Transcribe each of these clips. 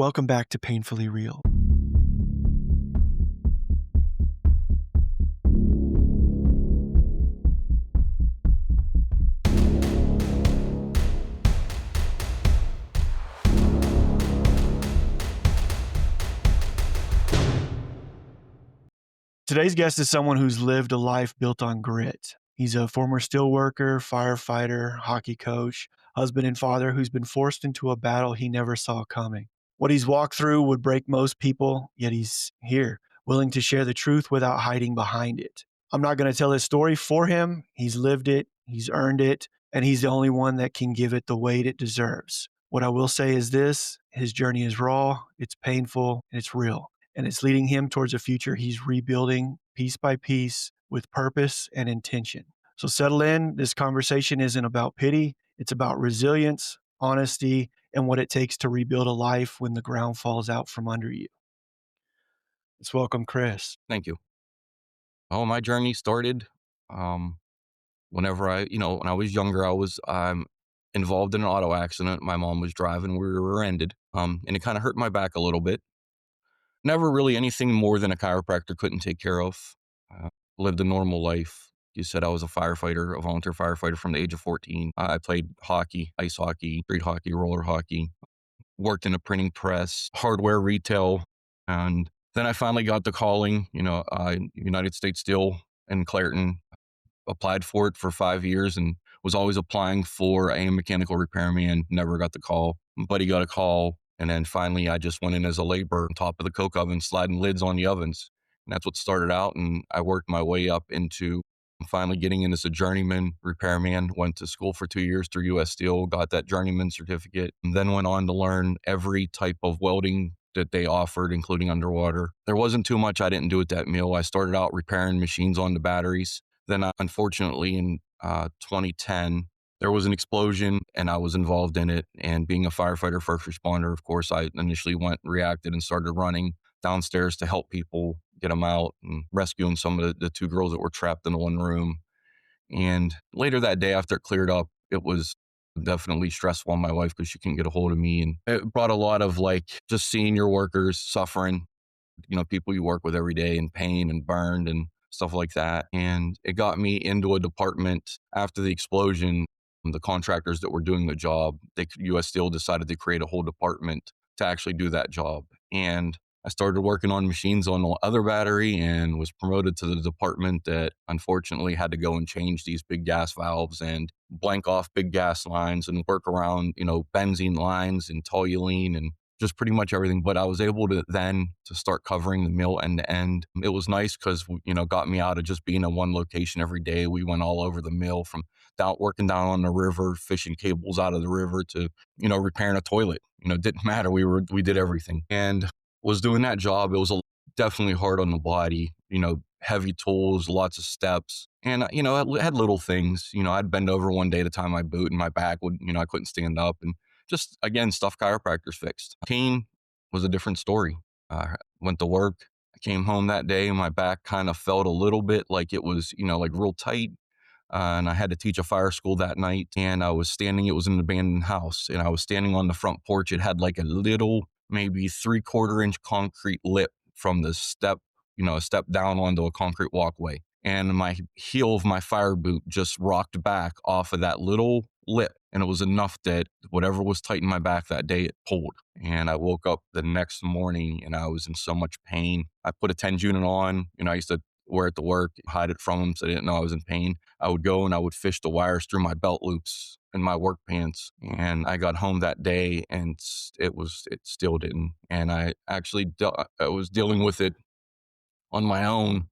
Welcome back to Painfully Real. Today's guest is someone who's lived a life built on grit. He's a former steelworker, firefighter, hockey coach, husband and father who's been forced into a battle he never saw coming. What he's walked through would break most people, yet he's here, willing to share the truth without hiding behind it. I'm not going to tell his story for him. He's lived it, he's earned it, and he's the only one that can give it the weight it deserves. What I will say is this: his journey is raw, it's painful, and it's real. And it's leading him towards a future he's rebuilding piece by piece with purpose and intention. So settle in. This conversation isn't about pity. It's about resilience, honesty, and what it takes to rebuild a life when the ground falls out from under you. Let's welcome Chris. Thank you. Oh, my journey started whenever when I was younger. I was involved in an auto accident. My mom was driving. We were rear-ended, and it kind of hurt my back a little bit. Never really anything more than a chiropractor couldn't take care of. Lived a normal life. You said I was a firefighter, a volunteer firefighter from the age of 14. I played hockey, ice hockey, street hockey, roller hockey, worked in a printing press, hardware retail. And then I finally got the calling, United States Steel in Clairton, applied for it for 5 years and was always applying for a mechanical repairman, never got the call, but he got a call. And then finally I just went in as a laborer on top of the coke oven, sliding lids on the ovens. And that's what started out. And I worked my way up into finally getting in as a journeyman repairman, went to school for 2 years through US Steel, got that journeyman certificate, and then went on to learn every type of welding that they offered, including underwater. There wasn't too much I didn't do at that mill. I started out repairing machines on the batteries. Then unfortunately in 2010, there was an explosion and I was involved in it. And being a firefighter, first responder, of course, I initially reacted and started running downstairs to help people get them out and rescuing some of the two girls that were trapped in the one room. And later that day, after it cleared up, it was definitely stressful on my wife because she couldn't get a hold of me. And it brought a lot of just seeing your workers suffering, people you work with every day in pain and burned and stuff like that. And it got me into a department after the explosion. The contractors that were doing the job, US Steel decided to create a whole department to actually do that job. And I started working on machines on the other battery and was promoted to the department that unfortunately had to go and change these big gas valves and blank off big gas lines and work around, benzene lines and toluene and just pretty much everything. But I was able to start covering the mill end to end. It was nice because, got me out of just being in one location every day. We went all over the mill, from working down on the river, fishing cables out of the river to, repairing a toilet. It didn't matter. We did everything and was doing that job. It was definitely hard on the body, heavy tools, lots of steps. And, I had little things, I'd bend over one day to tie my boot and my back would, I couldn't stand up. And just, again, stuff chiropractors fixed. Pain was a different story. I went to work. I came home that day and my back kind of felt a little bit like it was, real tight. And I had to teach a fire school that night. And I was standing, it was an abandoned house. And I was standing on the front porch. It had like a little, maybe 3/4 inch concrete lip from the step, a step down onto a concrete walkway. And my heel of my fire boot just rocked back off of that little lip. And it was enough that whatever was tight in my back that day, it pulled. And I woke up the next morning and I was in so much pain. I put a 10 unit on, I used to wear it to work, hide it from them so they didn't know I was in pain. I would go and I would fish the wires through my belt loops in my work pants. And I got home that day and it still didn't. And I actually I was dealing with it on my own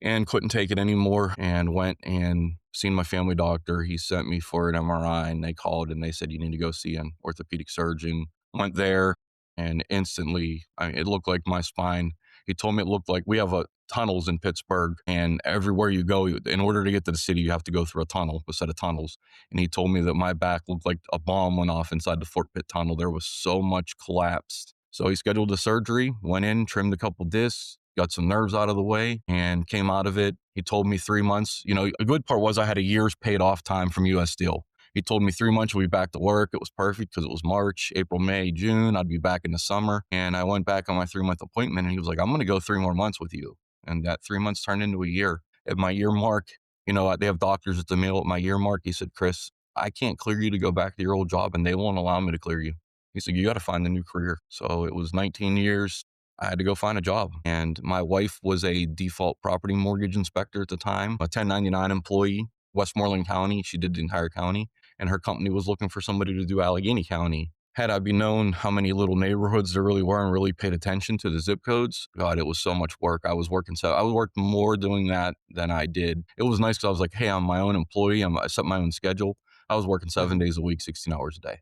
and couldn't take it anymore and went and seen my family doctor. He sent me for an MRI and they called and they said, you need to go see an orthopedic surgeon. Went there and instantly, it looked like my spine. He told me it looked like we have tunnels in Pittsburgh and everywhere you go, in order to get to the city, you have to go through a set of tunnels. And he told me that my back looked like a bomb went off inside the Fort Pitt tunnel. There was so much collapsed. So he scheduled the surgery, went in, trimmed a couple discs, got some nerves out of the way and came out of it. He told me 3 months, a good part was I had a year's paid off time from US Steel. He told me 3 months we'll be back to work. It was perfect because it was March, April, May, June. I'd be back in the summer. And I went back on my 3 month appointment and he was like, I'm going to go 3 more months with you. And that 3 months turned into a year. At my year mark, they have doctors at the mail at my year mark. He said, Chris, I can't clear you to go back to your old job and they won't allow me to clear you. He said, you got to find a new career. So it was 19 years. I had to go find a job. And my wife was a default property mortgage inspector at the time, a 1099 employee, Westmoreland County. She did the entire county. And her company was looking for somebody to do Allegheny County. Had I be known how many little neighborhoods there really were and really paid attention to the zip codes, God, it was so much work. I was worked more doing that than I did. It was nice because I was like, hey, I'm my own employee. I set my own schedule. I was working 7 days a week, 16 hours a day.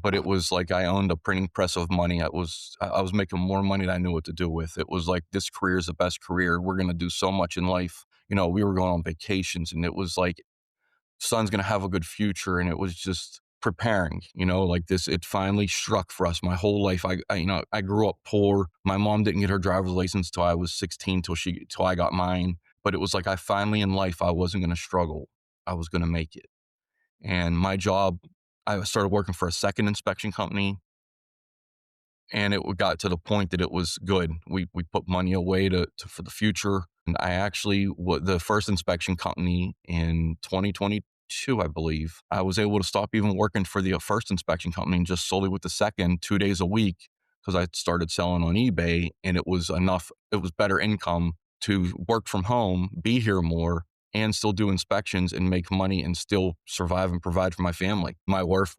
But it was like I owned a printing press of money. I was making more money than I knew what to do with. It was like, this career is the best career. We're going to do so much in life. We were going on vacations and it was like, son's going to have a good future. And it was just preparing, like this, it finally struck for us. My whole life, I grew up poor. My mom didn't get her driver's license till I was 16, till I got mine. But it was like, I finally in life, I wasn't going to struggle. I was going to make it. And my job, I started working for a second inspection company, and it got to the point that it was good. We put money away for the future. And I actually, the first inspection company in 2022, I believe, I was able to stop even working for the first inspection company and just solely with the second 2 days a week because I started selling on eBay, and it was enough. It was better income to work from home, be here more, and still do inspections and make money and still survive and provide for my family. My wife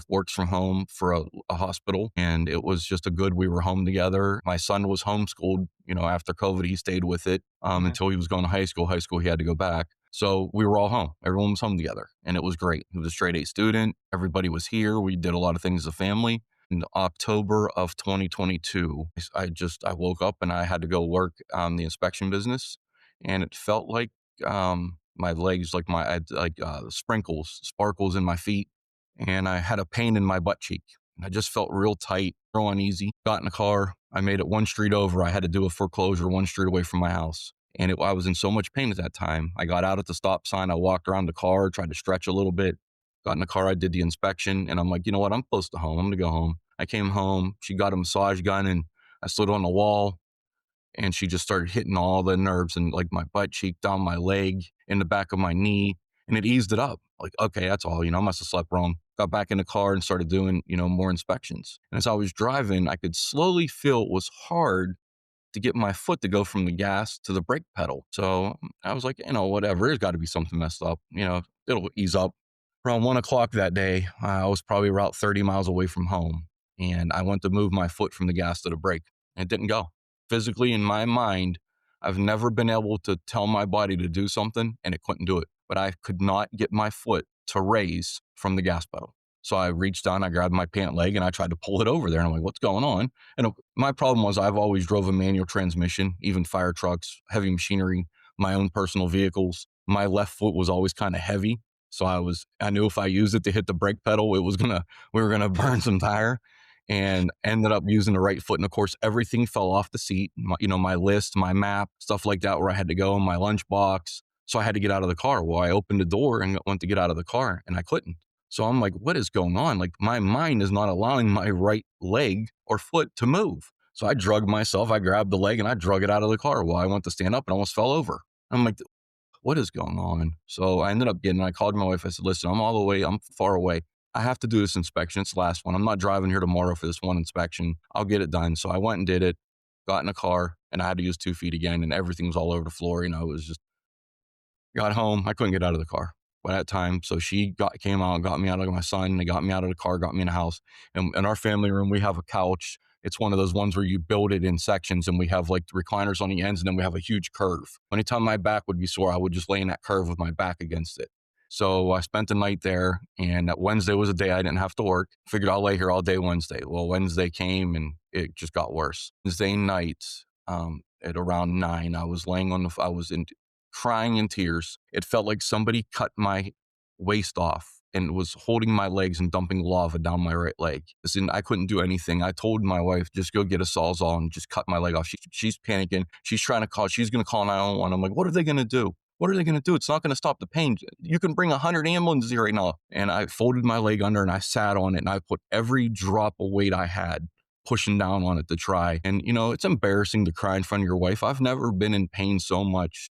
works from home for a hospital, and it was just we were home together. My son was homeschooled, after COVID, he stayed with it until he was going to high school. High school, he had to go back. So we were all home. Everyone was home together, and it was great. He was a straight A student. Everybody was here. We did a lot of things as a family. In October of 2022, I woke up and I had to go work on the inspection business, and it felt like my legs, like I had sparkles in my feet, and I had a pain in my butt cheek. And I just felt real tight, real uneasy. Got in the car. I made it one street over. I had to do a foreclosure one street away from my house. And I was in so much pain at that time. I got out at the stop sign. I walked around the car, tried to stretch a little bit. Got in the car. I did the inspection. And I'm like, you know what? I'm close to home. I'm going to go home. I came home. She got a massage gun and I stood on the wall. And she just started hitting all the nerves and like my butt cheek, down my leg, in the back of my knee. And it eased it up. Like, okay, that's all, I must have slept wrong. Got back in the car and started doing, more inspections. And as I was driving, I could slowly feel it was hard to get my foot to go from the gas to the brake pedal. So I was like, whatever, there's got to be something messed up. It'll ease up. Around 1 o'clock that day, I was probably about 30 miles away from home. And I went to move my foot from the gas to the brake. And it didn't go. Physically, in my mind, I've never been able to tell my body to do something and it couldn't do it. But I could not get my foot to raise from the gas pedal. So I reached down, I grabbed my pant leg and I tried to pull it over there. And I'm like, what's going on? And my problem was I've always drove a manual transmission, even fire trucks, heavy machinery, my own personal vehicles. My left foot was always kind of heavy. So I knew if I used it to hit the brake pedal, we were going to burn some tire, and ended up using the right foot. And of course, everything fell off the seat, my list, my map, stuff like that, where I had to go in my lunchbox. So I had to get out of the car. Well, I opened the door and went to get out of the car and I couldn't. So I'm like, what is going on? Like my mind is not allowing my right leg or foot to move. So I drugged myself. I grabbed the leg and I drug it out of the car. Well, I went to stand up and almost fell over. I'm like, what is going on? So I called my wife. I said, listen, I'm far away. I have to do this inspection. It's the last one. I'm not driving here tomorrow for this one inspection. I'll get it done. So I went and did it, got in a car, and I had to use 2 feet again, and everything was all over the floor. It was just, got home. I couldn't get out of the car by that time. So she came out and got me out of my son. They got me out of the car, got me in the house. And in our family room, we have a couch. It's one of those ones where you build it in sections, and we have like the recliners on the ends, and then we have a huge curve. Anytime my back would be sore, I would just lay in that curve with my back against it. So I spent the night there, and that Wednesday was a day I didn't have to work. Figured I'll lay here all day Wednesday. Well, Wednesday came and it just got worse. Wednesday night, at around 9, I was crying in tears. It felt like somebody cut my waist off and was holding my legs and dumping lava down my right leg. Listen, I couldn't do anything. I told my wife, just go get a Sawzall and just cut my leg off. She's panicking. She's going to call 911. I'm like, what are they going to do? What are they going to do? It's not going to stop the pain. You can bring 100 ambulances here right now. And I folded my leg under and I sat on it and I put every drop of weight I had pushing down on it to try. And, it's embarrassing to cry in front of your wife. I've never been in pain so much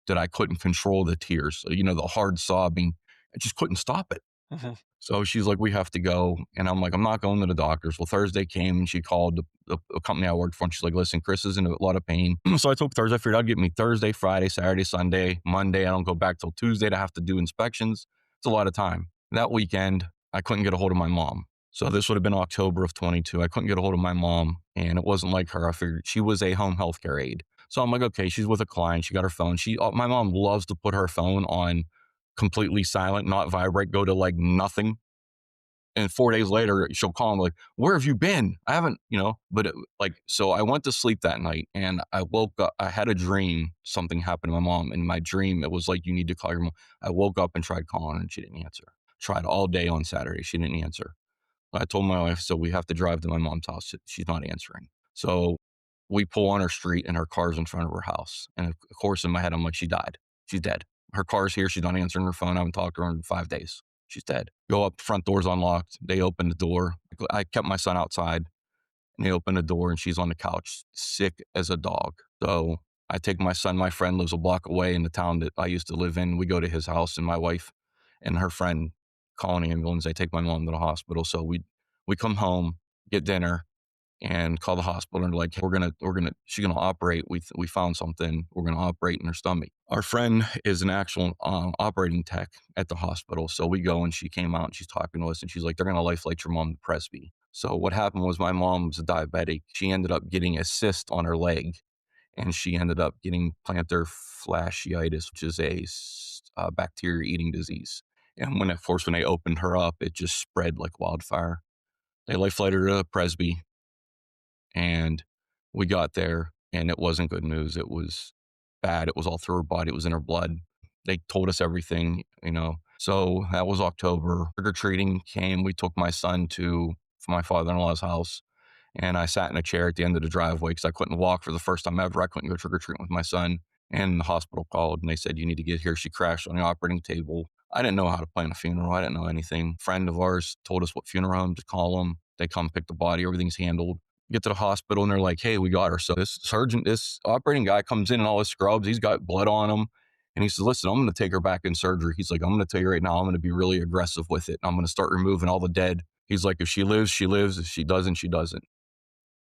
that I couldn't control the tears, the hard sobbing. I just couldn't stop it. Mhm. So she's like, we have to go. And I'm like, I'm not going to the doctors. Well, Thursday came and she called the company I worked for. And she's like, listen, Chris is in a lot of pain. So I took Thursday. I figured I'd get me Thursday, Friday, Saturday, Sunday, Monday. I don't go back till Tuesday to have to do inspections. It's a lot of time. That weekend, I couldn't get a hold of my mom. So this would have been October of 22. I couldn't get a hold of my mom. And it wasn't like her. I figured she was a home healthcare aide. So I'm like, okay, she's with a client. She got her phone. My mom loves to put her phone on completely silent, not vibrate, go to like nothing. And 4 days later, she'll call him like, where have you been? I haven't, so I went to sleep that night and I woke up. I had a dream. Something happened to my mom. In my dream, it was like, you need to call your mom. I woke up and tried calling her and she didn't answer. Tried all day on Saturday. She didn't answer. I told my wife, so we have to drive to my mom's house. She's not answering. So we pull on her street and her car's in front of her house. And of course, in my head, I'm like, she died. She's dead. Her car's here. She's not answering her phone. I haven't talked to her in 5 days. She's dead. Go up, front door's unlocked. They open the door. I kept my son outside and they open the door and she's on the couch, sick as a dog. So I take my son, my friend lives a block away in the town that I used to live in. We go to his house and my wife and her friend call an ambulance. They take my mom to the hospital. So we come home, get dinner, and call the hospital and like, she's gonna operate. We found something. We're gonna operate in her stomach. Our friend is an actual operating tech at the hospital. So we go and she came out and she's talking to us and she's like, they're gonna life flight your mom to Presby. So what happened was my mom was a diabetic. She ended up getting a cyst on her leg and she ended up getting plantar fasciitis, which is a bacteria eating disease. And when they opened her up, it just spread like wildfire. They life flighted her to Presby. And we got there and it wasn't good news. It was bad. It was all through her body. It was in her blood. They told us everything. So that was October. Trick or treating came. We took my son to my father-in-law's house and I sat in a chair at the end of the driveway because I couldn't walk for the first time ever. I couldn't go trick or treating with my son. And the hospital called and they said, you need to get here. She crashed on the operating table. I didn't know how to plan a funeral. I didn't know anything. A friend of ours told us what funeral home to call them. They come pick the body. Everything's handled. Get to the hospital and they're like, hey, we got her. So this operating guy comes in all his scrubs. He's got blood on him. And he says, listen, I'm going to take her back in surgery. He's like, I'm going to tell you right now, I'm going to be really aggressive with it. I'm going to start removing all the dead. He's like, if she lives, she lives. If she doesn't, she doesn't.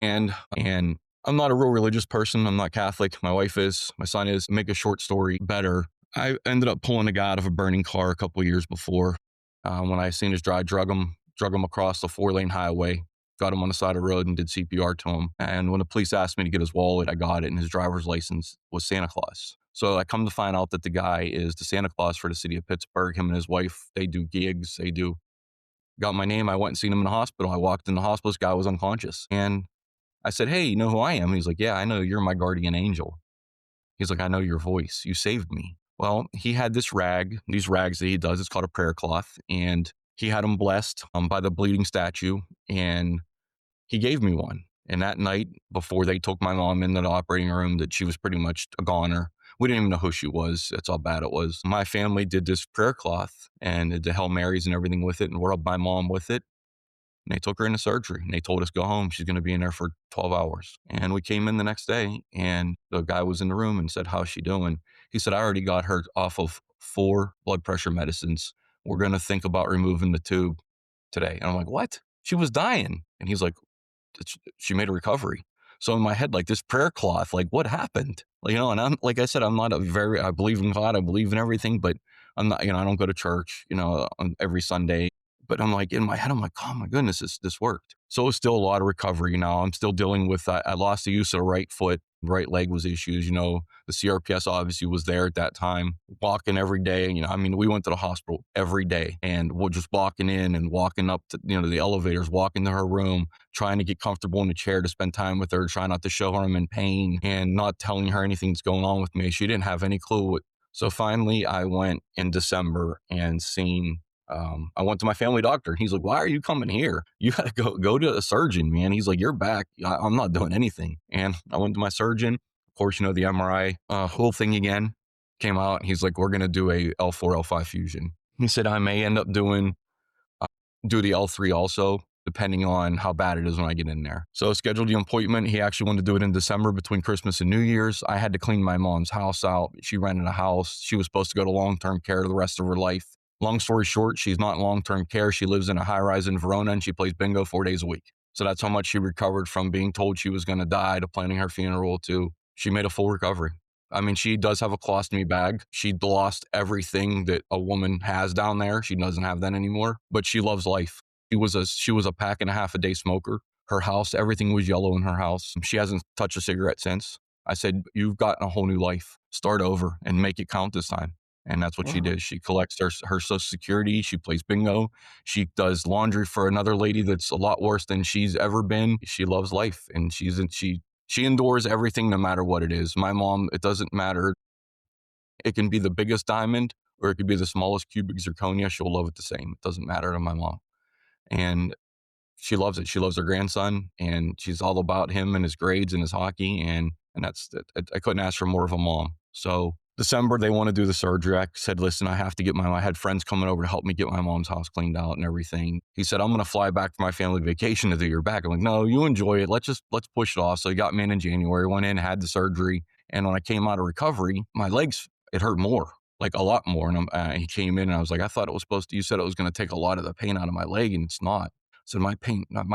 And I'm not a real religious person. I'm not Catholic. My wife is. My son is. Make a short story better. I ended up pulling a guy out of a burning car a couple of years before. When I seen his drive, drug him across the 4-lane highway, got him on the side of the road and did CPR to him. And when the police asked me to get his wallet, I got it. And his driver's license was Santa Claus. So I come to find out that the guy is the Santa Claus for the city of Pittsburgh. Him and his wife, they do gigs. Got my name. I went and seen him in the hospital. I walked in the hospital. This guy was unconscious. And I said, hey, you know who I am? He's like, yeah, I know. You're my guardian angel. He's like, I know your voice. You saved me. Well, he had these rags that he does. It's called a prayer cloth. And he had them blessed by the bleeding statue. And he gave me one. And that night, before they took my mom into the operating room, that she was pretty much a goner. We didn't even know who she was. That's how bad it was. My family did this prayer cloth and did the Hail Marys and everything with it and rubbed my mom with it. And they took her into surgery and they told us, go home. She's going to be in there for 12 hours. And we came in the next day and the guy was in the room and said, how's she doing? He said, I already got her off of 4 blood pressure medicines. We're going to think about removing the tube today. And I'm like, what? She was dying. And he's like, she made a recovery. So in my head, like this prayer cloth, like what happened? And I'm, like I said, I believe in God, I believe in everything, but I'm not, I don't go to church, on every Sunday. But I'm like, in my head, I'm like, oh my goodness, this worked. So it's still a lot of recovery. I'm still dealing with, I lost the use of the right foot, right leg was issues, the CRPS obviously was there at that time, walking every day. We went to the hospital every day and we're just walking in and walking up to, the elevators, walking to her room, trying to get comfortable in the chair to spend time with her, trying not to show her I'm in pain and not telling her anything that's going on with me. She didn't have any clue. So finally I went in December and I went to my family doctor. He's like, why are you coming here? You got to go to a surgeon, man. He's like, you're back. I'm not doing anything. And I went to my surgeon. Of course, the MRI whole thing again. Came out and he's like, we're going to do a L4, L5 fusion. He said, I may end up uh, do the L3 also, depending on how bad it is when I get in there. So scheduled the appointment. He actually wanted to do it in December between Christmas and New Year's. I had to clean my mom's house out. She rented a house. She was supposed to go to long-term care the rest of her life. Long story short, she's not in long-term care. She lives in a high-rise in Verona and she plays bingo 4 days a week. So that's how much she recovered from being told she was going to die to planning her funeral to she made a full recovery. I mean, she does have a colostomy bag. She lost everything that a woman has down there. She doesn't have that anymore, but she loves life. She was a pack and a half a day smoker. Her house, everything was yellow in her house. She hasn't touched a cigarette since. I said, you've gotten a whole new life. Start over and make it count this time. And that's what she Wow. did. She collects her social security. She plays bingo. She does laundry for another lady that's a lot worse than she's ever been. She loves life and she endures everything no matter what it is. My mom, it doesn't matter. It can be the biggest diamond or it could be the smallest cubic zirconia. She'll love it the same. It doesn't matter to my mom. And she loves it. She loves her grandson and she's all about him and his grades and his hockey. And that's, I couldn't ask for more of a mom. So December, they want to do the surgery. I said, listen, I have to get I had friends coming over to help me get my mom's house cleaned out and everything. He said, I'm going to fly back for my family vacation to do your back. I'm like, no, you enjoy it. Let's push it off. So he got me in January, went in, had the surgery. And when I came out of recovery, my legs, it hurt more, like a lot more. And he came in and I was like, I thought it was you said it was going to take a lot of the pain out of my leg and it's not. So my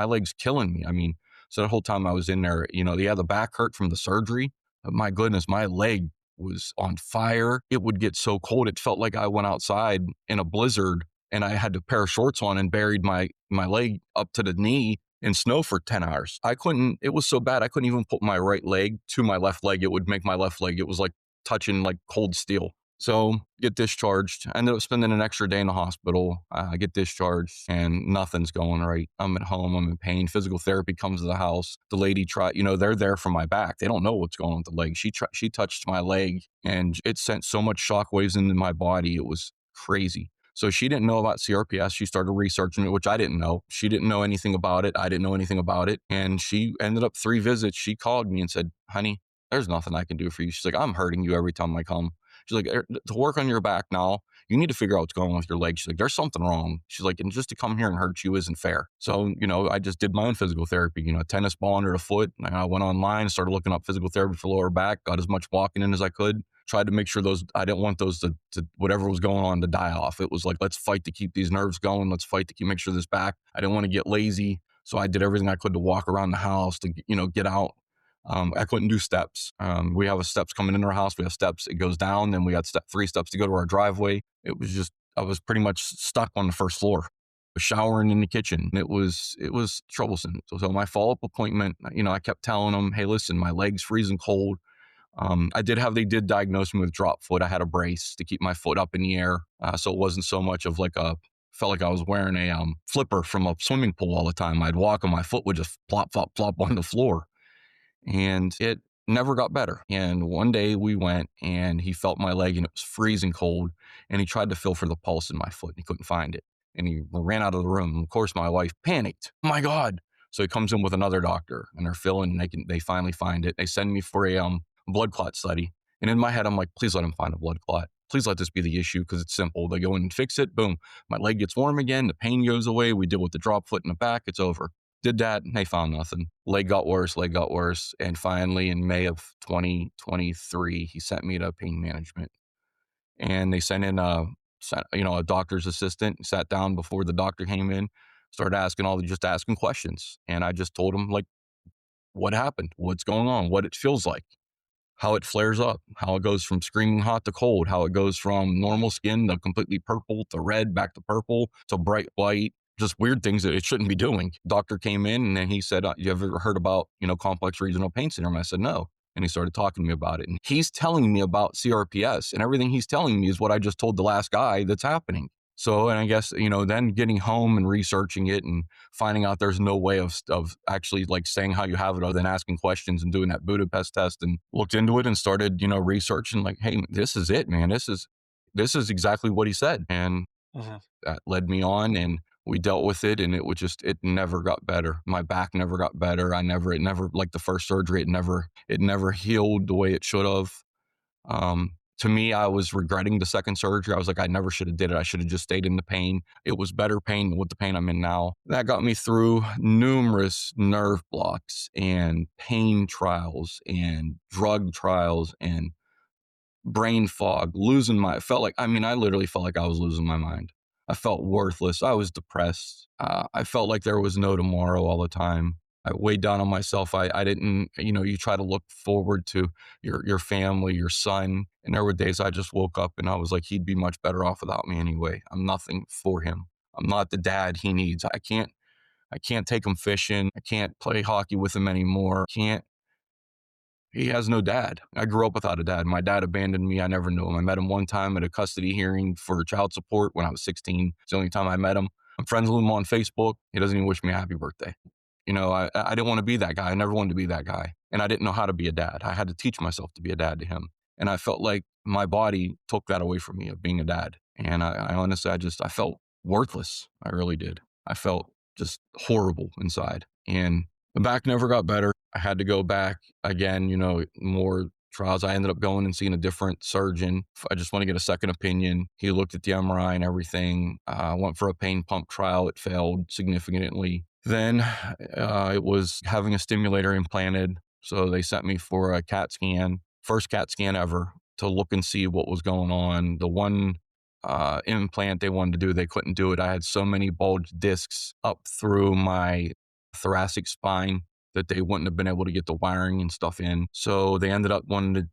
leg's killing me. I mean, so the whole time I was in there, yeah, the back hurt from the surgery, but my goodness, my leg was on fire. It would get so cold. It felt like I went outside in a blizzard and I had a pair of shorts on and buried my leg up to the knee in snow for 10 hours. It was so bad. I couldn't even put my right leg to my left leg. It would make my left leg. It was like touching like cold steel. So get discharged. I ended up spending an extra day in the hospital. I get discharged and nothing's going right. I'm at home. I'm in pain. Physical therapy comes to the house. The lady they're there for my back. They don't know what's going on with the leg. She touched my leg and it sent so much shockwaves into my body. It was crazy. So she didn't know about CRPS. She started researching it, which I didn't know. She didn't know anything about it. I didn't know anything about it. And she ended up 3 visits. She called me and said, honey, there's nothing I can do for you. She's like, I'm hurting you every time I come. She's like, to work on your back now, you need to figure out what's going on with your leg. She's like, there's something wrong. She's like, and just to come here and hurt you isn't fair. So, I just did my own physical therapy, a tennis ball under the foot. And I went online, started looking up physical therapy for lower back, got as much walking in as I could, tried to make sure I didn't want those to whatever was going on to die off. It was like, let's fight to keep these nerves going. Let's fight to make sure this back. I didn't want to get lazy. So I did everything I could to walk around the house to, get out. I couldn't do steps. We have steps coming into our house. We have steps. It goes down. Then we got 3 steps to go to our driveway. It was just, I was pretty much stuck on the first floor, showering in the kitchen. It was troublesome. So my follow-up appointment, I kept telling them, hey, listen, my leg's freezing cold. They did diagnose me with drop foot. I had a brace to keep my foot up in the air. So it wasn't so much of felt like I was wearing a flipper from a swimming pool all the time. I'd walk and my foot would just plop, plop, plop on the floor. And it never got better. And one day we went and he felt my leg and it was freezing cold. And he tried to feel for the pulse in my foot and he couldn't find it. And he ran out of the room. Of course, my wife panicked. Oh my God. So he comes in with another doctor and they're filling and they finally find it. They send me for a blood clot study. And in my head, I'm like, please let him find a blood clot. Please let this be the issue because it's simple. They go in and fix it. Boom. My leg gets warm again. The pain goes away. We deal with the drop foot in the back. It's over. Did that, and they found nothing. Leg got worse. And finally, in May of 2023, he sent me to pain management. And they sent in a doctor's assistant, sat down before the doctor came in, started asking questions. And I just told him, like, what happened, what's going on, what it feels like, how it flares up, how it goes from screaming hot to cold, how it goes from normal skin to completely purple to red, back to purple to bright white, just weird things that it shouldn't be doing. Doctor came in and then he said, you ever heard about, complex regional pain syndrome? I said, no. And he started talking to me about it. And he's telling me about CRPS and everything he's telling me is what I just told the last guy that's happening. So, and I guess, then getting home and researching it and finding out there's no way of actually like saying how you have it other than asking questions and doing that Budapest test, and looked into it and started, researching like, hey, this is it, man. This is exactly what he said. And Mhm. that led me on and we dealt with it and it never got better. My back never got better. It never, like the first surgery, it never healed the way it should have. To me, I was regretting the second surgery. I was like, I never should have did it. I should have just stayed in the pain. It was better pain than what the pain I'm in now. That got me through numerous nerve blocks and pain trials and drug trials and brain fog, losing my, felt like, I mean, I literally felt like I was losing my mind. I felt worthless. I was depressed. I felt like there was no tomorrow all the time. I weighed down on myself. I didn't, you try to look forward to your family, your son. And there were days I just woke up and I was like, he'd be much better off without me anyway. I'm nothing for him. I'm not the dad he needs. I can't take him fishing. I can't play hockey with him anymore. Can't He has no dad. I grew up without a dad. My dad abandoned me. I never knew him. I met him one time at a custody hearing for child support when I was 16. It's the only time I met him. I'm friends with him on Facebook. He doesn't even wish me a happy birthday. I didn't want to be that guy. I never wanted to be that guy. And I didn't know how to be a dad. I had to teach myself to be a dad to him. And I felt like my body took that away from me of being a dad. And I honestly, I felt worthless. I really did. I felt just horrible inside. And the back never got better. I had to go back again, more trials. I ended up going and seeing a different surgeon. I just want to get a second opinion. He looked at the MRI and everything. I went for a pain pump trial. It failed significantly. Then it was having a stimulator implanted. So they sent me for a CAT scan, first CAT scan ever, to look and see what was going on. The one implant they wanted to do, they couldn't do it. I had so many bulged discs up through my thoracic spine that they wouldn't have been able to get the wiring and stuff in. So they ended up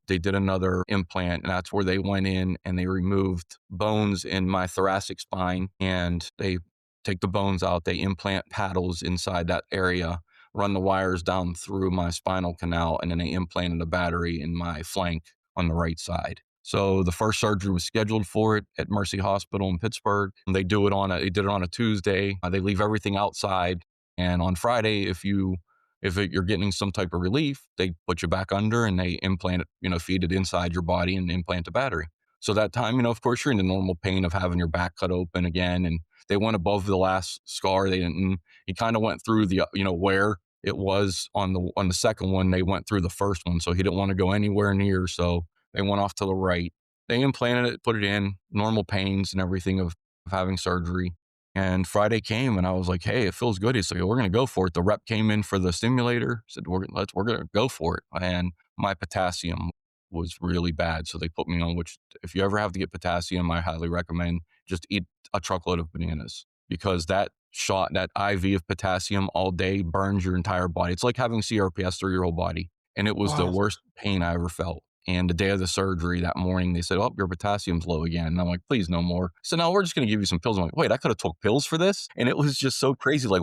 they did another implant, and that's where they went in and they removed bones in my thoracic spine, and they take the bones out, they implant paddles inside that area, run the wires down through my spinal canal, and then they implanted a battery in my flank on the right side. So the first surgery was scheduled for it at Mercy Hospital in Pittsburgh. They did it on a Tuesday. They leave everything outside. And on Friday, you're getting some type of relief, they put you back under and they implant it, feed it inside your body and implant a battery. So that time, of course, you're in the normal pain of having your back cut open again. And they went above the last scar. They didn't. He kind of went through the, where it was on the second one. They went through the first one, so he didn't want to go anywhere near. So they went off to the right. They implanted it, put it in, normal pains and everything of having surgery. And Friday came and I was like, hey, it feels good. He's like, we're going to go for it. The rep came in for the stimulator, said, we're going to go for it. And my potassium was really bad. So they put me on, which if you ever have to get potassium, I highly recommend just eat a truckload of bananas, because that shot, that IV of potassium all day burns your entire body. It's like having CRPS through your whole body. And it was the Wow. worst pain I ever felt. And the day of the surgery that morning, they said, oh, your potassium's low again. And I'm like, please, no more. So now we're just going to give you some pills. I'm like, wait, I could have took pills for this? And it was just so crazy. Like,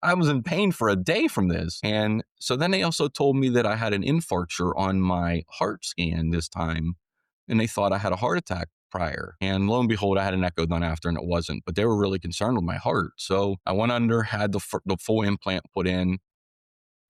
I was in pain for a day from this. And so then they also told me that I had an infarcture on my heart scan this time. And they thought I had a heart attack prior. And lo and behold, I had an echo done after and it wasn't. But they were really concerned with my heart. So I went under, had the full implant put in,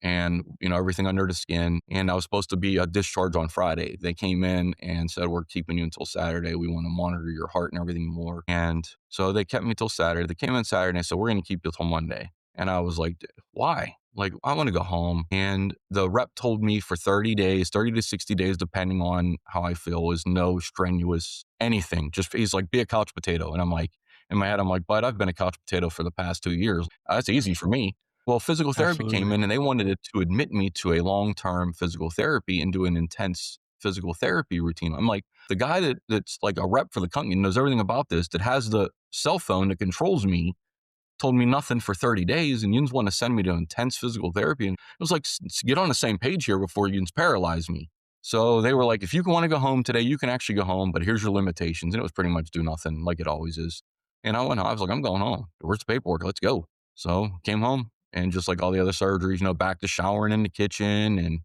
and everything under the skin, and I was supposed to be a discharge on Friday. They came in and said, we're keeping you until Saturday. We want to monitor your heart and everything more. And so they kept me till Saturday. They came in Saturday and said, we're going to keep you till Monday. And I was like, why? Like, I want to go home. And the rep told me for 30 days, 30 to 60 days, depending on how I feel, is no strenuous anything. Just, he's like, be a couch potato. And I'm like, in my head, I'm like, but I've been a couch potato for the past 2 years. That's easy for me. Well, physical therapy came Absolutely. in and they wanted to admit me to a long-term physical therapy and do an intense physical therapy routine. I'm like, the guy that's like a rep for the company, knows everything about this, that has the cell phone that controls me, told me nothing for 30 days, and you just want to send me to intense physical therapy. And it was like, get on the same page here before you paralyze me. So they were like, if you want to go home today, you can actually go home, but here's your limitations. And it was pretty much do nothing, like it always is. And I went home. I was like, I'm going home. Where's the paperwork? Let's go. So came home, and just like all the other surgeries, back to showering in the kitchen. And,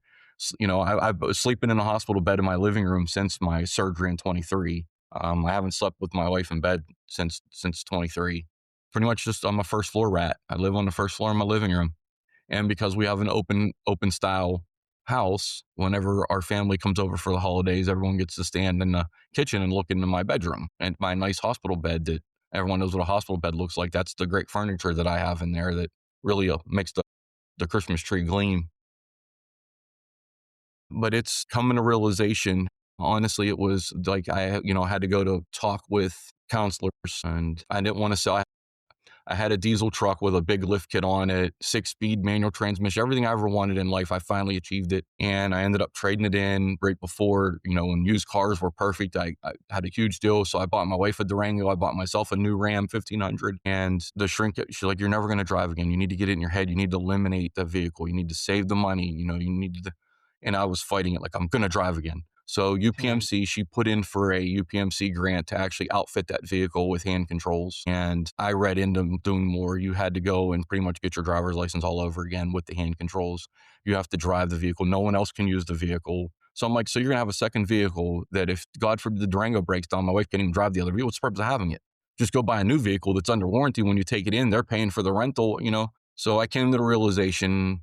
I was sleeping in a hospital bed in my living room since my surgery in 23. I haven't slept with my wife in bed since 23. Pretty much just I'm a first floor rat. I live on the first floor in my living room. And because we have an open style house, whenever our family comes over for the holidays, everyone gets to stand in the kitchen and look into my bedroom and my nice hospital bed that everyone knows what a hospital bed looks like. That's the great furniture that I have in there that really makes the Christmas tree gleam. But it's coming to realization Honestly, it was like had to go to talk with counselors, and I didn't want to sell. I had a diesel truck with a big lift kit on it, 6-speed manual transmission, everything I ever wanted in life. I finally achieved it. And I ended up trading it in right before, when used cars were perfect. I had a huge deal. So I bought my wife a Durango. I bought myself a new Ram 1500. And the shrink, she's like, you're never going to drive again. You need to get it in your head. You need to eliminate the vehicle. You need to save the money. You need to. And I was fighting it like, I'm going to drive again. So Right. UPMC, she put in for a UPMC grant to actually outfit that vehicle with hand controls. And I read into doing more. You had to go and pretty much get your driver's license all over again with the hand controls. You have to drive the vehicle. No one else can use the vehicle. So I'm like, so you're gonna have a second vehicle that if God forbid the Durango breaks down, my wife can't even drive the other vehicle. What's the purpose of having it? Just go buy a new vehicle that's under warranty. When you take it in, they're paying for the rental. So I came to the realization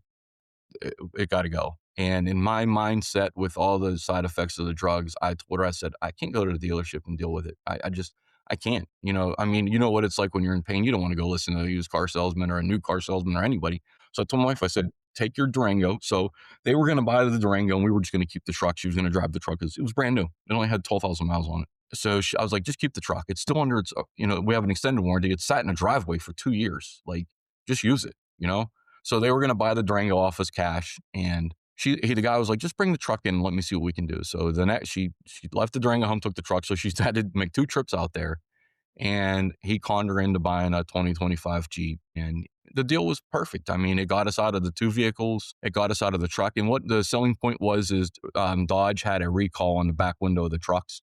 it got to go. And in my mindset, with all the side effects of the drugs, I told her, I said, I can't go to the dealership and deal with it. I can't. I mean, you know what it's like when you're in pain. You don't want to go listen to a used car salesman or a new car salesman or anybody. So I told my wife, I said, take your Durango. So they were going to buy the Durango and we were just going to keep the truck. She was going to drive the truck because it was brand new. It only had 12,000 miles on it. So I was like, just keep the truck. It's still under we have an extended warranty. It's sat in a driveway for 2 years. Like, just use it. So they were going to buy the Durango off as cash, and the guy was like, "Just bring the truck in, and let me see what we can do." So the next, she left the Durango home, took the truck, so she had to make 2 trips out there, and he conned her into buying a 2025 Jeep, and the deal was perfect. I mean, it got us out of the 2 vehicles, it got us out of the truck, and what the selling point was is Dodge had a recall on the back window of the trucks,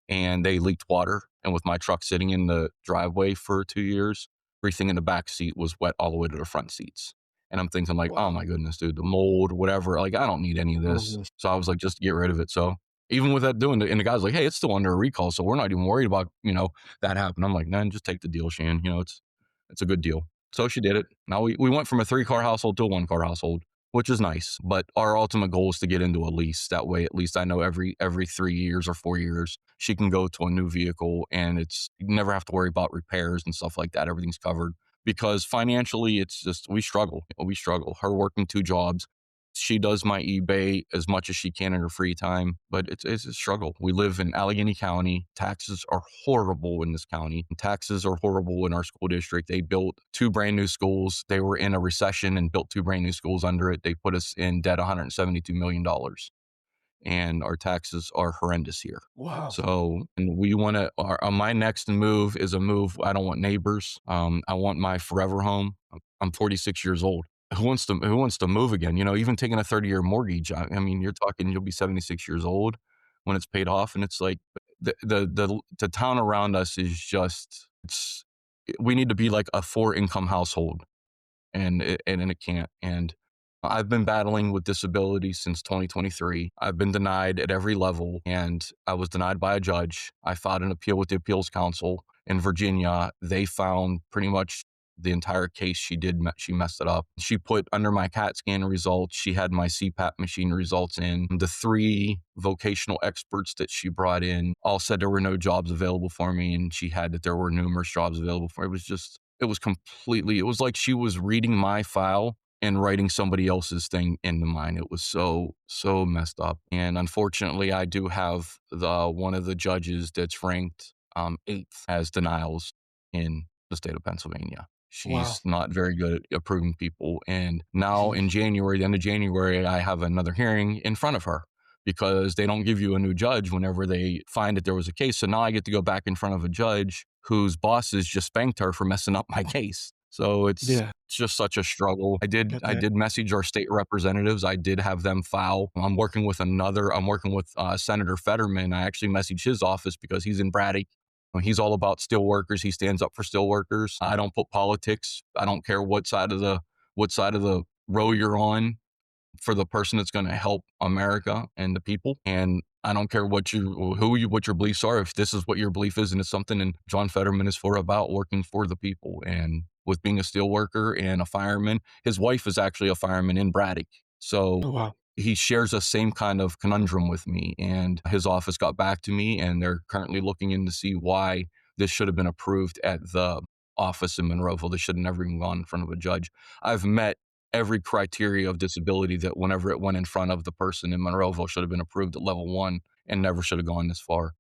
and they leaked water. And with my truck sitting in the driveway for 2 years, everything in the back seat was wet all the way to the front seats. And I'm thinking like, oh Wow. my goodness, dude, the mold, whatever. Like, I don't need any of Oh, this. yes. So I was like, just get rid of it. So even with that doing it, and the guy's like, hey, it's still under a recall. So we're not even worried about, that happened. I'm like, man, just take the deal, Shan. It's a good deal. So she did it. Now we went from a 3-car household to a 1-car household, which is nice. But our ultimate goal is to get into a lease. That way, at least I know every 3 years or 4 years, she can go to a new vehicle, and you never have to worry about repairs and stuff like that. Everything's covered because financially, it's just we struggle. We struggle. Her working 2 jobs. She does my eBay as much as she can in her free time, but it's a struggle. We live in Allegheny County. Taxes are horrible in this county. Taxes are horrible in our school district. They built 2 brand new schools. They were in a recession and built 2 brand new schools under it. They put us in debt $172 million, and our taxes are horrendous here. Wow. So, and we want to. My next move is a move. I don't want neighbors. I want my forever home. I'm 46 years old. Who wants to move again? Even taking a 30-year mortgage. I mean, you're talking you'll be 76 years old when it's paid off, and it's like the town around us is just it's. We need to be like a 4-income household, and it can't. And I've been battling with disability since 2023. I've been denied at every level, and I was denied by a judge. I filed an appeal with the appeals council in Virginia. They found pretty much the entire case she messed it up. She put under my CAT scan results, she had my CPAP machine results in. The 3 vocational experts that she brought in all said there were no jobs available for me, and she had that there were numerous jobs available for me. It was like she was reading my file and writing somebody else's thing into mine. It was so messed up. And unfortunately, I do have the one of the judges that's ranked 8th as denials in the state of Pennsylvania. Wow. She's not very good at approving people. And now Mhm. in January, the end of January, I have another hearing in front of her because they don't give you a new judge whenever they find that there was a case. So now I get to go back in front of a judge whose bosses just spanked her for messing up my case. So it's Yeah. just such a struggle. I did Get I that. did message our state representatives. I did have them file. I'm working with Senator Fetterman. I actually messaged his office because he's in Braddock. He's all about steel workers. He stands up for steel workers. I don't put politics. I don't care what side of the row you're on for the person that's going to help America and the people. And I don't care what your beliefs are. If this is what your belief is and it's something, and John Fetterman is about working for the people. And with being a steel worker and a fireman, his wife is actually a fireman in Braddock. So Oh, wow. he shares the same kind of conundrum with me. And his office got back to me, and they're currently looking in to see why this should have been approved at the office in Monroeville. This should have never even gone in front of a judge. I've met every criteria of disability that whenever it went in front of the person in Monroeville should have been approved at level 1. and never should have gone this far.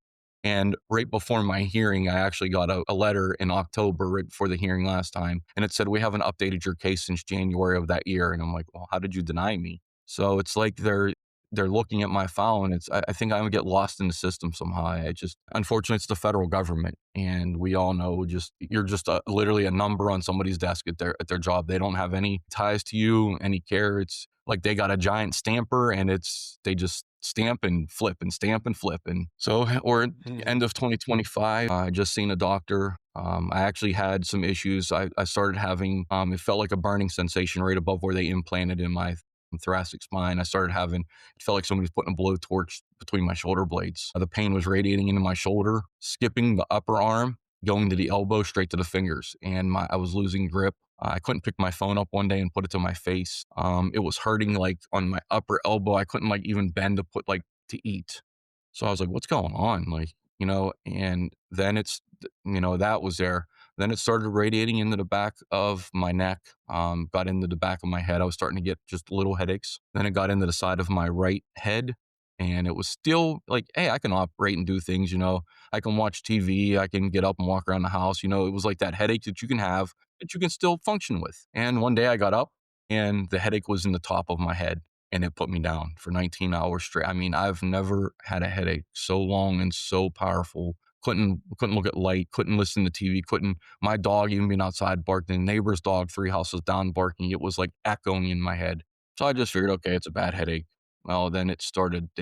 And right before my hearing, I actually got a letter in October, right before the hearing last time. And it said, we haven't updated your case since January of that year. And I'm like, well, how did you deny me? So it's like they're looking at my file, and I think I'm gonna get lost in the system somehow. I just, unfortunately, it's the federal government, and we all know, just you're just literally a number on somebody's desk at their job. They don't have any ties to you, any care. It's like they got a giant stamper, and they just stamp and flip and stamp and flip. And so, or Mhm. end of 2025, I just seen a doctor. I actually had some issues. I started having, it felt like a burning sensation right above where they implanted in my thoracic spine. I started having, it felt like somebody was putting a blowtorch between my shoulder blades. The pain was radiating into my shoulder, skipping the upper arm, going to the elbow, straight to the fingers. And I was losing grip. I couldn't pick my phone up one day and put it to my face. It was hurting like on my upper elbow. I couldn't like even bend to put like to eat. So I was like, what's going on? Like, and then that was there. Then it started radiating into the back of my neck, got into the back of my head. I was starting to get just little headaches. Then it got into the side of my right head. And it was still like, hey, I can operate and do things, I can watch TV, I can get up and walk around the house. It was like that headache that you can have that you can still function with. And one day I got up and the headache was in the top of my head, and it put me down for 19 hours straight. I mean, I've never had a headache so long and so powerful. Couldn't look at light, couldn't listen to TV, couldn't, my dog even being outside barking, the neighbor's dog 3 houses down barking. It was like echoing in my head. So I just figured, okay, it's a bad headache. Well, then they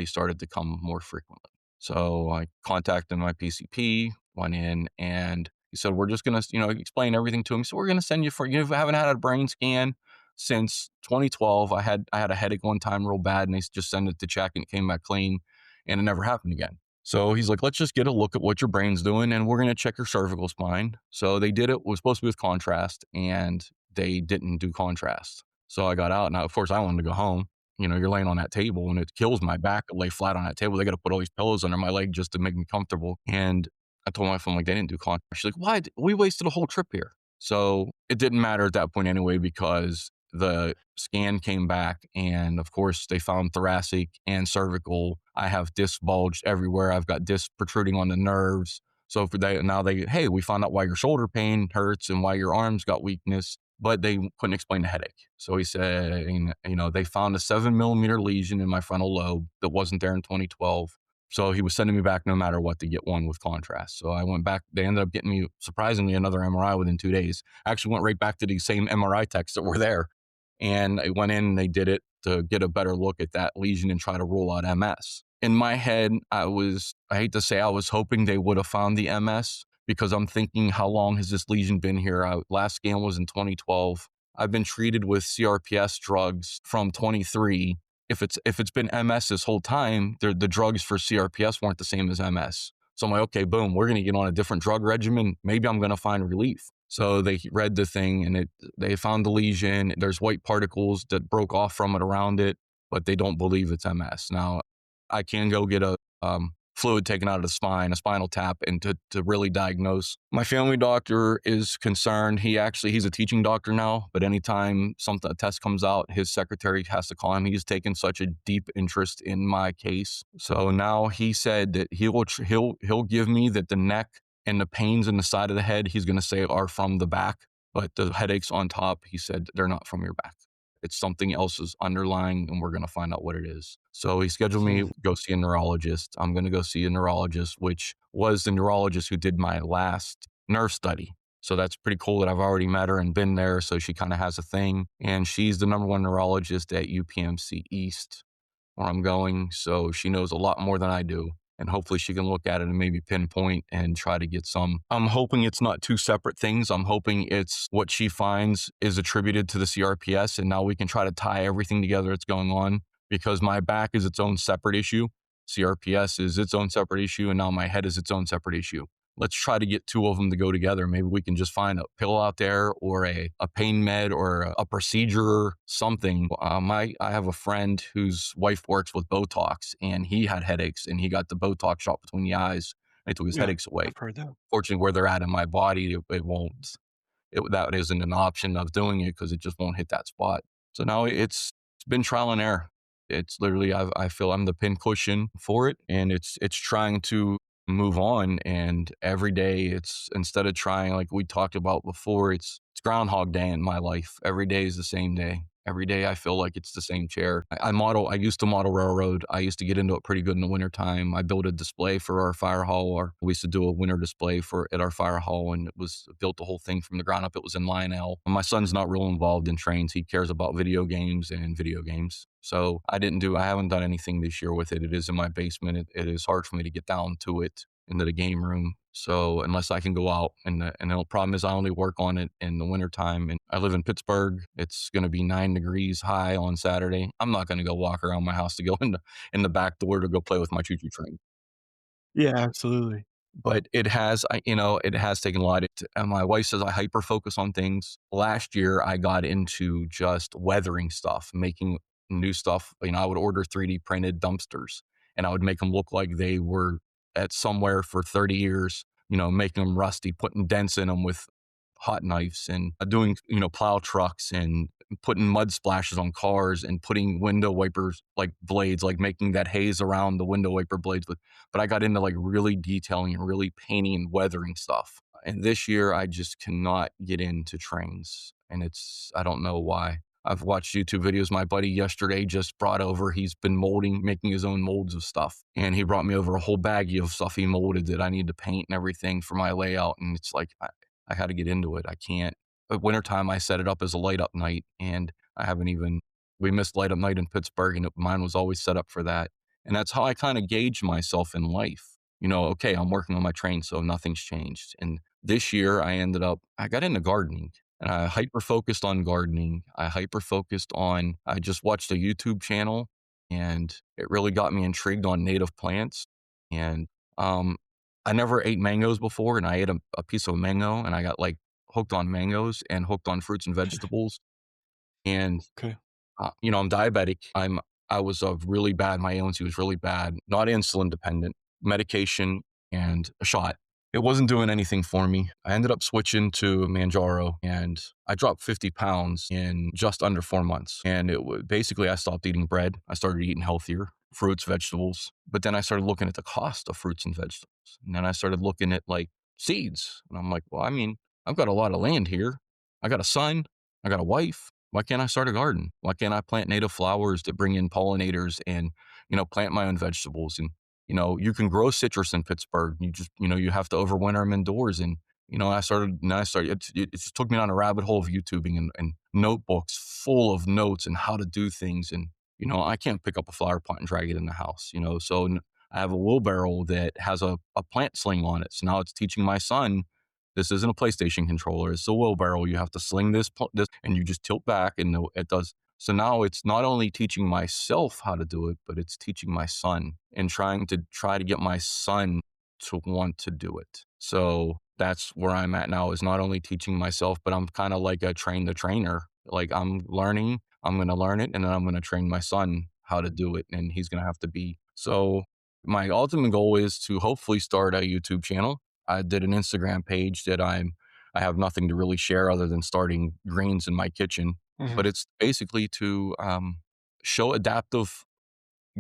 started to come more frequently. So I contacted my PCP, went in, and he said, we're just going to, explain everything to him. So we're going to send you you haven't had a brain scan since 2012. I had a headache one time real bad, and they just sent it to check, and it came back clean, and it never happened again. So he's like, let's just get a look at what your brain's doing, and we're going to check your cervical spine. So they did it, was supposed to be with contrast, and they didn't do contrast. So I got out. Now, of course, I wanted to go home. You're laying on that table and it kills my back to lay flat on that table. They got to put all these pillows under my leg just to make me comfortable. And I told my wife, I'm like, they didn't do contrast. She's like, why? We wasted a whole trip here. So it didn't matter at that point anyway, because the scan came back, and of course they found thoracic and cervical. I have disc bulge everywhere. I've got disc protruding on the nerves. So hey, we found out why your shoulder pain hurts and why your arms got weakness, but they couldn't explain the headache. So he said, they found a 7 millimeter lesion in my frontal lobe that wasn't there in 2012. So he was sending me back no matter what to get one with contrast. So I went back. They ended up getting me, surprisingly, another MRI within 2 days. I actually went right back to the same MRI techs that were there. And I went in and they did it to get a better look at that lesion and try to rule out MS. In my head, I hate to say, I was hoping they would have found the MS, because I'm thinking, how long has this lesion been here? Last scan was in 2012. I've been treated with CRPS drugs from 23. If it's been MS this whole time, the drugs for CRPS weren't the same as MS. So I'm like, okay, boom, we're going to get on a different drug regimen. Maybe I'm going to find relief. So they read the thing, and they found the lesion. There's white particles that broke off from it around it, but they don't believe it's MS. Now, I can go get a fluid taken out of the spine, a spinal tap, and to really diagnose. My family doctor is concerned. He's a teaching doctor now, but anytime a test comes out, his secretary has to call him. He's taken such a deep interest in my case. So now he said that he'll give me that the neck and the pains in the side of the head, he's going to say, are from the back, but the headaches on top, he said, they're not from your back. It's something else is underlying, and we're going to find out what it is. So he scheduled me to go see a neurologist. I'm going to go see a neurologist, which was the neurologist who did my last nerve study. So that's pretty cool that I've already met her and been there. So she kind of has a thing. And she's the number one neurologist at UPMC East, where I'm going. So she knows a lot more than I do. And hopefully she can look at it and maybe pinpoint and try to get some. I'm hoping it's not two separate things. I'm hoping it's what she finds is attributed to the CRPS, and now we can try to tie everything together that's going on, because my back is its own separate issue. CRPS is its own separate issue, and now my head is its own separate issue. Let's try to get two of them to go together. Maybe we can just find a pill out there, or a pain med, or a procedure, something. I have a friend whose wife works with Botox, and he had headaches, and he got the Botox shot between the eyes, and it took his Yeah, headaches away. I've heard that. Fortunately, where they're at in my body, it won't. That isn't an option of doing it, because it just won't hit that spot. So now it's been trial and error. It's literally I feel I'm the pincushion for it, and it's trying to move on. And every day, it's instead of trying like we talked about before, it's Groundhog Day in my life. Every day is the same day. Every day I feel like it's the same chair. I used to model railroad. I used to get into it pretty good in the wintertime. I built a display for our fire hall, or we used to do a winter display for at our fire hall, and it was built the whole thing from the ground up. It was in Lionel. My son's not real involved in trains. He cares about video games and video games. So I haven't done anything this year with it. It is in my basement. It is hard for me to get down to it into the game room. So unless I can go out, and the problem is I only work on it in the wintertime, and I live in Pittsburgh. It's going to be 9 degrees high on Saturday. I'm not going to go walk around my house to go in the back door to go play with my choo choo train. Yeah, absolutely. But it has taken a lot. And my wife says I hyper focus on things. Last year, I got into just weathering stuff, making new stuff. I would order 3D printed dumpsters, and I would make them look like they were at somewhere for 30 years, making them rusty, putting dents in them with hot knives, and doing, plow trucks, and putting mud splashes on cars, and putting window wipers like blades, like making that haze around the window wiper blades. But I got into like really detailing and really painting and weathering stuff. And this year I just cannot get into trains. And I don't know why. I've watched YouTube videos. My buddy yesterday just brought over, he's been molding, making his own molds of stuff. And he brought me over a whole baggie of stuff he molded that I need to paint and everything for my layout. And it's like, I had to get into it. I can't. At wintertime, I set it up as a light up night, and I haven't even, we missed light up night in Pittsburgh, and mine was always set up for that. And that's how I kind of gauge myself in life. Okay, I'm working on my train, so nothing's changed. And this year I got into gardening, and I hyper focused on gardening. I just watched a YouTube channel, and it really got me intrigued on native plants. And um, I never ate mangoes before, and I ate a piece of mango, and I got like hooked on mangoes and hooked on fruits and vegetables. And Okay. I'm diabetic. I was really bad. My A1C was really bad. Not insulin dependent. Medication and a shot. It wasn't doing anything for me. I ended up switching to Manjaro, and I dropped 50 pounds in just under 4 months. And basically, I stopped eating bread. I started eating healthier fruits, vegetables. But then I started looking at the cost of fruits and vegetables. And then I started looking at like seeds. And I'm like, well, I mean, I've got a lot of land here. I got a son. I got a wife. Why can't I start a garden? Why can't I plant native flowers that bring in pollinators, and, plant my own vegetables? And, you can grow citrus in Pittsburgh. You just, you have to overwinter them indoors. And, it just took me down a rabbit hole of YouTubing, and notebooks full of notes and how to do things. And, I can't pick up a flower pot and drag it in the house, so I have a wheelbarrow that has a plant sling on it. So now it's teaching my son, this isn't a PlayStation controller. It's a wheelbarrow. You have to sling this, and you just tilt back, and it does. So now it's not only teaching myself how to do it, but it's teaching my son, and trying to get my son to want to do it. So that's where I'm at now, is not only teaching myself, but I'm kind of like a train the trainer. Like I'm going to learn it, and then I'm going to train my son how to do it. And he's going to have to be. So my ultimate goal is to hopefully start a YouTube channel. I did an Instagram page that I have nothing to really share other than starting greens in my kitchen, Mhm. but it's basically to show adaptive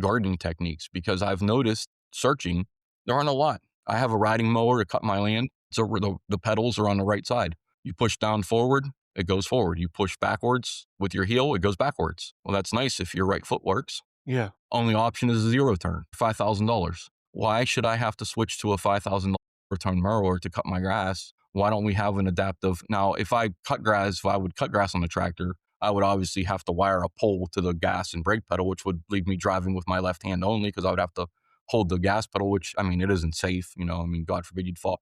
gardening techniques, because I've noticed searching, there aren't a lot. I have a riding mower to cut my land. So the pedals are on the right side. You push down forward, it goes forward. You push backwards with your heel, it goes backwards. Well, that's nice if your right foot works. Yeah. Only option is a zero turn, $5,000. Why should I have to switch to a $5,000 turn mower to cut my grass? Why don't we have an adaptive? Now, if I would cut grass on the tractor, I would obviously have to wire a pole to the gas and brake pedal, which would leave me driving with my left hand only, because I would have to hold the gas pedal, which, I mean, it isn't safe. God forbid you'd fall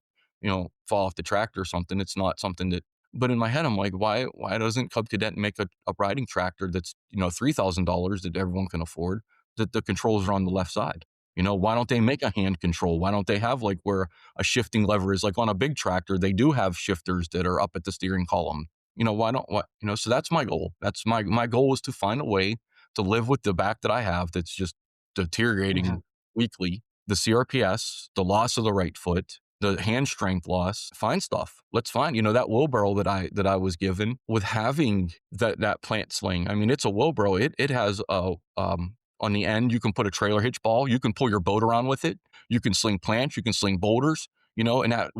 off the tractor or something. It's not something that, but in my head, I'm like, why doesn't Cub Cadet make a riding tractor that's, $3,000 that everyone can afford, that the controls are on the left side? Why don't they make a hand control? Why don't they have like where a shifting lever is, like on a big tractor, they do have shifters that are up at the steering column. Why don't, what, so that's my goal. That's my goal, is to find a way to live with the back that I have that's just Mhm. deteriorating weekly, the CRPS, the loss of the right foot, the hand strength loss. Find stuff. Let's find, that wheelbarrow that I was given with having that plant sling. I mean, it's a wheelbarrow. It has On the end, you can put a trailer hitch ball. You can pull your boat around with it. You can sling plants. You can sling boulders. And that,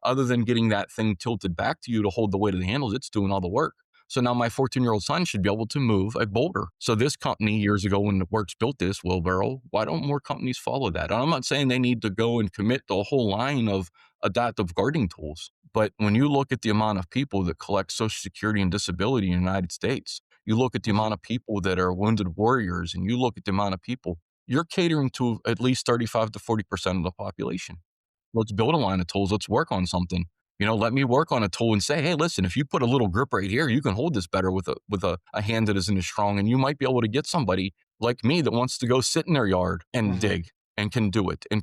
other than getting that thing tilted back to you to hold the weight of the handles, it's doing all the work. So now my 14-year-old son should be able to move a boulder. So this company years ago, when the Works built this wheelbarrow, why don't more companies follow that? And I'm not saying they need to go and commit the whole line of adaptive gardening tools. But when you look at the amount of people that collect Social Security and disability in the United States, you look at the Mhm. amount of people that are wounded warriors, and you look at the amount of people, you're catering to at least 35 to 40% of the population. Let's build a line of tools. Let's work on something. Let me work on a tool and say, hey, listen, if you put a little grip right here, you can hold this better with a hand that isn't as strong. And you might be able to get somebody like me that wants to go sit in their yard and Mhm. dig and can do it and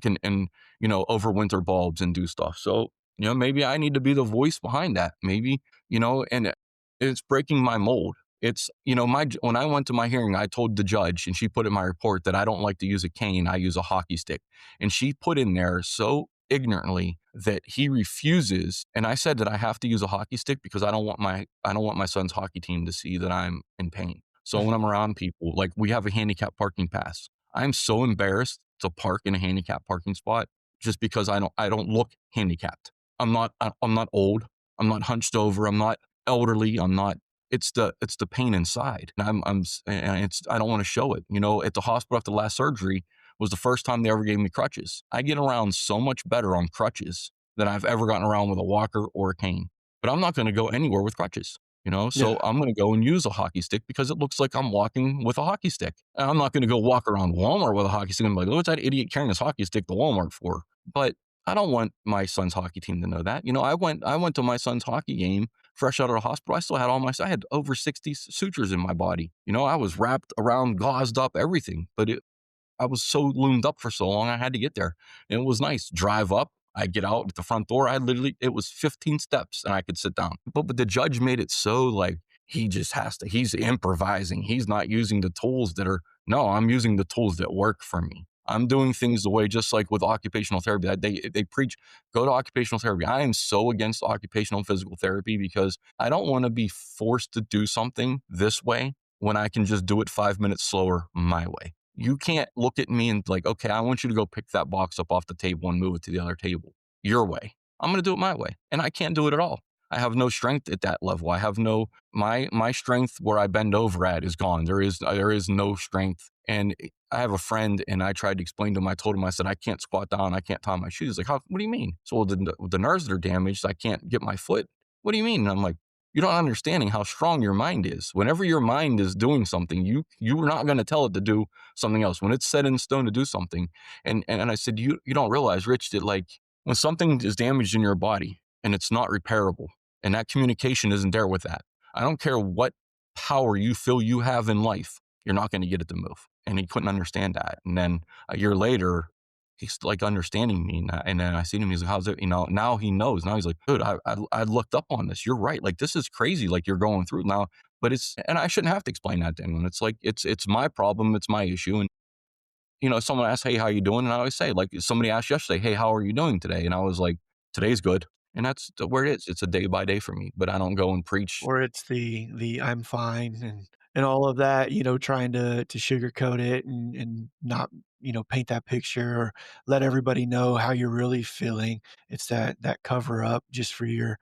overwinter bulbs and do stuff. So, maybe I need to be the voice behind that. Maybe, and it's breaking my mold. It's, when I went to my hearing, I told the judge, and she put in my report that I don't like to use a cane. I use a hockey stick. And she put in there so ignorantly that he refuses. And I said that I have to use a hockey stick because I don't want my son's hockey team to see that I'm in pain. So when I'm around people, like we have a handicap parking pass, I'm so embarrassed to park in a handicap parking spot just because I don't look handicapped. I'm not old. I'm not hunched over. I'm not elderly. I'm not. It's the pain inside. And I don't want to show it. At the hospital after the last surgery, was the first time they ever gave me crutches. I get around so much better on crutches than I've ever gotten around with a walker or a cane. But I'm not going to go anywhere with crutches. So Yeah. I'm going to go and use a hockey stick because it looks like I'm walking with a hockey stick. And I'm not going to go walk around Walmart with a hockey stick and be like, what's that idiot carrying his hockey stick to Walmart for? But I don't want my son's hockey team to know that. I went to my son's hockey game fresh out of the hospital. I had over 60 sutures in my body. I was wrapped around, gauzed up, everything. But I was so loomed up for so long, I had to get there. And it was nice. Drive up, I get out at the front door. It was 15 steps and I could sit down. But the judge made it so like he's improvising. He's not using the tools no, I'm using the tools that work for me. I'm doing things the way, just like with occupational therapy. They preach, go to occupational therapy. I am so against occupational and physical therapy because I don't want to be forced to do something this way when I can just do it 5 minutes slower my way. You can't look at me and like, okay, I want you to go pick that box up off the table and move it to the other table your way. I'm going to do it my way. And I can't do it at all. I have no strength at that level. I have no, my strength where I bend over at is gone. There is no strength. And I have a friend and I tried to explain to him, I told him, I said, I can't squat down. I can't tie my shoes. He's like, what do you mean? So well, the nerves that are damaged, I can't get my foot. What do you mean? And I'm like, you're not understanding how strong your mind is. Whenever your mind is doing something, you are not going to tell it to do something else. When it's set in stone to do something, and I said, you don't realize, Rich, that like when something is damaged in your body and it's not repairable, and that communication isn't there with that, I don't care what power you feel you have in life, you're not going to get it to move. And he couldn't understand that. And then a year later, he's like understanding me. And then I seen him. He's like, how's it? Now he knows. Now he's like, dude, I looked up on this. You're right. Like, this is crazy. Like, you're going through now, but and I shouldn't have to explain that to anyone. It's like, it's my problem. It's my issue. And, someone asks, hey, how you doing? And I always say, like, somebody asked yesterday, hey, how are you doing today? And I was like, today's good. And that's where it is. It's a day by day for me, but I don't go and preach. Or it's the "I'm fine," and all of that, trying to sugarcoat it and not, paint that picture or let everybody know how you're really feeling. It's that cover up just for your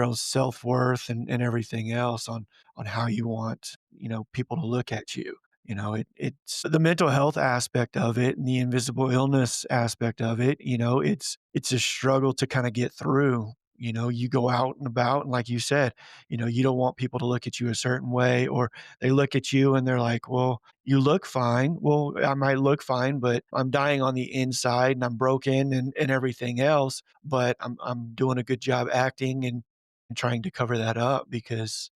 own self-worth and everything else on how you want, people to look at you. It's the mental health aspect of it and the invisible illness aspect of it, it's a struggle to kinda get through. You go out and about, and like you said, you don't want people to look at you a certain way, or they look at you and they're like, "Well, you look fine." Well, I might look fine, but I'm dying on the inside and I'm broken and everything else, but I'm doing a good job acting and trying to cover that up because,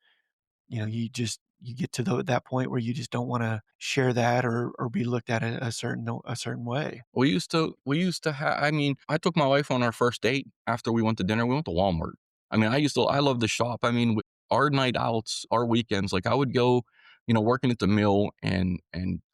you get to that point where you just don't wanna share that or be looked at a certain way. I mean, I took my wife on our first date after we went to dinner. We went to Walmart. I mean, I love to shop. I mean, our night outs, our weekends, like I would go, working at the mill, and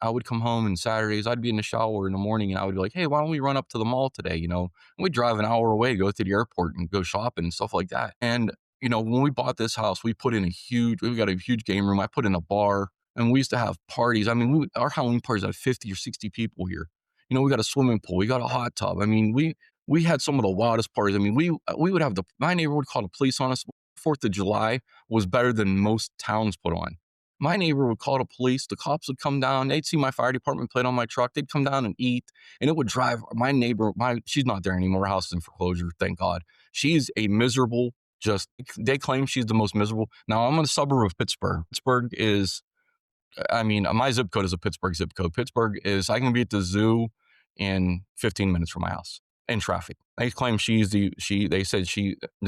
I would come home, and Saturdays I'd be in the shower in the morning and I would be like, hey, why don't we run up to the mall today? And we'd drive an hour away, go to the airport and go shopping and stuff like that. And, when we bought this house, we got a huge game room. I put in a bar. And we used to have parties. I mean, our Halloween parties had 50 or 60 people here. You know, we got a swimming pool, we got a hot tub. I mean, we had some of the wildest parties. I mean, we would have my neighbor would call the police on us. 4th of July was better than most towns put on. My neighbor would call the police, the cops would come down, they'd see my fire department plate on my truck, they'd come down and eat, and it would drive my neighbor, she's not there anymore, her house is in foreclosure, thank God. She's a miserable, just they claim she's the most miserable. Now I'm in a suburb of Pittsburgh. Pittsburgh is, I mean, my zip code is a Pittsburgh zip code. Pittsburgh is, I can be at the zoo in 15 minutes from my house in traffic. They claim the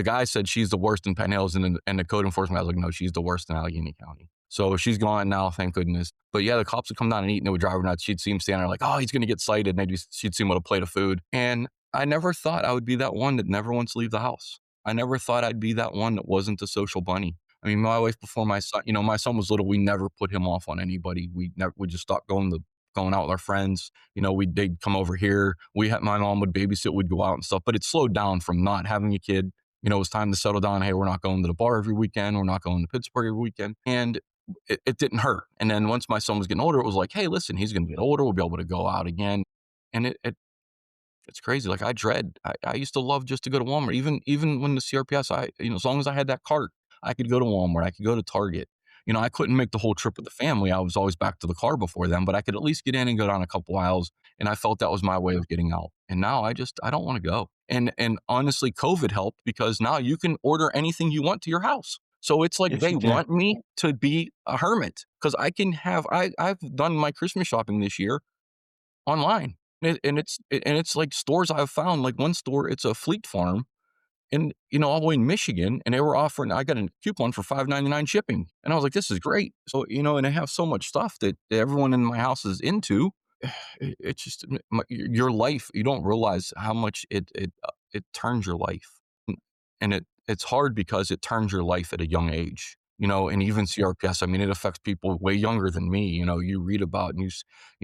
guy said she's the worst in Penn Hills, and the code enforcement, I was like, no, she's the worst in Allegheny County. So she's gone now, thank goodness. But yeah, the cops would come down and eat, and they would drive her nuts. She'd see him standing there like, oh, he's going to get cited. And she'd see him with a plate of food. And I never thought I would be that one that never wants to leave the house. I never thought I'd be that one that wasn't a social bunny. I mean, my wife, before my son, my son was little, we never put him off on anybody. We just stopped going out with our friends. They'd come over here. My mom would babysit, we'd go out and stuff, but it slowed down from not having a kid. It was time to settle down. Hey, we're not going to the bar every weekend. We're not going to Pittsburgh every weekend. And it didn't hurt. And then once my son was getting older, it was like, hey, listen, he's going to get older. We'll be able to go out again. And it's crazy. Like I used to love just to go to Walmart, even when the CRPS, as long as I had that cart, I could go to Walmart. I could go to Target. I couldn't make the whole trip with the family. I was always back to the car before them, but I could at least get in and go down a couple aisles. And I felt that was my way of getting out. And now I don't want to go. And honestly, COVID helped because now you can order anything you want to your house. So it's like Yes, they you can. want me to be a hermit because I've done my Christmas shopping this year online. And it's like stores I've found, like one store, it's a Fleet Farm and all the way in Michigan, and they were offering, I got a coupon for $5.99 shipping. And I was like, this is great. So, and I have so much stuff that everyone in my house is into. It's just your life. You don't realize how much it turns your life. And it's hard because it turns your life at a young age. And even CRPS, I mean, it affects people way younger than me. You read about, and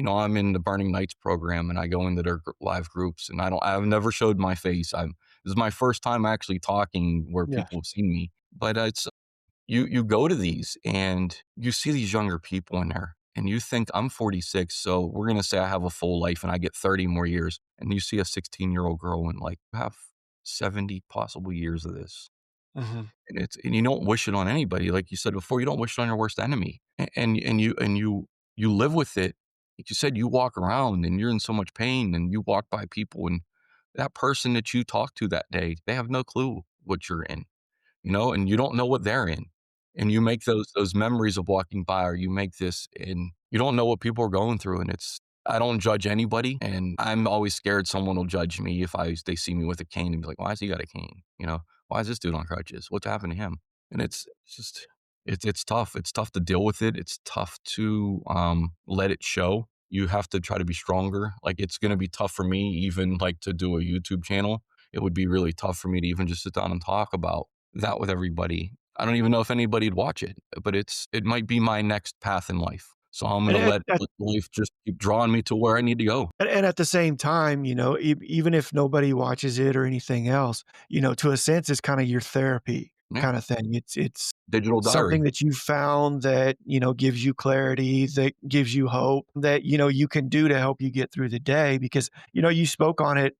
I'm in the Burning Nights program, and I go into their live groups, and I've never showed my face. This is my first time actually talking where Yeah. people have seen me. But it's you go to these and you see these younger people in there, and you think I'm 46, so we're gonna say I have a full life and I get 30 more years, and you see a 16-year-old girl and like you have 70 possible years of this. Mhm. And you don't wish it on anybody. Like you said before, you don't wish it on your worst enemy. And you live with it. Like you said, you walk around and you're in so much pain, and you walk by people, and that person that you talk to that day, they have no clue what you're in, and you don't know what they're in. And you make those memories of walking by, or you make this, and you don't know what people are going through. And I don't judge anybody, and I'm always scared someone will judge me if they see me with a cane and be like, why has he got a cane? Why is this dude on crutches? What's happened to him? And it's just it's tough. It's tough to deal with it. It's tough to let it show. You have to try to be stronger. Like it's gonna be tough for me even like to do a YouTube channel. It would be really tough for me to even just sit down and talk about that with everybody. I don't even know if anybody'd watch it, but it might be my next path in life. So I'm And gonna at let life just keep drawing me to where I need to go. and at the same time, even if nobody watches it or anything else, to a sense, it's kinda your therapy Yeah. kinda thing. It's Digital something diary. that you found that, gives you clarity, that gives you hope, that, you can do to help you get through the day because, you spoke on it,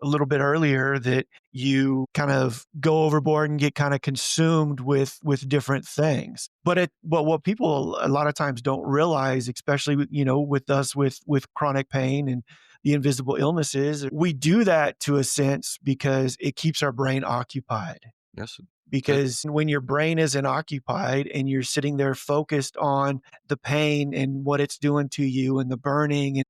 a little bit earlier that you kind of go overboard and get kind of consumed with different things. But what people a lot of times don't realize, especially with us with chronic pain and the invisible illnesses, we do that to a sense because it keeps our brain occupied. Yes. That's it. Because when your brain isn't occupied and you're sitting there focused on the pain and what it's doing to you and the burning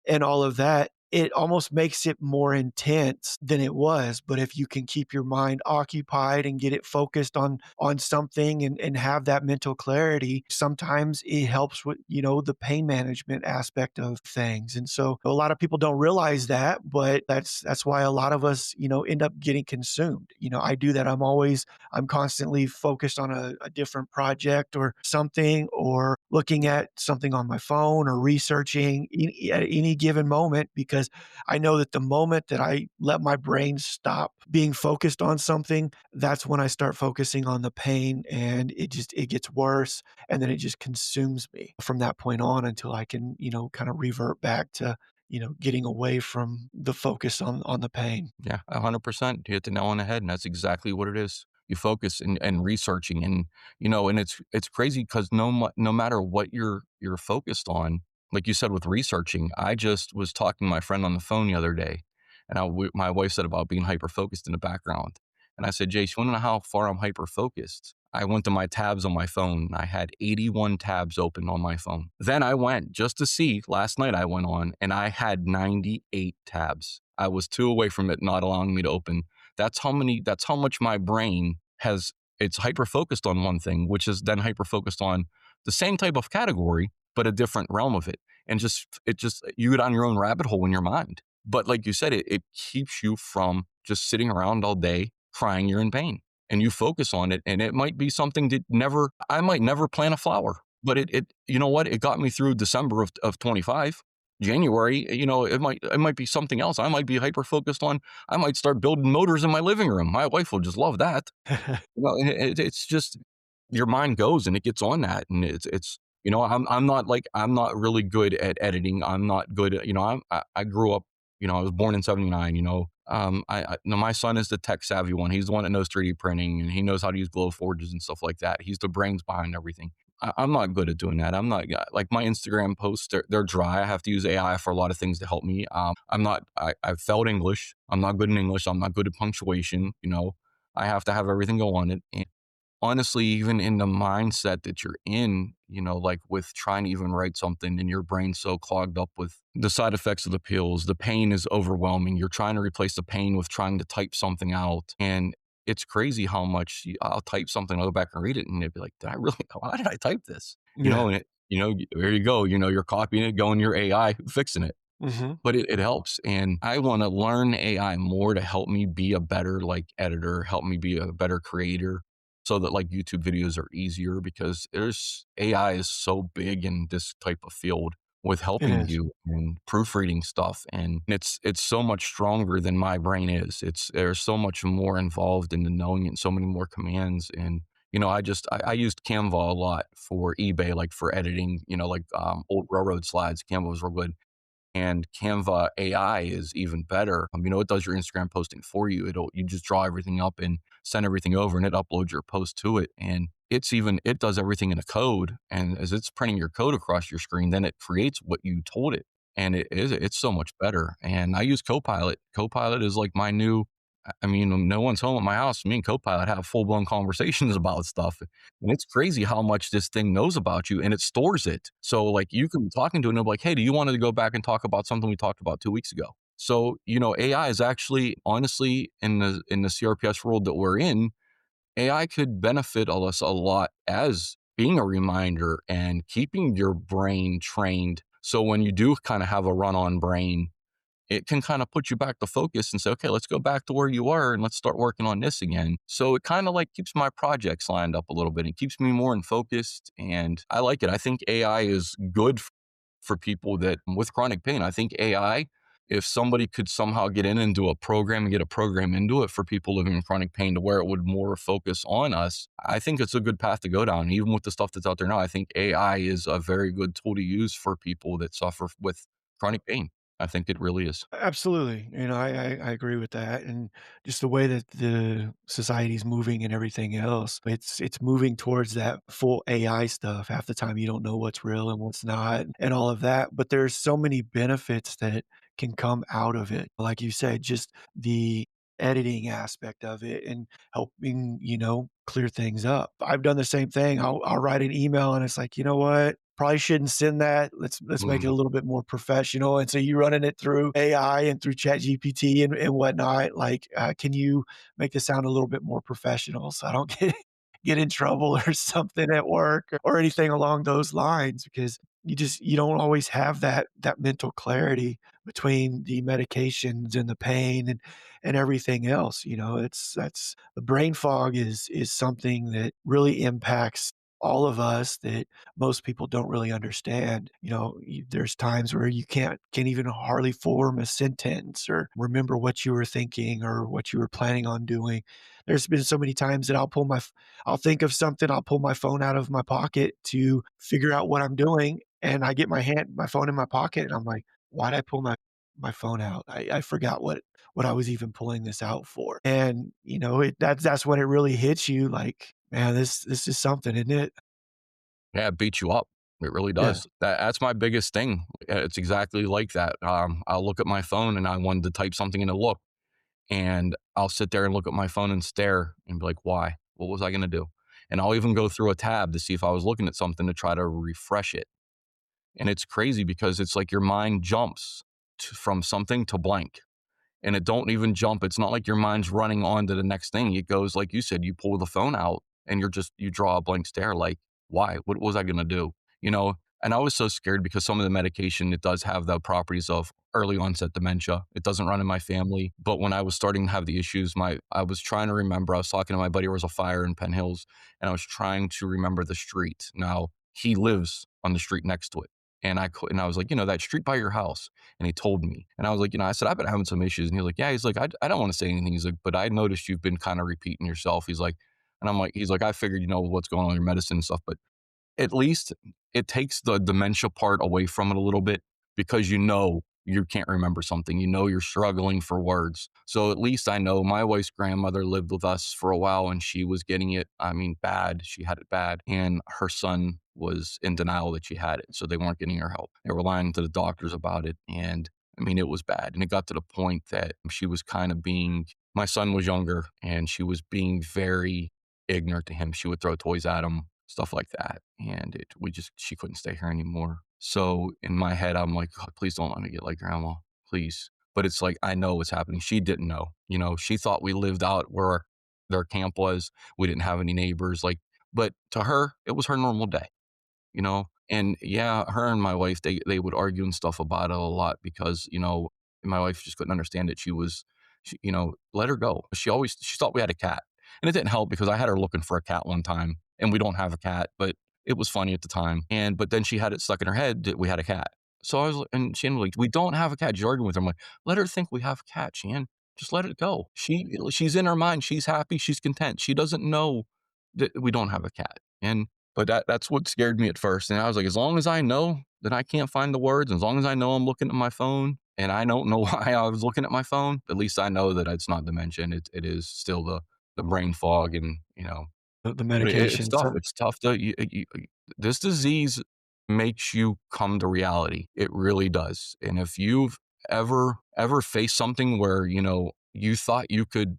and all of that, it almost makes it more intense than it was. But if you can keep your mind occupied and get it focused on something and have that mental clarity, sometimes it helps with, the pain management aspect of things. And so a lot of people don't realize that, but that's why a lot of us, end up getting consumed. I do that. I'm constantly focused on a different project or something, or looking at something on my phone or researching at any given moment because because I know that the moment that I let my brain stop being focused on something, that's when I start focusing on the pain, and it gets worse, and then it just consumes me from that point on until I can, kind of revert back to, getting away from the focus on the pain. Yeah, 100%. You hit the nail on the head, and that's exactly what it is. You focus and researching, and and it's crazy because no matter what you're focused on, like you said with researching, I just was talking to my friend on the phone the other day, and my wife said about being hyper focused in the background, and I said, Jace, you want to know how far I'm hyper focused? I went to my tabs on my phone. I had 81 tabs open on my phone. Then I went just to see. Last night I went on and I had 98 tabs. I was two away from it not allowing me to open. That's how much my brain has it's hyper focused on one thing, which is then hyper focused on the same type of category, but a different realm of it. And just you get on your own rabbit hole in your mind. But like you said, it keeps you from just sitting around all day crying you're in pain, and you focus on it, and it might be something that never I might never plant a flower, but it you know what? It got me through December of 25. January, it might be something else. I might be hyper focused on I might start building motors in my living room. My wife will just love that. Well, it's just your mind goes and it gets on that, and I'm not really good at editing. I'm not good at I grew up, I was born in '79. My son is the tech savvy one. He's the one that knows 3D printing and he knows how to use glow forges and stuff like that. He's the brains behind everything. I'm not good at doing that. I'm not like my Instagram posts. They're dry. I have to use AI for a lot of things to help me. I'm not. I failed English. I'm not good in English. I'm not good at punctuation. I have to have everything go on it. And honestly, even in the mindset that you're in, like with trying to even write something and your brain's so clogged up with the side effects of the pills, the pain is overwhelming. You're trying to replace the pain with trying to type something out. And it's crazy how much I'll type something, I'll go back and read it, and it'd be like, did I really, why did I type this? Yeah. And there you go. You're copying it, going your AI, fixing it, Mhm. but it helps. And I want to learn AI more to help me be a better like editor, help me be a better creator so that like YouTube videos are easier because there's AI is so big in this type of field with It helping is. you and proofreading stuff. And it's so much stronger than my brain is. There's so much more involved in the knowing it and so many more commands. And I used Canva a lot for eBay, like for editing, old railroad slides. Canva was real good, and Canva AI is even better. It does your Instagram posting for you. You just draw everything up and send everything over, and it uploads your post to it. And it does everything in a code. And as it's printing your code across your screen, then it creates what you told it. And it's so much better. And I use Copilot. Copilot is like my new. I mean, when no one's home at my house, me and Copilot have full blown conversations about stuff. And it's crazy how much this thing knows about you and it stores it. So, like, you can be talking to it and it'll be like, hey, do you want to go back and talk about something we talked about 2 weeks ago? So, AI is actually, honestly, in the CRPS world that we're in, AI could benefit us a lot as being a reminder and keeping your brain trained. So, when you do kind of have a run on brain, it can kind of put you back to focus and say, okay, let's go back to where you were and let's start working on this again. So it kind of like keeps my projects lined up a little bit. It keeps me more in focused, and I like it. I think AI is good for people that with chronic pain. I think AI, if somebody could somehow get in and do a program and get a program into it for people living in chronic pain to where it would more focus on us, I think it's a good path to go down. Even with the stuff that's out there now, I think AI is a very good tool to use for people that suffer with chronic pain. I think it really is. Absolutely. I agree with that, and just the way that the society's moving and everything else, it's moving towards that full AI stuff. Half the time, you don't know what's real and what's not and all of that, but there's so many benefits that can come out of it. Like you said, just the editing aspect of it and helping, clear things up. I've done the same thing. I'll write an email and it's like, "You know what? Probably shouldn't send that. Let's make it Mm, a little bit more professional." And so you running it through AI and through ChatGPT and whatnot, like, can you make this sound a little bit more professional so I don't get in trouble or something at work or anything along those lines? Because you don't always have that mental clarity between the medications and the pain and everything else. It's that's the brain fog is something that really impacts all of us that most people don't really understand. There's times where you can't even hardly form a sentence or remember what you were thinking or what you were planning on doing. There's been so many times that I'll think of something, I'll pull my phone out of my pocket to figure out what I'm doing, and I get my phone in my pocket, and I'm like, "Why'd I pull my phone out? I forgot what I was even pulling this out for." And, that's when it really hits you like, "Man, this is something, isn't it?" Yeah, it beats you up. It really Yeah. does. That's my biggest thing. It's exactly like that. I'll look at my phone and I wanted to type something in to look, and I'll sit there and look at my phone and stare and be like, why? What was I going to do? And I'll even go through a tab to see if I was looking at something to try to refresh it. And it's crazy because it's like your mind jumps from something to blank, and it don't even jump. It's not like your mind's running on to the next thing. It goes, like you said, you pull the phone out and you draw a blank stare like, why? What was I going to do? You know, and I was so scared because some of the medication, it does have the properties of early onset dementia. It doesn't run in my family. But when I was starting to have the issues, I was trying to remember, I was talking to my buddy, there was a fire in Penn Hills, and I was trying to remember the street. Now, he lives on the street next to it. And I was like, that street by your house. And he told me. And I was like, I said, I've been having some issues. And he was like, yeah, he's like, I don't want to say anything. He's like, but I noticed you've been kind of repeating yourself. He's like, and I'm like, he's like, I figured you know what's going on in your medicine and stuff, but at least it takes the dementia part away from it a little bit because you can't remember something. You're struggling for words. So at least I know my wife's grandmother lived with us for a while and she was getting it, I mean, bad. She had it bad. And her son was in denial that she had it. So they weren't getting her help. They were lying to the doctors about it. And I mean, it was bad. And it got to the point that she was kind of my son was younger and she was being very ignorant to him. She would throw toys at him, stuff like that. And she couldn't stay here anymore. So in my head, I'm like, "God, please don't let me get like grandma, please." But it's like, I know what's happening. She didn't know, she thought we lived out where their camp was. We didn't have any neighbors. But to her, it was her normal day. And yeah, her and my wife, they would argue and stuff about it a lot because, my wife just couldn't understand it. Let her go. She thought we had a cat. And it didn't help because I had her looking for a cat one time and we don't have a cat, but it was funny at the time. But then she had it stuck in her head that we had a cat. So and Shan was like, we don't have a cat. She's arguing with her. I'm like, let her think we have a cat, Shan. Just let it go. She's in her mind. She's happy. She's content. She doesn't know that we don't have a cat. But that's what scared me at first. And I was like, as long as I know that I can't find the words, as long as I know I'm looking at my phone and I don't know why I was looking at my phone, at least I know that it's not dementia. And it is still the brain fog and, The but it's medication, tough. so It's tough this disease makes you come to reality. It really does. And if you've ever faced something where, you thought you could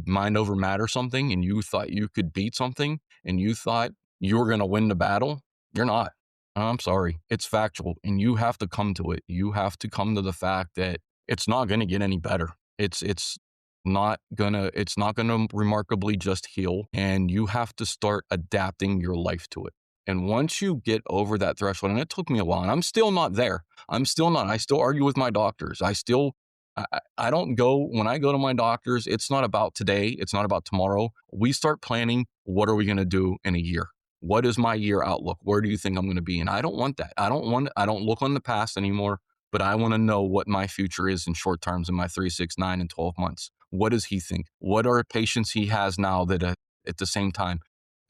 mind over matter something and you thought you could beat something and you thought you were going to win the battle, you're not. I'm sorry. It's factual and you have to come to it. You have to come to the fact that it's not going to get any better. It's not gonna remarkably just heal, and you have to start adapting your life to it. And once you get over that threshold, and it took me a while, and I'm still not there. I'm still not. I still argue with my doctors. I don't go when I go to my doctors. It's not about today. It's not about tomorrow. We start planning. What are we going to do in a year? What is my year outlook? Where do you think I'm going to be? And I don't want that. I don't look on the past anymore, but I want to know what my future is in short terms in my 3, 6, 9, and 12 months. What does he think? What are patients he has now that at the same time,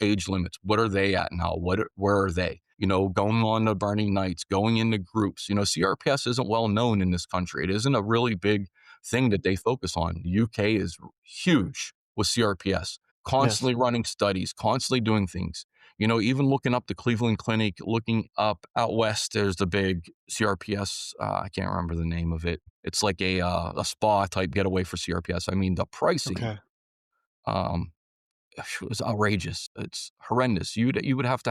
age limits, what are they at now? Where are they? Going on to burning nights, going into groups. CRPS isn't well known in this country. It isn't a really big thing that they focus on. The UK is huge with CRPS, yes. constantly running studies, constantly doing things. Even looking up the Cleveland Clinic, looking up out west, there's the big CRPS. I can't remember the name of it. It's like a spa type getaway for CRPS. I mean, the pricing Okay. um, was outrageous. It's horrendous. You'd have to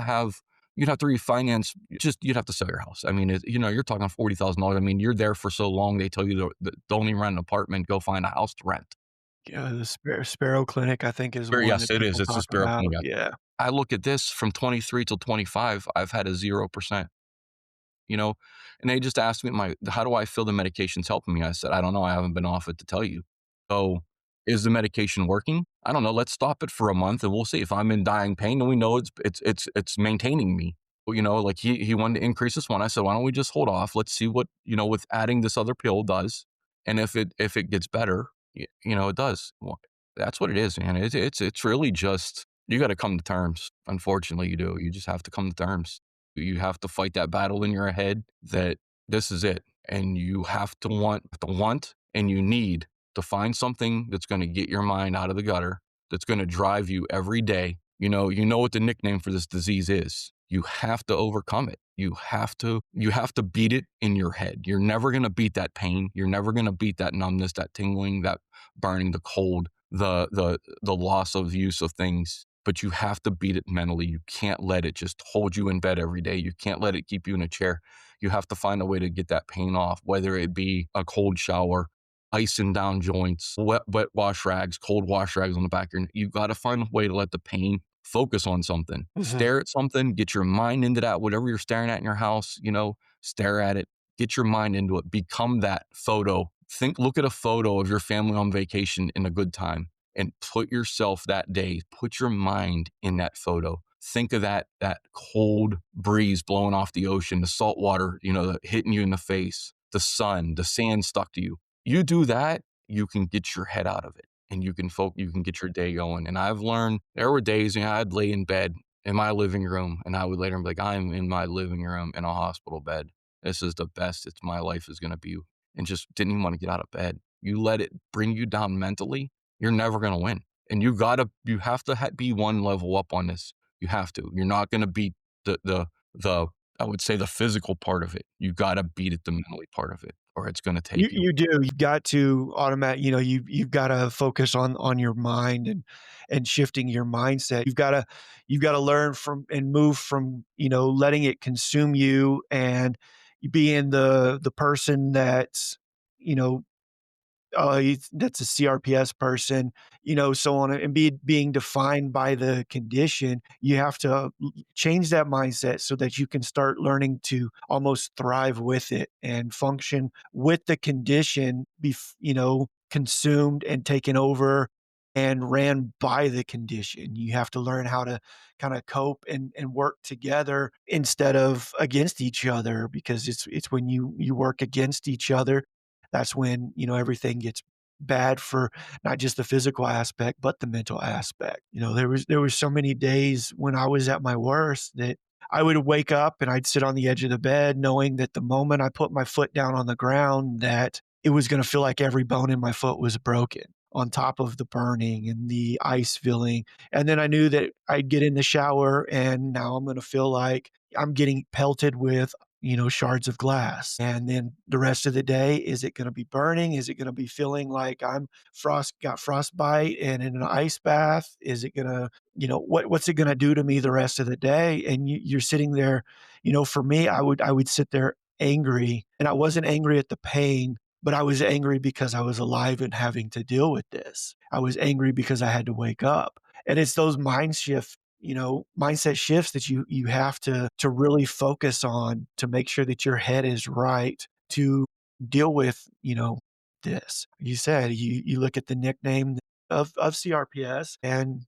refinance. You'd have to sell your house. I mean, you're talking $40,000. I mean, you're there for so long. They tell you don't even rent an apartment. Go find a house to rent. Yeah, the Sparrow Clinic, I think, is Or one yes, that it is. people It's a talk Sparrow about. Clinic. Yeah. I look at this from 23 till 25. I've had a 0%. you know, and they just asked me how do I feel the medication's helping me? I said, I don't know. I haven't been off it to tell you. So Is the medication working? I don't know. Let's stop it for a month and we'll see. If I'm in dying pain, then we know it's maintaining me. Well, like he wanted to increase this one. I said, why don't we just hold off? Let's see what, with adding this other pill does. And if it gets better, it does. Well, that's what it is, man. It's really just you got to come to terms. Unfortunately, you do. You just have to come to terms. You have to fight that battle in your head that this is it, and you have to want, and you need to find something that's going to get your mind out of the gutter, that's going to drive you every day. You know what the nickname for this disease is. You have to overcome it. You have to beat it in your head. You're never going to beat that pain. You're never going to beat that numbness, that tingling, that burning, the cold, the loss of use of things. But you have to beat it mentally. You can't let it just hold you in bed every day. You can't let it keep you in a chair. You have to find a way to get that pain off, whether it be a cold shower, icing down joints, wet wash rags, cold wash rags on the back of your neck. You got to find a way to let the pain focus on something. Mhm. Stare at something, get your mind into that, whatever you're staring at in your house, stare at it, get your mind into it, become that photo. Look at a photo of your family on vacation in a good time and put yourself that day, put your mind in that photo. Think of that cold breeze blowing off the ocean, the salt water, hitting you in the face, the sun, the sand stuck to you. You do that, you can get your head out of it and you can get your day going. And I've learned there were days, I'd lay in bed in my living room and I would later be like, I'm in my living room in a hospital bed. This is the best my life is going to be. And just didn't even want to get out of bed. You let it bring you down mentally, you're never going to win. And you have to be one level up on this. You have to. You're not going to beat the I would say the physical part of it. You got to beat it the mentally part of it, or it's going to take you. You do. You've got to you've gotta focus on your mind and shifting your mindset. You've gotta learn from and move from, letting it consume you and being the person that's, you know, that's a CRPS person, so on, and being defined by the condition. You have to change that mindset so that you can start learning to almost thrive with it and function with the condition, consumed and taken over and ran by the condition. You have to learn how to kind of cope and work together instead of against each other, because it's when you work against each other, that's when, everything gets bad for not just the physical aspect, but the mental aspect. There was so many days when I was at my worst that I would wake up and I'd sit on the edge of the bed knowing that the moment I put my foot down on the ground, that it was going to feel like every bone in my foot was broken on top of the burning and the ice filling. And then I knew that I'd get in the shower and now I'm going to feel like I'm getting pelted with, shards of glass. And then the rest of the day, is it going to be burning? Is it going to be feeling like I'm got frostbite and in an ice bath? Is it going to, what's it going to do to me the rest of the day? And you're sitting there, for me, I would sit there angry, and I wasn't angry at the pain, but I was angry because I was alive and having to deal with this. I was angry because I had to wake up. And it's those mindset shifts that you have to really focus on to make sure that your head is right to deal with, this. You said you look at the nickname of CRPS, and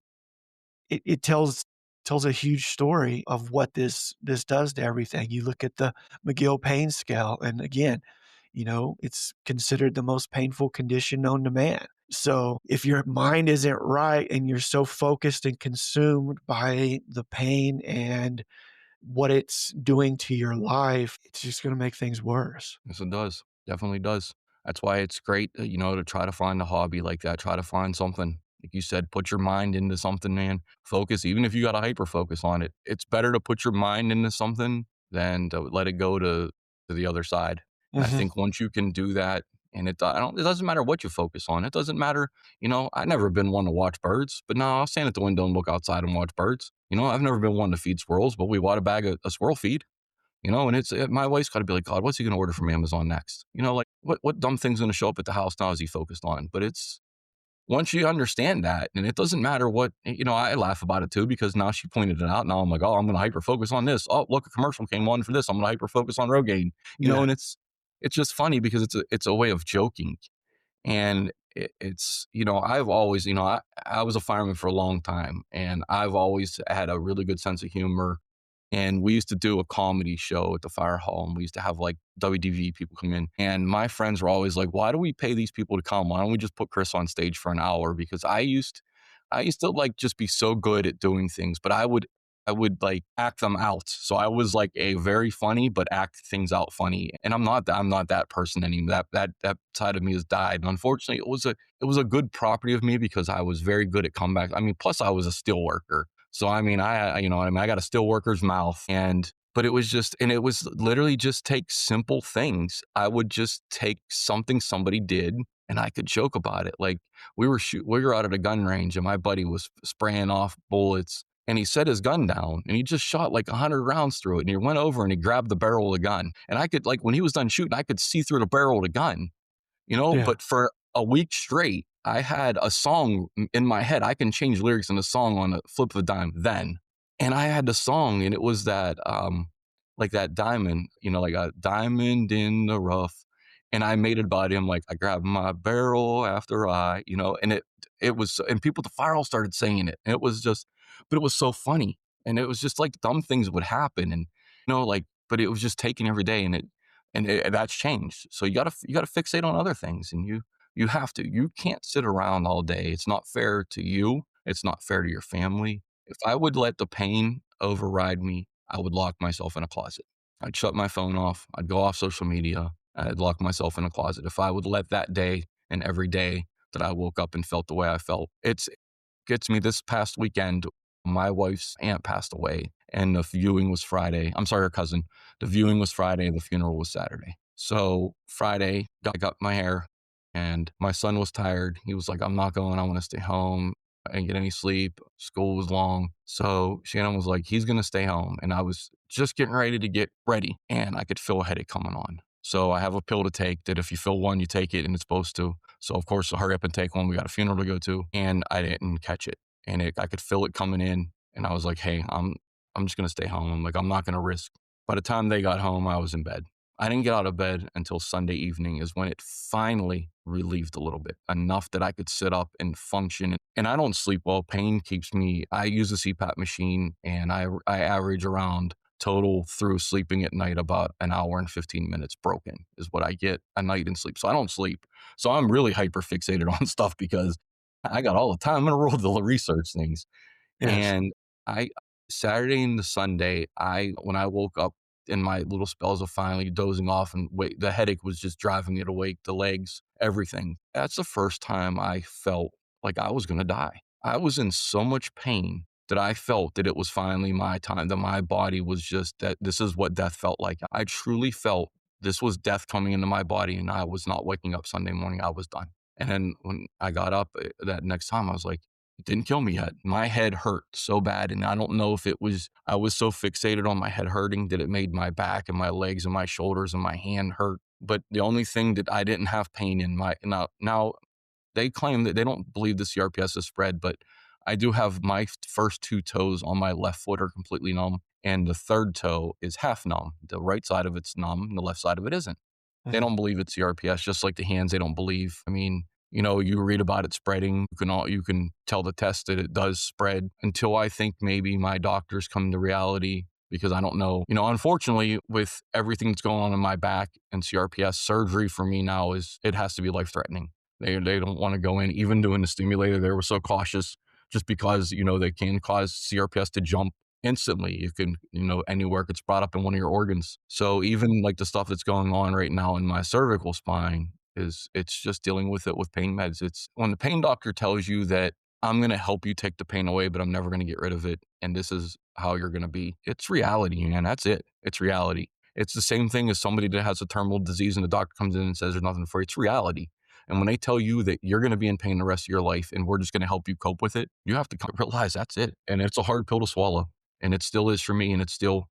it tells a huge story of what this does to everything. You look at the McGill pain scale, and again, it's considered the most painful condition known to man. So if your mind isn't right and you're so focused and consumed by the pain and what it's doing to your life, it's just going to make things worse. Yes, it does. Definitely does. That's why it's great, to try to find a hobby like that. Try to find something. Like you said, put your mind into something, man. Focus, even if you got to hyper focus on it. It's better to put your mind into something than to let it go to the other side. And I Mhm. think once you can do that, and it doesn't matter what you focus on. It doesn't matter, I've never been one to watch birds, but no, I'll stand at the window and look outside and watch birds. I've never been one to feed squirrels, but we bought a bag of a squirrel feed. And my wife's got to be like, God, what's he going to order from Amazon next? Like what dumb thing's going to show up at the house now is he focused on? But it's once you understand that, and it doesn't matter what, I laugh about it too, because now she pointed it out. Now I'm like, oh, I'm going to hyper focus on this. Oh, look, a commercial came on for this. I'm going to hyper focus on Rogaine, Yeah. and it's just funny because it's a way of joking. And it's, I've always, I was a fireman for a long time, and I've always had a really good sense of humor. And we used to do a comedy show at the fire hall, and we used to have like WDV people come in. And my friends were always like, "Why do we pay these people to come? Why don't we just put Chris on stage for an hour?" Because I used to like just be so good at doing things, but I would like act them out. So I was like a very funny, but act things out funny. And I'm not that person anymore. That side of me has died. And unfortunately, it was a good property of me because I was very good at comebacks. I mean, plus I was a steel worker. So I mean, I got a steel worker's mouth, but it was literally just take simple things. I would just take something somebody did, and I could joke about it. Like we were out at a gun range, and my buddy was spraying off bullets, and he set his gun down, and he just shot like 100 rounds through it, and he went over and he grabbed the barrel of the gun, and I could, like, when he was done shooting, I could see through the barrel of the gun, Yeah. but for a week straight, I had a song in my head. I can change lyrics in a song on a flip of a dime then. And I had the song, and it was like that diamond, like a diamond in the rough. And I made it about him, like, I grabbed my barrel after and and people at the fire all started singing it. And it was just, but it was so funny. And it was just like dumb things would happen. And, but it was just taken every day. That's changed. So you gotta fixate on other things, and you have to. You can't sit around all day. It's not fair to you. It's not fair to your family. If I would let the pain override me, I would lock myself in a closet. I'd shut my phone off. I'd go off social media. I'd lock myself in a closet. If I would let that day and every day that I woke up and felt the way I felt, it gets me. This past weekend, my wife's aunt passed away, and the viewing was Friday. I'm sorry, her cousin. The viewing was Friday, the funeral was Saturday. So Friday, I got my hair, and my son was tired. He was like, "I'm not going. I want to stay home. I didn't get any sleep. School was long." So Shannon was like, "He's going to stay home." And I was just getting ready to get ready, and I could feel a headache coming on. So I have a pill to take that if you feel one, you take it, and it's supposed to. So of course, I'll hurry up and take one. We got a funeral to go to, and I didn't catch it, and I could feel it coming in, and I was like, "Hey, I'm just gonna stay home." I'm like, "I'm not gonna risk." By the time they got home, I was in bed. I didn't get out of bed until Sunday evening is when it finally relieved a little bit, enough that I could sit up and function. And I don't sleep well. Pain keeps me. I use a CPAP machine, and I average around total through sleeping at night about an hour and 15 minutes broken is what I get a night in sleep. So I don't sleep. So I'm really hyper fixated on stuff because I got all the time in the world to research things. Yes. And I Saturday into Sunday, I when I woke up in my little spells of finally dozing off and wait, the headache was just driving it awake, the legs, everything. That's the first time I felt like I was gonna die. I was in so much pain that I felt that it was finally my time, that my body was just that this is what death felt like. I truly felt this was death coming into my body, and I was not waking up Sunday morning. I was done. And then when I got up that next time, I was like, it didn't kill me yet. My head hurt so bad, and I don't know if it was I was so fixated on my head hurting that it made my back and my legs and my shoulders and my hand hurt. But the only thing that I didn't have pain in my now they claim that they don't believe the CRPS is spread, but I do have my first two toes on my left foot are completely numb, and the third toe is half numb. The right side of it's numb, and the left side of it isn't. They Mhm. don't believe it's CRPS, just like the hands, they don't believe. I mean, you read about it spreading. You can tell the test that it does spread until I think maybe my doctors come to reality because I don't know. Unfortunately, with everything that's going on in my back and CRPS, surgery for me now is it has to be life threatening. They don't want to go in, even doing the stimulator. They were so cautious just because they can cause CRPS to jump instantly. You can, anywhere gets brought up in one of your organs. So even like the stuff that's going on right now in my cervical spine it's just dealing with it with pain meds. It's when the pain doctor tells you that I'm going to help you take the pain away, but I'm never going to get rid of it. And this is how you're going to be. It's reality, man. That's it. It's reality. It's the same thing as somebody that has a terminal disease and the doctor comes in and says there's nothing for you. It's reality. And when they tell you that you're going to be in pain the rest of your life and we're just going to help you cope with it, you have to realize that's it. And it's a hard pill to swallow. And it still is for me. And it's still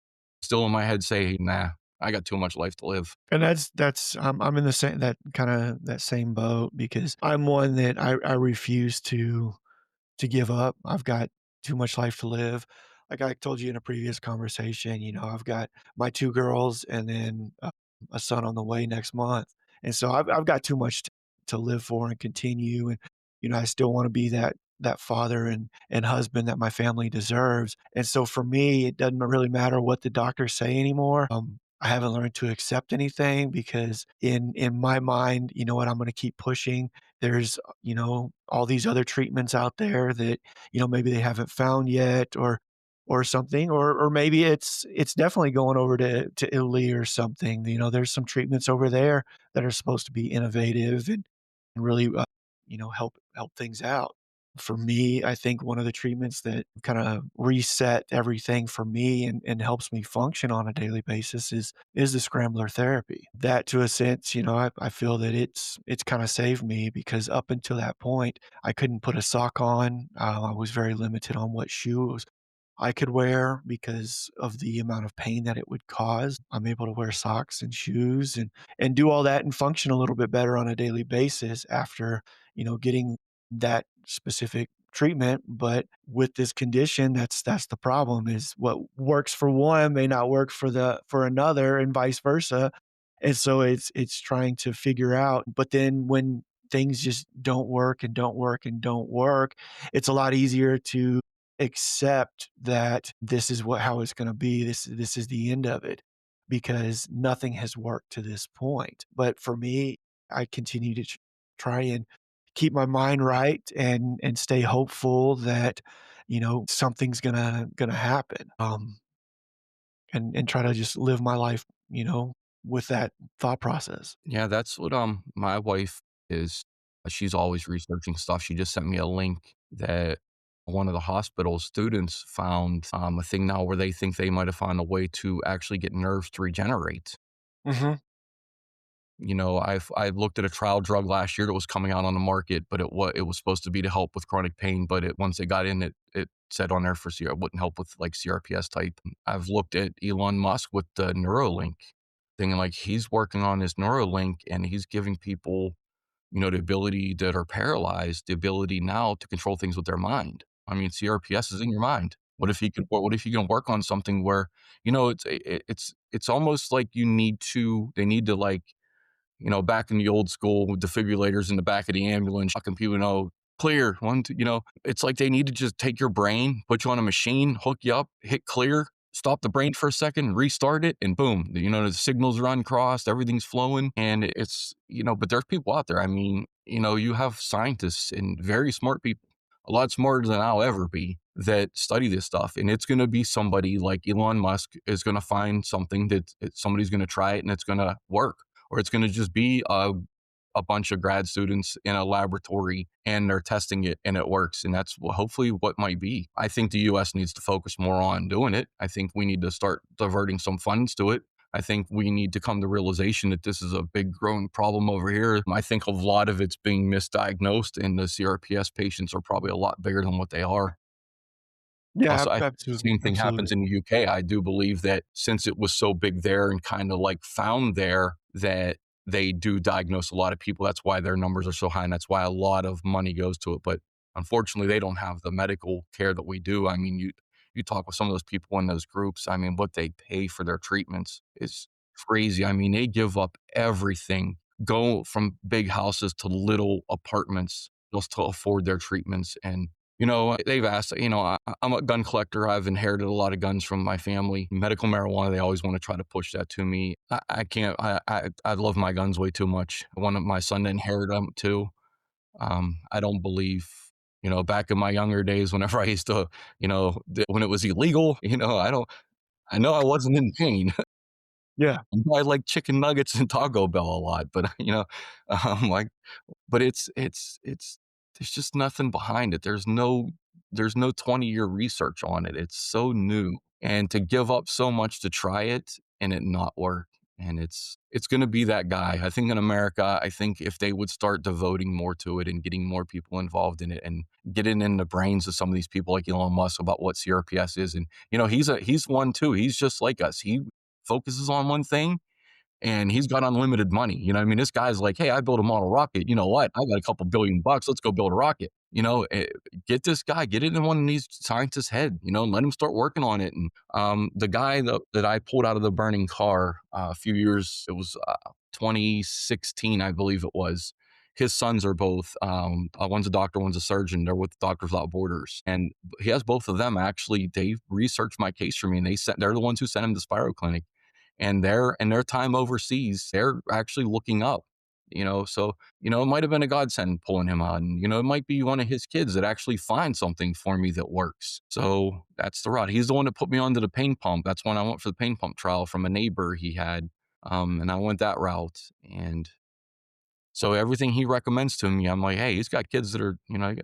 in my head say, nah, I got too much life to live. And that's I'm in the same that kinda that same boat because I'm one that I refuse to give up. I've got too much life to live. Like I told you in a previous conversation, I've got my 2 girls and then, a son on the way next month, and so I've got too much to live for and continue. And, I still want to be that father and husband that my family deserves. And so for me, it doesn't really matter what the doctors say anymore. I haven't learned to accept anything because in my mind, you know what, I'm going to keep pushing. There's, all these other treatments out there that, maybe they haven't found yet or something, or maybe it's definitely going over to Italy or something. There's some treatments over there that are supposed to be innovative and really, help things out. For me, I think one of the treatments that kinda reset everything for me and helps me function on a daily basis is the scrambler therapy. That to a sense, I feel that it's kinda saved me because up until that point, I couldn't put a sock on. I was very limited on what shoes I could wear because of the amount of pain that it would cause. I'm able to wear socks and shoes and do all that and function a little bit better on a daily basis after, getting that specific treatment. But with this condition, that's the problem is what works for one may not work for another and vice versa. And so it's trying to figure out, but then when things just don't work and don't work and don't work, it's a lot easier to accept that this is how it's gonna be. This is the end of it because nothing has worked to this point. But for me, I continue to try and keep my mind right and stay hopeful that, something's gonna happen, and try to just live my life, with that thought process. Yeah, that's what my wife is. She's always researching stuff. She just sent me a link that one of the hospital students found a thing now where they think they might have found a way to actually get nerves to regenerate. Mhm. I looked at a trial drug last year that was coming out on the market, but it was supposed to be to help with chronic pain, but once it got in, it said on there for it wouldn't help with like CRPS type. I've looked at Elon Musk with the Neuralink thing, and like he's working on this Neuralink, and he's giving people the ability that are paralyzed, the ability now to control things with their mind. I mean, CRPS is in your mind. What if you can work on something where it's almost like they need to like back in the old school with defibrillators in the back of the ambulance, fucking people know clear one, two, it's like they need to just take your brain, put you on a machine, hook you up, hit clear, stop the brain for a second, restart it, and boom, the signals are uncrossed, everything's flowing. And but there's people out there. I mean, you have scientists and very smart people, a lot smarter than I'll ever be, that study this stuff. And it's going to be somebody like Elon Musk is going to find something that somebody's going to try it and it's going to work, or it's going to just be a bunch of grad students in a laboratory and they're testing it and it works. And that's hopefully what might be. I think the US needs to focus more on doing it. I think we need to start diverting some funds to it. I think we need to come to realization that this is a big growing problem over here. I think a lot of it's being misdiagnosed, and the CRPS patients are probably a lot bigger than what they are. Yeah, Also, I think the absolutely, same thing happens absolutely. in the UK. I do believe that since it was so big there and kinda, like, found there, that they do diagnose a lot of people. That's why their numbers are so high, and that's why a lot of money goes to it, but unfortunately, they don't have the medical care that we do. I mean, you talk with some of those people in those groups, I mean, what they pay for their treatments is crazy. I mean, they give up everything, go from big houses to little apartments just to afford their treatments. And they've asked, I'm a gun collector. I've inherited a lot of guns from my family. Medical marijuana, they always want to try to push that to me. I can't, I love my guns way too much. I want my son to inherit them too. I don't believe, back in my younger days, whenever I used to, when it was illegal, I know I wasn't in pain. Yeah. I like chicken nuggets and Taco Bell a lot, but, like, but it's there's just nothing behind it. There's no 20-year research on it. It's so new, and to give up so much to try it and it not work, and it's gonna be that guy. I think in America, I think if they would start devoting more to it and getting more people involved in it and getting in the brains of some of these people like Elon Musk about what CRPS is, and, he's one too. He's just like us. He focuses on one thing and he's got unlimited money. I mean, this guy's like, hey, I built a model rocket. You know what? I got a couple $1 billion. Let's go build a rocket. Get this guy, get it in one of these scientists' head, and let him start working on it. And the guy that I pulled out of the burning car a few years, it was 2016, I believe it was. his sons are both, one's a doctor, one's a surgeon. They're with Doctors Without Borders, and he has both of them. Actually, they researched my case for me, and they're the ones who sent him to Spiro Clinic, and they're in their time overseas, they're actually looking up. So it might have been a godsend pulling him out, and it might be one of his kids that actually finds something for me that works. So that's the route. He's the one that put me onto the pain pump. That's when I went for the pain pump trial from a neighbor he had, and I went that route. And so everything he recommends to me, I'm like, hey, he's got kids that are,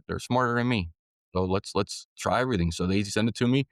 they're smarter than me. So let's try everything. So they send it to me.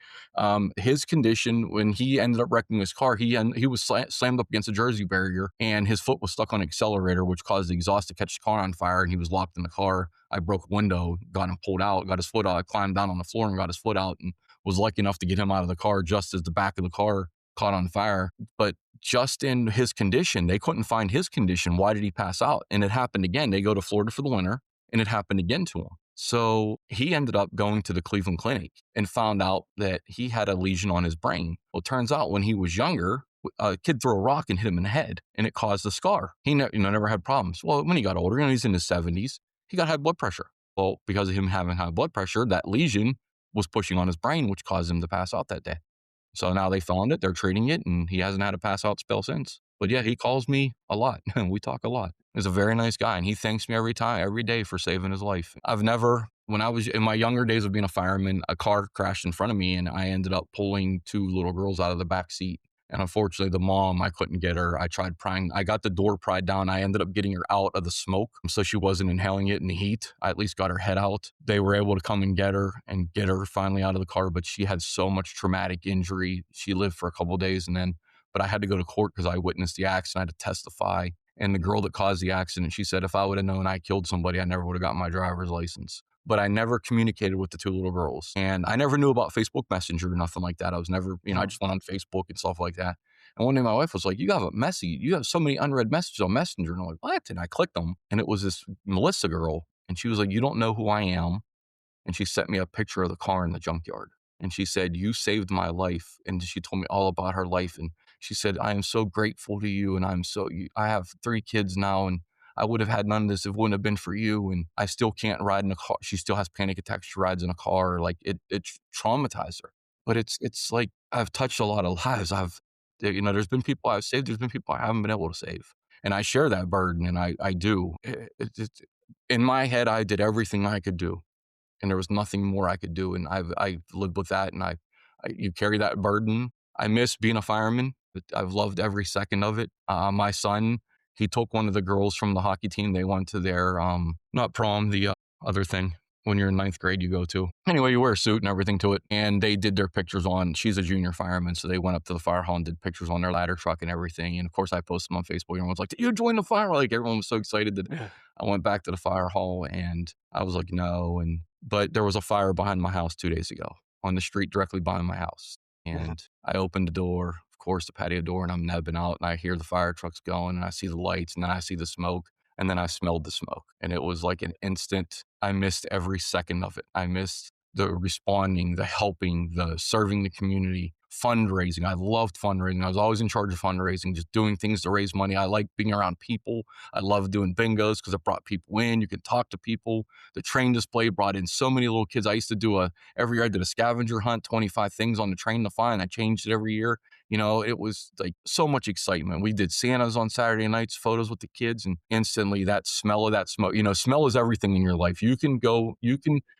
His condition, when he ended up wrecking his car, he was slammed up against a Jersey barrier, and his foot was stuck on an accelerator, which caused the exhaust to catch the car on fire, and he was locked in the car. I broke a window, got him pulled out, got his foot out. I climbed down on the floor and got his foot out, and was lucky enough to get him out of the car just as the back of the car caught on fire. But just in his condition, they couldn't find his condition. Why did he pass out? And it happened again. They go to Florida for the winter, and it happened again to him. So he ended up going to the Cleveland Clinic and found out that he had a lesion on his brain. Well, it turns out when he was younger, a kid threw a rock and hit him in the head, and it caused a scar. He never had problems. Well, when he got older, he's in his 70s, he got high blood pressure. Well, because of him having high blood pressure, that lesion was pushing on his brain, which caused him to pass out that day. So now they found it, they're treating it, and he hasn't had a pass out spell since. But yeah, he calls me a lot, and we talk a lot. He's a very nice guy, and he thanks me every day for saving his life. When I was in my younger days of being a fireman, a car crashed in front of me, and I ended up pulling two little girls out of the back seat. And unfortunately, the mom, I couldn't get her. I tried prying. I got the door pried down. I ended up getting her out of the smoke, so she wasn't inhaling it in the heat. I at least got her head out. They were able to come and get her finally out of the car, but she had so much traumatic injury. She lived for a couple of days, but I had to go to court because I witnessed the accident. I had to testify. And the girl that caused the accident, she said, if I would have known I killed somebody, I never would have gotten my driver's license. But I never communicated with the two little girls. And I never knew about Facebook Messenger or nothing like that. I was never, I just went on Facebook and stuff like that. And one day my wife was like, you have so many unread messages on Messenger. And I'm like, what? And I clicked them, and it was this Melissa girl. And she was like, you don't know who I am. And she sent me a picture of the car in the junkyard. And she said, you saved my life. And she told me all about her life. And she said, I am so grateful to you. And I have 3 kids now, and I would have had none of this if it wouldn't have been for you. And I still can't ride in a car. She still has panic attacks. She rides in a car. Like it traumatized her. But it's like, I've touched a lot of lives. There's been people I've saved. There's been people I haven't been able to save. And I share that burden, and I do. In my head, I did everything I could do, and there was nothing more I could do. And I lived with that, and you carry that burden. I miss being a fireman, but I've loved every second of it. My son, he took one of the girls from the hockey team. They went to their, not prom, the other thing when you're in 9th grade you go to. Anyway, you wear a suit and everything to it. And they did their pictures she's a junior fireman. So they went up to the fire hall and did pictures on their ladder truck and everything. And of course I posted them on Facebook. Everyone's like, did you join the fire? Like everyone was so excited that I went back to the fire hall, and I was like, no. But there was a fire behind my house 2 days ago on the street directly behind my house. And I opened the door, of course, the patio door, and I'm nebbing out, and I hear the fire trucks going, and I see the lights, and then I see the smoke, and then I smelled the smoke. And it was like an instant. I missed every second of it. I missed the responding, the helping, the serving the community, fundraising. I loved fundraising. I was always in charge of fundraising, just doing things to raise money. I like being around people. I love doing bingos because it brought people in. You can talk to people. The train display brought in so many little kids. I used to do every year I did a scavenger hunt, 25 things on the train to find. I changed it every year. It was like so much excitement. We did Santas on Saturday nights, photos with the kids, and instantly that smell of that smoke, smell is everything in your life. You can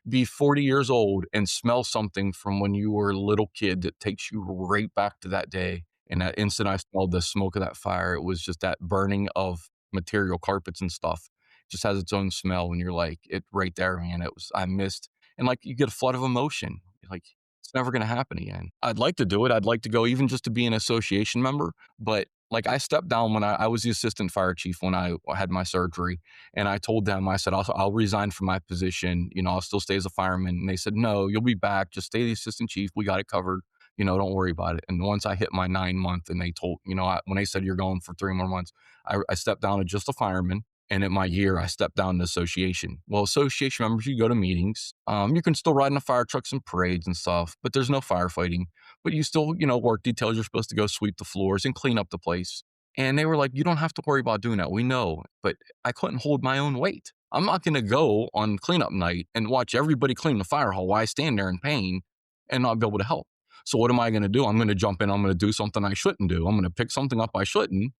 be 40 years old and smell something from when you were a little kid that takes you right back to that day. And that instant I smelled the smoke of that fire, it was just that burning of material, carpets and stuff. It just has its own smell, and you're like, it right there, man. I missed, and like you get a flood of emotion. Like, it's never going to happen again. I'd like to do it. I'd like to go even just to be an association member. But like I stepped down when I was the assistant fire chief when I had my surgery. And I told them, I said, I'll resign from my position. I'll still stay as a fireman. And they said, no, you'll be back. Just stay the assistant chief. We got it covered. Don't worry about it. And once I hit my 9-month and they told, when they said you're going for 3 more months, I stepped down to just a fireman. And in my year, I stepped down to association. Well, association members, you go to meetings. You can still ride in the fire trucks and parades and stuff, but there's no firefighting. But you still, work details. You're supposed to go sweep the floors and clean up the place. And they were like, "You don't have to worry about doing that. We know." But I couldn't hold my own weight. I'm not gonna go on cleanup night and watch everybody clean the fire hall while I stand there in pain and not be able to help. So what am I gonna do? I'm gonna jump in, I'm gonna do something I shouldn't do. I'm gonna pick something up I shouldn't,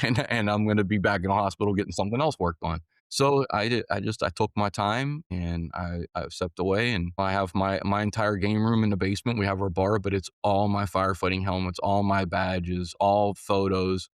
and I'm gonna be back in the hospital getting something else worked on. So I took my time and I stepped away, and I have my entire game room in the basement. We have our bar, but it's all my firefighting helmets, all my badges, all photos,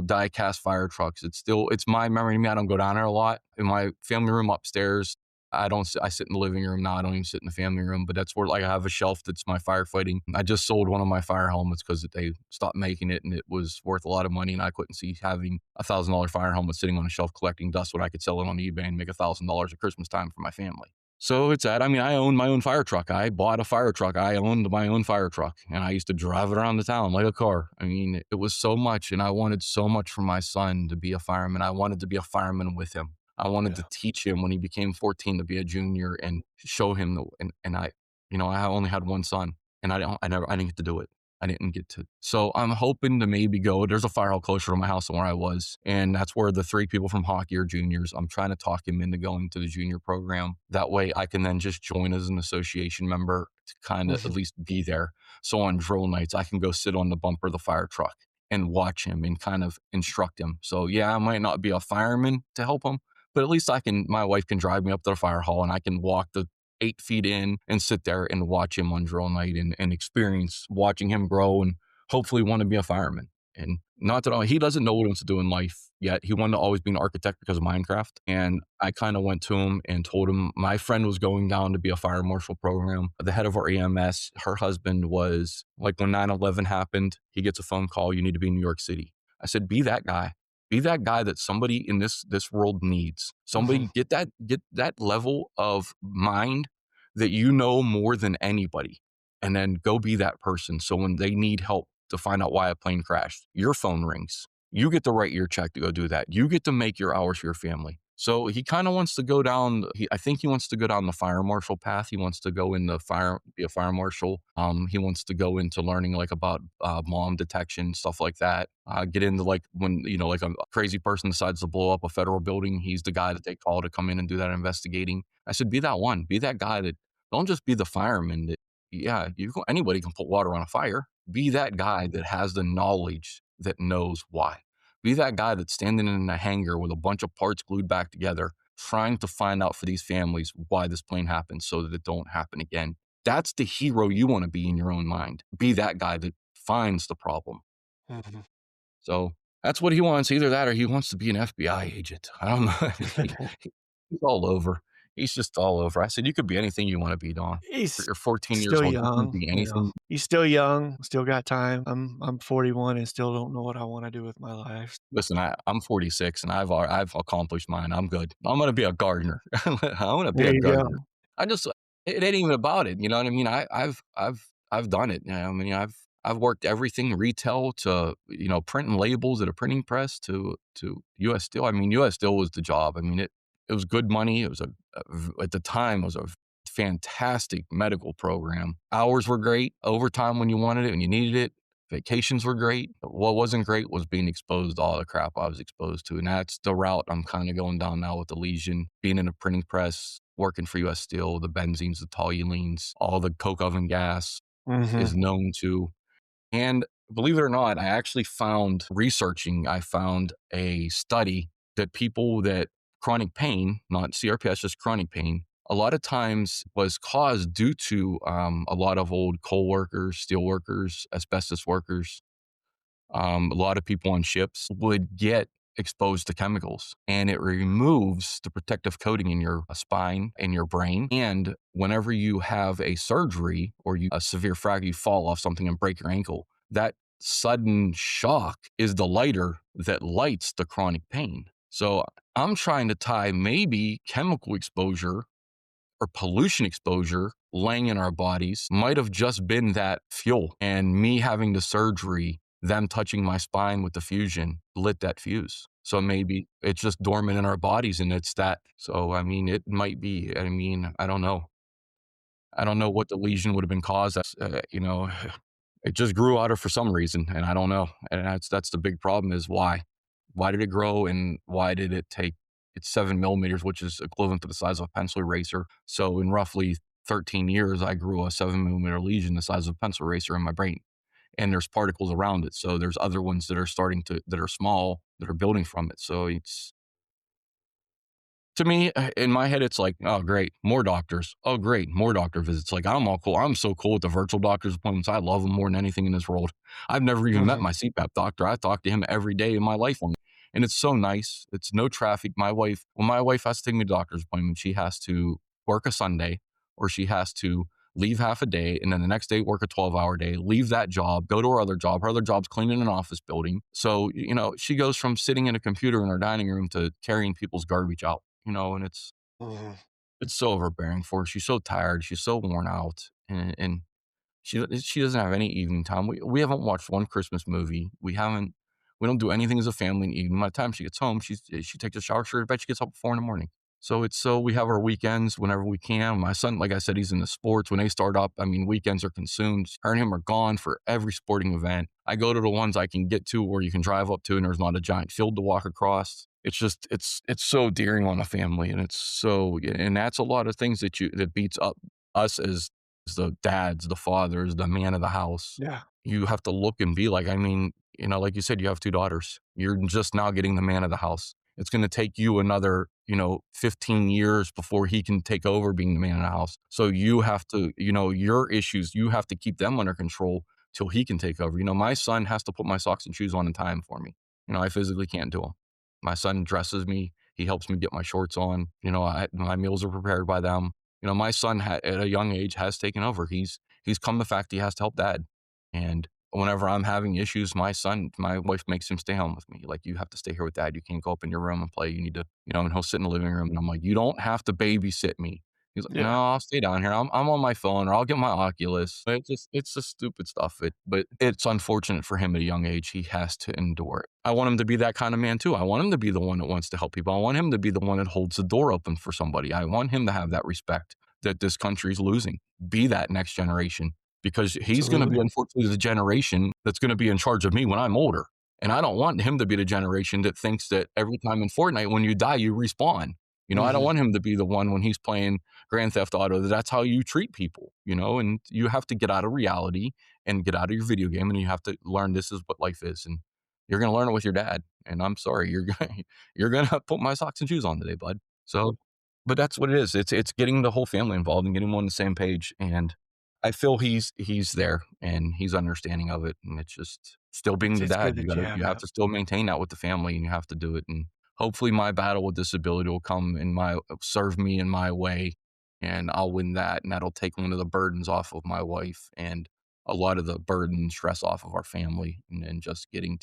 die cast fire trucks. It's my memory to me. I don't go down there a lot. In my family room upstairs, I sit in the living room now. I don't even sit in the family room, but that's where like I have a shelf that's my firefighting. I just sold one of my fire helmets because they stopped making it and it was worth a lot of money. And I couldn't see having $1,000 fire helmet sitting on a shelf collecting dust when I could sell it on eBay and make $1,000 at Christmas time for my family. So it's that. I mean, I own my own fire truck. I bought a fire truck. I owned my own fire truck and I used to drive it around the town like a car. I mean, it was so much. And I wanted so much for my son to be a fireman. I wanted to be a fireman with him. I wanted to Yeah. teach him when he became 14 to be a junior and show him and I only had one son and I didn't get to do it. I didn't get to. So I'm hoping to maybe go. There's a fire hall closer to my house than where I was. And that's where the three people from hockey are juniors. I'm trying to talk him into going to the junior program. That way I can then just join as an association member to kind of at Mhm. least be there. So on drill nights, I can go sit on the bumper of the fire truck and watch him and kind of instruct him. So yeah, I might not be a fireman to help him, but at least my wife can drive me up to the fire hall and I can walk the 8 feet in and sit there and watch him on drill night and experience watching him grow and hopefully want to be a fireman. And not that he doesn't know what he wants to do in life yet. He wanted to always be an architect because of Minecraft. And I kind of went to him and told him my friend was going down to be a fire marshal program. The head of our EMS, her husband was like when 9/11 happened, he gets a phone call, you need to be in New York City. I said, be that guy. Be that guy that somebody in this world needs. Mhm. Somebody get that level of mind that you know more than anybody, and then go be that person. So when they need help to find out why a plane crashed, your phone rings. You get to write your check to go do that. You get to make your hours for your family. So he kind of wants to go down. I think he wants to go down the fire marshal path. He wants to go in the fire, be a fire marshal. He wants to go into learning like about bomb detection, stuff like that. Get into like when like a crazy person decides to blow up a federal building. He's the guy that they call to come in and do that investigating. I said, be that one. Be that guy that don't just be the fireman that yeah, anybody can put water on a fire. Be that guy that has the knowledge that knows why. Be that guy that's standing in a hangar with a bunch of parts glued back together, trying to find out for these families why this plane happened so that it don't happen again. That's the hero you want to be in your own mind. Be that guy that finds the problem. Mhm. So that's what he wants. Either that or he wants to be an FBI agent. I don't know. He's all over. He's just all over. I said, you could be anything you want to be, Don. He's You're 14 years still old. You can young, be anything. He's still young, still got time. I'm 41 and still don't know what I wanna do with my life. Listen, I'm 46 and I've accomplished mine. I'm good. I'm gonna be a gardener. I'm gonna be There a you gardener. go. I just it ain't even about it. You know what I mean? I've done it. I mean, I've worked everything retail to printing labels at a printing press to U.S. Steel. I mean, U.S. Steel was the job. I mean, it was good money. It was at the time it was a fantastic medical program. Hours were great. Overtime when you wanted it and you needed it. Vacations were great. What wasn't great was being exposed to all the crap I was exposed to. And that's the route I'm kind of going down now with the Legion, being in a printing press, working for US Steel, the benzenes, the toluenes, all the coke oven gas is Mhm. known to. And believe it or not, I found a study that people that chronic pain, not CRPS, just chronic pain, a lot of times was caused due to a lot of old coal workers, steel workers, asbestos workers, a lot of people on ships would get exposed to chemicals and it removes the protective coating in your spine and your brain. And whenever you have a surgery or a severe fracture, you fall off something and break your ankle, that sudden shock is the lighter that lights the chronic pain. So I'm trying to tie maybe chemical exposure or pollution exposure laying in our bodies might have just been that fuel. And me having the surgery, them touching my spine with the fusion lit that fuse. So maybe it's just dormant in our bodies and it's that. So, I mean, it might be. I mean, I don't know. I don't know what the lesion would have been caused. It just grew out of for some reason, and I don't know. And that's the big problem is why? Why did it grow and why did it take it's 7 millimeters, which is equivalent to the size of a pencil eraser. So in roughly 13 years, I grew a 7 millimeter lesion the size of a pencil eraser in my brain. And there's particles around it. So there's other ones that are that are small that are building from it. So it's to me, in my head, it's like, oh, great, more doctors. Oh, great, more doctor visits. Like, I'm all cool. I'm so cool with the virtual doctor's appointments. I love them more than anything in this world. I've never even met Mhm. my CPAP doctor. I talk to him every day in my life, and it's so nice. It's no traffic. When my wife has to take me to doctor's appointment, she has to work a Sunday or she has to leave half a day and then the next day work a 12-hour day, leave that job, go to her other job. Her other job's cleaning an office building. So, she goes from sitting in a computer in her dining room to carrying people's garbage out, and Mhm. it's so overbearing for her. She's so tired. She's so worn out. And she doesn't have any evening time. We haven't watched one Christmas movie. We don't do anything as a family in the evening. By the time she gets home, she takes a shower, straight to bed, she gets up at 4 in the morning. So we have our weekends whenever we can. My son, like I said, he's in the sports. When they start up, I mean, weekends are consumed. Her and him are gone for every sporting event. I go to the ones I can get to where you can drive up to and there's not a giant field to walk across. It's just it's so dearing on a family and that's a lot of things that beats up us as the dads, the fathers, the man of the house. Yeah. You have to look and be like, I mean, like you said, you have 2 daughters. You're just now getting the man of the house. It's gonna take you another, 15 years before he can take over being the man of the house. So you have to, your issues, you have to keep them under control till he can take over. My son has to put my socks and shoes on in time for me. I physically can't do them. My son dresses me. He helps me get my shorts on. My meals are prepared by them. My son at a young age has taken over. He's come the fact he has to help dad. And whenever I'm having issues, my wife makes him stay home with me. Like, you have to stay here with dad. You can't go up in your room and play. You need to, and he'll sit in the living room. And I'm like, you don't have to babysit me. He's like, no, Yeah. I'll stay down here. I'm on my phone or I'll get my Oculus. It's just stupid stuff. But it's unfortunate for him at a young age. He has to endure it. I want him to be that kind of man too. I want him to be the one that wants to help people. I want him to be the one that holds the door open for somebody. I want him to have that respect that this country's losing. Be that next generation because he's going to be, Absolutely. unfortunately, the generation that's going to be in charge of me when I'm older. And I don't want him to be the generation that thinks that every time in Fortnite, when you die, you respawn. I don't Mhm. want him to be the one when he's playing Grand Theft Auto, that's how you treat people, and you have to get out of reality and get out of your video game and you have to learn this is what life is. And you're going to learn it with your dad. And I'm sorry, you're going to put my socks and shoes on today, bud. So, but that's what it is. It's getting the whole family involved and getting them on the same page. And I feel he's there and he's understanding of it. And it's just still being the It's dad. good that you have You have that. to still maintain that with the family and you have to do it. And hopefully my battle with disability will come serve me in my way and I'll win that. And that'll take one of the burdens off of my wife and a lot of the burden and stress off of our family and just getting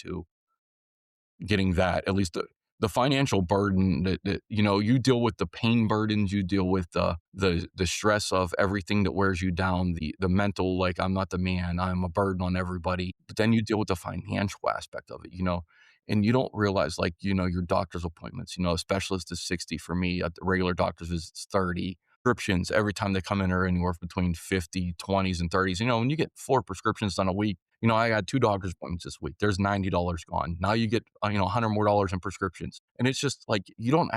that at least the financial burden that you deal with the pain burdens, you deal with the stress of everything that wears you down, the mental, like, I'm not the man, I'm a burden on everybody, but then you deal with the financial aspect of it. And you don't realize, like, your doctor's appointments, a specialist is 60 for me, a regular doctor's visit's 30. Prescriptions every time they come in are anywhere between 50, 20s, and 30s. When you get 4 prescriptions done a week, I had 2 doctor's appointments this week. There's $90 gone. Now you get, $100 more dollars in prescriptions. And it's just like, you don't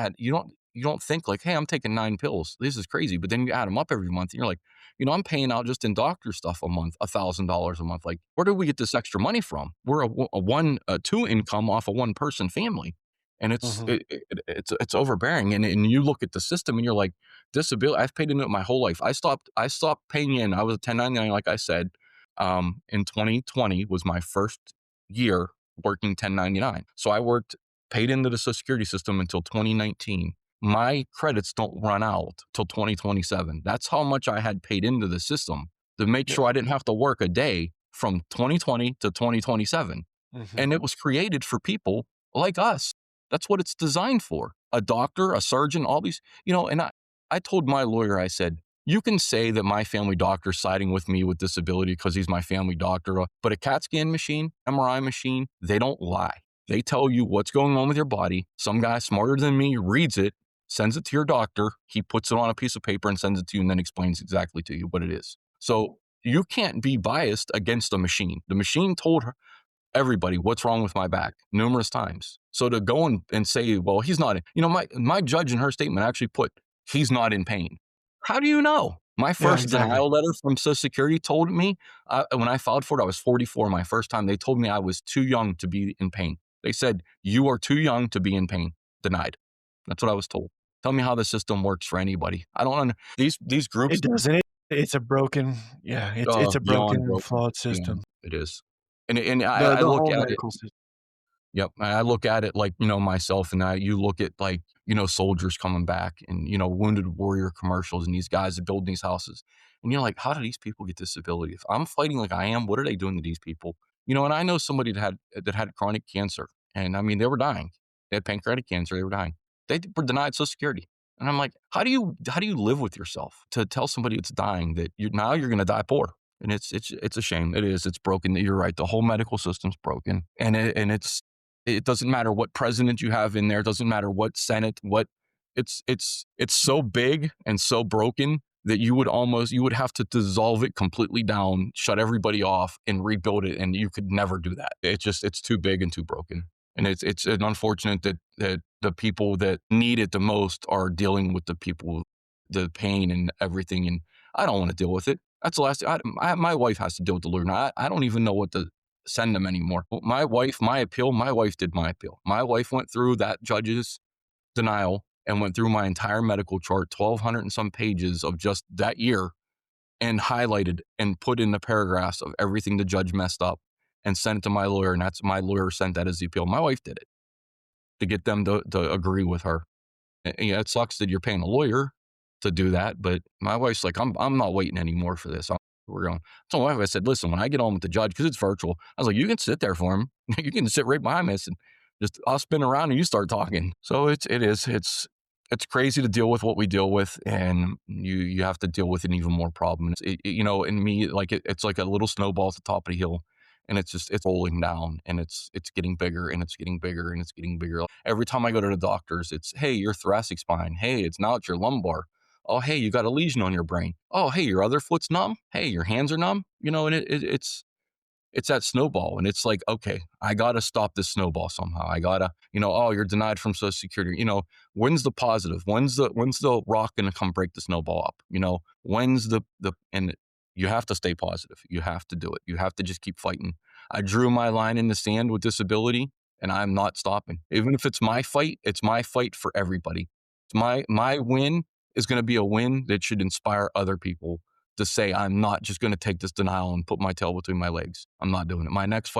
think like, hey, I'm taking 9 pills. This is crazy. But then you add them up every month and you're like, I'm paying out just in doctor stuff a month, $1,000 a month. Like, where do we get this extra money from? We're a two income off a one person family. And Mhm. it's overbearing. And you look at the system and you're like, disability, I've paid into it my whole life. I stopped paying in. I was a 1099, like I said, in 2020 was my first year working 1099. So I paid into the Social Security system until 2019. My credits don't run out till 2027. That's how much I had paid into the system to make sure Yeah. I didn't have to work a day from 2020 to 2027. Mhm. And it was created for people like us. That's what it's designed for. A doctor, a surgeon, all these, and I told my lawyer, I said, you can say that my family doctor's siding with me with disability because he's my family doctor, but a CAT scan machine, MRI machine, they don't lie. They tell you what's going on with your body. Some guy smarter than me reads it, sends it to your doctor. He puts it on a piece of paper and sends it to you and then explains exactly to you what it is. So you can't be biased against a machine. The machine told her, everybody what's wrong with my back numerous times. So to go and say, well, he's not, my judge in her statement actually put, he's not in pain. How do you know? My Yeah, first exactly. denial letter from Social Security told me, when I filed for it, I was 44 my first time. They told me I was too young to be in pain. They said, you are too young to be in pain. Denied. That's what I was told. Tell me how the system works for anybody. I don't under these groups. It doesn't. It's a broken, yeah, it's a Beyond broken, broken. flawed Yeah, system. it is. And I The look whole at it. medical system. Yep. I look at it like, myself and you look at like, soldiers coming back and, wounded warrior commercials and these guys that build these houses. And you're like, how do these people get disability? If I'm fighting like I am, what are they doing to these people? And I know somebody that had chronic cancer. And I mean, they were dying. They had pancreatic cancer, they were dying. They were denied Social Security. And I'm like, how do you live with yourself to tell somebody it's dying that you're gonna die poor? And it's a shame. It is. It's broken. You're right. The whole medical system's broken. And it doesn't matter what president you have in there. It doesn't matter what Senate, it's so big and so broken that you would have to dissolve it completely down, shut everybody off and rebuild it. And you could never do that. It's too big and too broken. And it's an unfortunate that the people that need it the most are dealing with the pain and everything. And I don't want to deal with it. That's the last. My wife has to deal with the lawyer. Now, I don't even know what to send them anymore. My wife did my appeal. My wife went through that judge's denial and went through my entire medical chart, 1,200 and some pages of just that year, and highlighted and put in the paragraphs of everything the judge messed up and sent it to my lawyer. And that's my lawyer sent that as the appeal. My wife did it to get them to agree with her. Yeah, it sucks that you're paying a lawyer to do that, but my wife's like, I'm not waiting anymore for this. We're going. So my wife, I said, listen, when I get on with the judge, because it's virtual, I was like, you can sit there for him. You can sit right behind me. And just I'll spin around and you start talking. So it's crazy to deal with what we deal with, and you have to deal with an even more problem. And me, like it's like a little snowball at the top of the hill, and it's rolling down, and it's getting bigger, and it's getting bigger, and it's getting bigger. Every time I go to the doctors, it's, hey, your thoracic spine. Hey, it's your lumbar. Oh, hey, you got a lesion on your brain. Oh, hey, your other foot's numb. Hey, your hands are numb. And it's that snowball. And it's like, okay, I got to stop this snowball somehow. I got to, oh, you're denied from Social Security. When's the positive? When's the rock going to come break the snowball up? When's and you have to stay positive. You have to do it. You have to just keep fighting. I drew my line in the sand with disability, and I'm not stopping. Even if it's my fight for everybody. It's my win is going to be a win that should inspire other people to say, I'm not just going to take this denial and put my tail between my legs. I'm not doing it. My next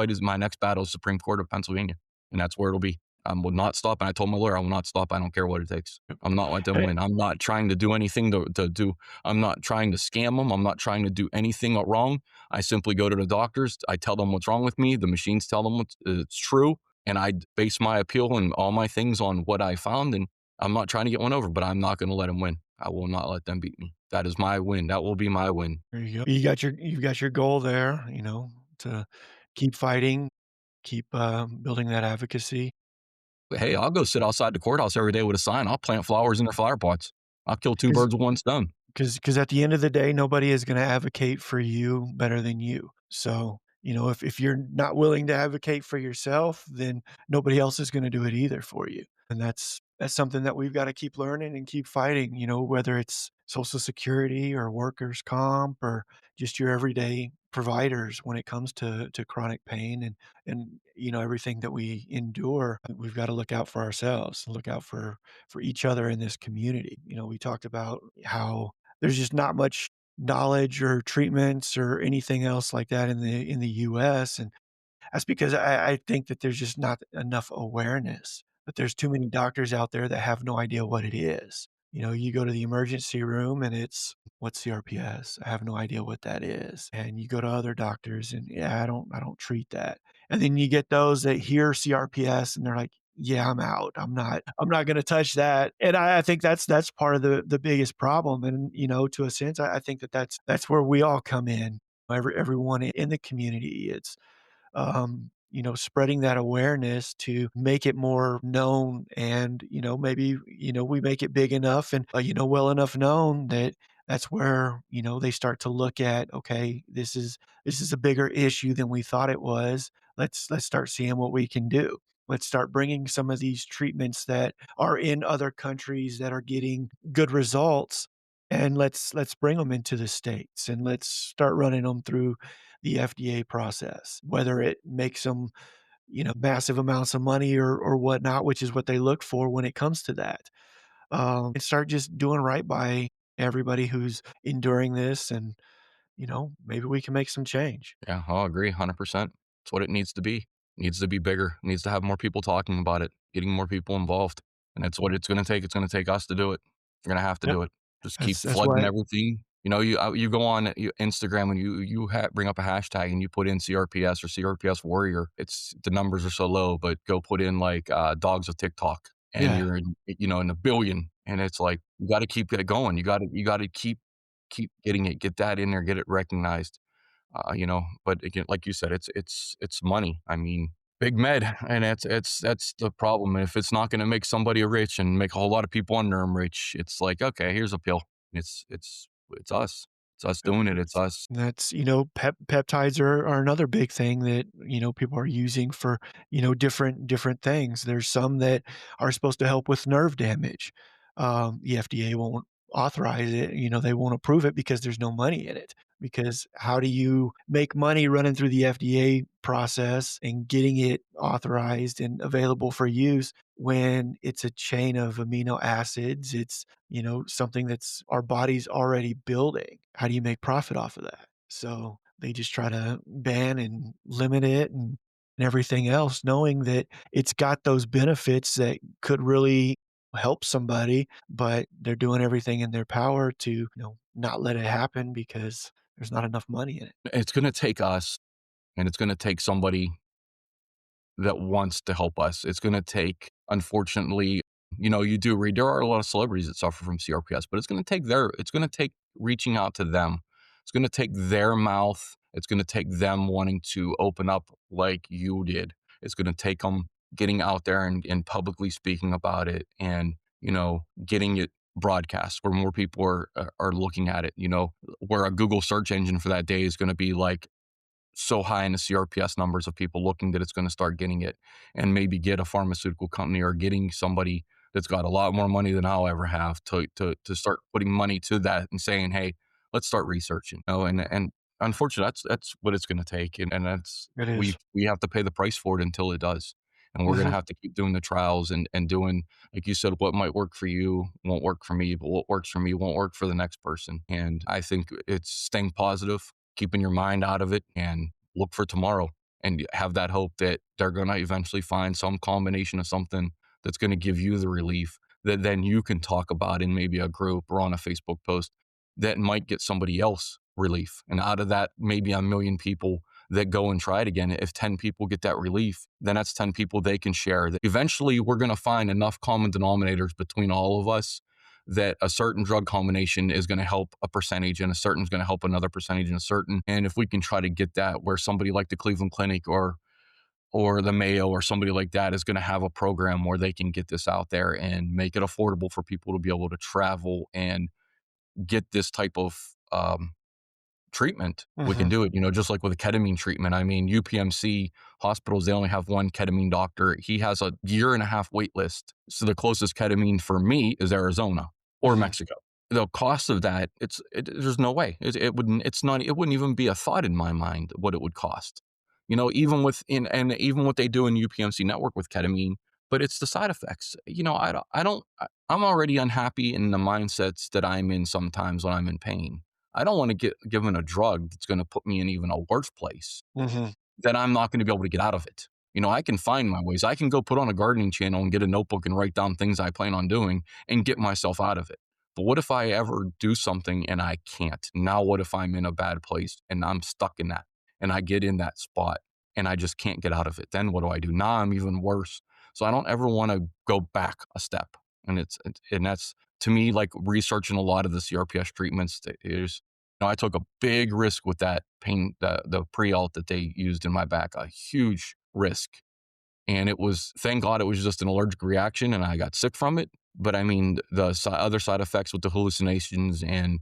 battle is Supreme Court of Pennsylvania, and that's where it'll be. I will not stop. And I told my lawyer, I will not stop. I don't care what it takes. I'm not letting them And win. I'm not trying to do anything to do. I'm not trying to scam them. I'm not trying to do anything wrong. I simply go to the doctors. I tell them what's wrong with me. The machines tell them it's true. And I base my appeal and all my things on what I found. And I'm not trying to get one over, but I'm not going to let them win. I will not let them beat me. That is my win. That will be my win. there you go. You've got your goal there, to keep fighting, keep, building that advocacy. Hey, I'll go sit outside the courthouse every day with a sign. I'll plant flowers in their flower pots. I'll kill two 'Cause birds with one stone. 'Cause at the end of the day, nobody is gonna advocate for you better than you. So, if you're not willing to advocate for yourself, then nobody else is gonna do it either for you. And that's something that we've gotta keep learning and keep fighting, whether it's Social Security or workers' comp or just your everyday providers when it comes to chronic pain and everything that we endure. We've gotta look out for ourselves, look out for each other in this community. We talked about how there's just not much knowledge or treatments or anything else like that in the US, and that's because I think that there's just not enough awareness, but there's too many doctors out there that have no idea what it is. You go to the emergency room and it's, "What's CRPS? I have no idea what that is." And you go to other doctors and, "Yeah, I don't treat that." And then you get those that hear CRPS and they're like, "Yeah, I'm out. I'm not gonna touch that." And I think that's part of the biggest problem, and, to a sense, I think that's where we all come in. Everyone in the community, it's spreading that awareness to make it more known and, maybe, we make it big enough and, well enough known that that's where, they start to look at, okay, this is a bigger issue than we thought it was. Let's start seeing what we can do. Let's start bringing some of these treatments that are in other countries that are getting good results, and let's bring them into the States, and let's start running them through the FDA process, whether it makes them, massive amounts of money or whatnot, which is what they look for when it comes to that. And start just doing right by everybody who's enduring this, and, maybe we can make some change. Yeah, I'll agree 100%. It's what it needs to be. It needs to be bigger. It needs to have more people talking about it, getting more people involved. And it's what it's going to take. It's going to take us to do it. We're going to have to Yep. do it. Just keep That's flooding why. everything. You go on Instagram and bring up a hashtag and you put in CRPS or CRPS warrior. It's the numbers are so low, but go put in like dogs of TikTok and Yeah, you're in a billion. And it's like you got to keep it going. You got to keep getting it, get that in there, get it recognized. But again, like you said, it's money. I mean, big med, and that's the problem. If it's not going to make somebody rich and make a whole lot of people under them rich, it's like okay, here's a pill. It's us. It's us yep, doing it. It's us. that's, peptides are another big thing that, people are using for, different things. There's some that are supposed to help with nerve damage. The FDA won't authorize it, they won't approve it because there's no money in it. Because how do you make money running through the FDA process and getting it authorized and available for use when it's a chain of amino acids? It's, something that's our body's already building. How do you make profit off of that? So they just try to ban and limit it and everything else, knowing that it's got those benefits that could really help somebody, but they're doing everything in their power to, not let it happen because there's not enough money in it. It's going to take us, and it's going to take somebody that wants to help us. It's going to take, unfortunately, you do read there are a lot of celebrities that suffer from CRPS, but it's going to take reaching out to them. It's going to take their mouth. It's going to take them wanting to open up like you did. It's going to take them getting out there and publicly speaking about it and, getting it broadcast where more people are looking at it, where a Google search engine for that day is going to be like so high in the CRPS numbers of people looking that it's going to start getting it and maybe get a pharmaceutical company or getting somebody that's got a lot more money than I'll ever have to start putting money to that and saying, hey, let's start researching. And unfortunately that's what it's going to take. And that's It we is. we have to pay the price for it until it does. And we're going to Mhm. have to keep doing the trials and doing, like you said, what might work for you won't work for me, but what works for me won't work for the next person. And I think it's staying positive, keeping your mind out of it and look for tomorrow and have that hope that they're going to eventually find some combination of something that's going to give you the relief that then you can talk about in maybe a group or on a Facebook post that might get somebody else relief. And out of that, maybe a million people that go and try it again. If 10 people get that relief, then that's 10 people they can share. That eventually, we're going to find enough common denominators between all of us that a certain drug combination is going to help a percentage and a certain is going to help another percentage and a certain. And if we can try to get that where somebody like the Cleveland Clinic or the Mayo or somebody like that is going to have a program where they can get this out there and make it affordable for people to be able to travel and get this type of treatment, we can Mhm. do it. Just like with a ketamine treatment. I mean, UPMC hospitals, they only have one ketamine doctor. He has a year and a half wait list. So the closest ketamine for me is Arizona or Mhm. Mexico. The cost of that, there's no way. It wouldn't even be a thought in my mind what it would cost. Even what they do in UPMC network with ketamine, but it's the side effects. I'm already unhappy in the mindsets that I'm in sometimes when I'm in pain. I don't want to get given a drug that's going to put me in even a worse place Mhm. that I'm not going to be able to get out of it. I can find my ways. I can go put on a gardening channel and get a notebook and write down things I plan on doing and get myself out of it. But what if I ever do something and I can't? Now, what if I'm in a bad place and I'm stuck in that and I get in that spot and I just can't get out of it? Then what do I do? Now I'm even worse. So I don't ever want to go back a step. And that's to me like researching a lot of the CRPS treatments. I took a big risk with that pain, the pre-alt that they used in my back, a huge risk. And it was, thank God, it was just an allergic reaction and I got sick from it. But I mean, the other side effects with the hallucinations and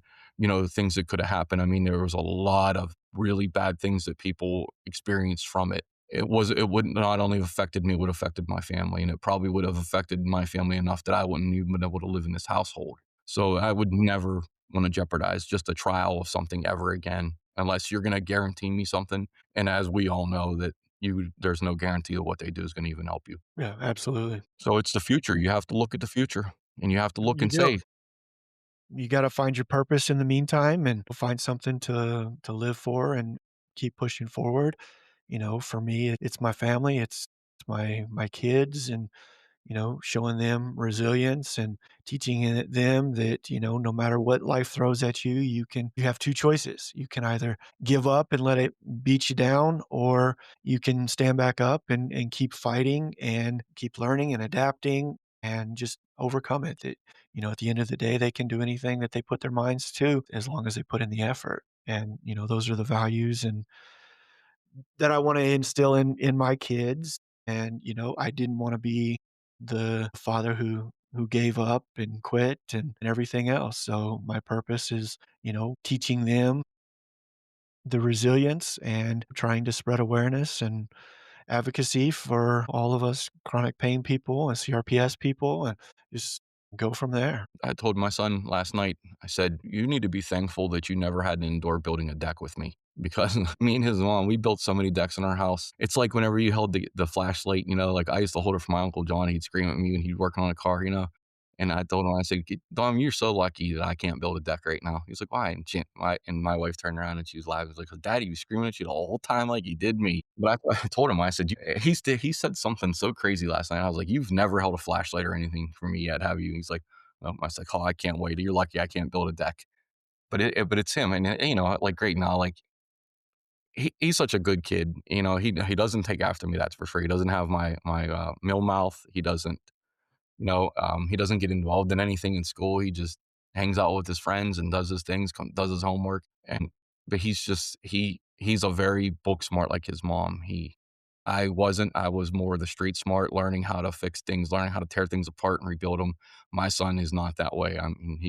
things that could have happened. I mean, there was a lot of really bad things that people experienced from it. It would not only have affected me, it would have affected my family, and it probably would have affected my family enough that I wouldn't even been able to live in this household. So I would never want to jeopardize just a trial of something ever again, unless you're going to guarantee me something. And as we all know, that there's no guarantee that what they do is going to even help you. Yeah, absolutely. So it's the future. You have to look at the future, and you have to look You and do. say, You gotta find your purpose in the meantime and find something to live for and keep pushing forward. For me, it's my family, it's my kids and, showing them resilience and teaching them that, no matter what life throws at you, you have 2 choices. You can either give up and let it beat you down, or you can stand back up and keep fighting and keep learning and adapting and just overcome it. That, at the end of the day, they can do anything that they put their minds to as long as they put in the effort. And, those are the values and that I wanna instill in my kids, and, I didn't wanna be the father who gave up and quit and everything else, so my purpose is, teaching them the resilience and trying to spread awareness and advocacy for all of us chronic pain people and CRPS people, and just go from there. I told my son last night, I said, "You need to be thankful that you never had an indoor building a deck with me." Because me and his mom, we built so many decks in our house. It's like whenever you held the flashlight, like I used to hold it for my Uncle John. He'd scream at me when he'd work on a car, And I told him, I said, Dom, you're so lucky that I can't build a deck right now. He's like, why? And my wife turned around and she was laughing. She's like, Daddy, you screaming at you the whole time like you did me. But I told him, I said, he said something so crazy last night. I was like, you've never held a flashlight or anything for me yet, have you? He's like, well, I was like, oh, I can't wait. You're lucky I can't build a deck. But it's him. And, like great now, like he's such a good kid. He doesn't take after me. That's for sure. He doesn't have my mill mouth. He doesn't get involved in anything in school. He just hangs out with his friends and does his things, does his homework. But he's a very book smart like his mom. I wasn't. I was more the street smart, learning how to fix things, learning how to tear things apart and rebuild them. My son is not that way. I mean,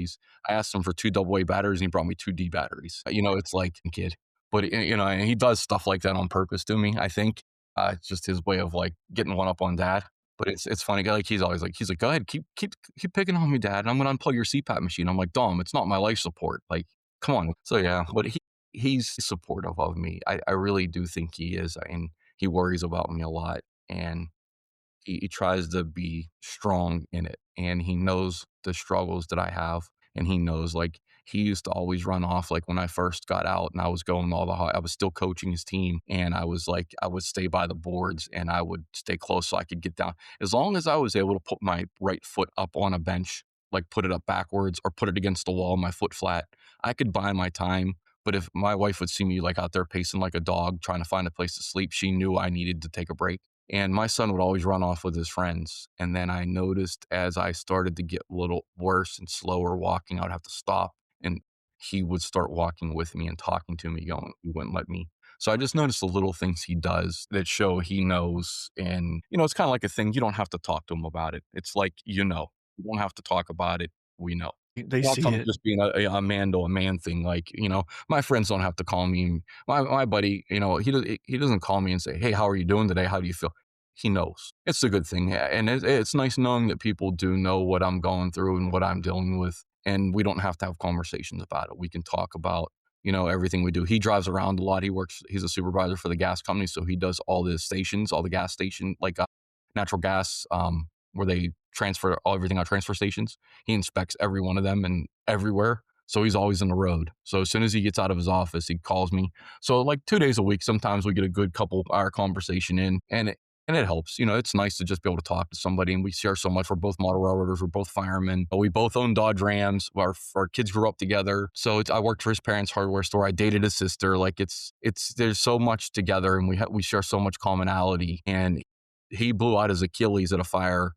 I asked him for two AA batteries and he brought me two D batteries. It's like kid, but and he does stuff like that on purpose to me. I think it's just his way of like getting one up on dad. But it's funny. Like he's like, go ahead, keep picking on me, dad. And I'm gonna unplug your CPAP machine. I'm like, Dom, it's not my life support. Like, come on. So yeah, but he's supportive of me. I really do think he is, and he worries about me a lot. And he tries to be strong in it, and he knows the struggles that I have, and he knows, like, he used to always run off, like, when I first got out and I was going I was still coaching his team, and I was like I would stay by the boards, and I would stay close so I could get down. As long as I was able to put my right foot up on a bench, like, put it up backwards or put it against the wall, my foot flat, I could buy my time. But if my wife would see me, like, out there pacing like a dog, trying to find a place to sleep, she knew I needed to take a break. And my son would always run off with his friends. And then I noticed as I started to get a little worse and slower walking, I would have to stop. And he would start walking with me and talking to me, going, he wouldn't let me. So I just noticed the little things he does that show he knows. And, it's kind of like a thing. You don't have to talk to him about it. It's like, you don't have to talk about it. We know. They Not see something it. just being a man to a man thing. Like, my friends don't have to call me. My buddy, he doesn't call me and say, "Hey, how are you doing today? How do you feel?" He knows. It's a good thing, yeah, and it's nice knowing that people do know what I'm going through and what I'm dealing with, and we don't have to have conversations about it. We can talk about, everything we do. He drives around a lot. He's a supervisor for the gas company, so he does all the stations, all the gas station, like, natural gas, where they transfer everything on transfer stations. He inspects every one of them and everywhere. So he's always on the road. So as soon as he gets out of his office, he calls me. So like 2 days a week, sometimes we get a good couple hour conversation in, and it helps. It's nice to just be able to talk to somebody, and we share so much. We're both model railroaders. We're both firemen. We both own Dodge Rams. Our kids grew up together. So I worked for his parents' hardware store. I dated his sister. Like there's so much together, and we share so much commonality. And he blew out his Achilles at a fire,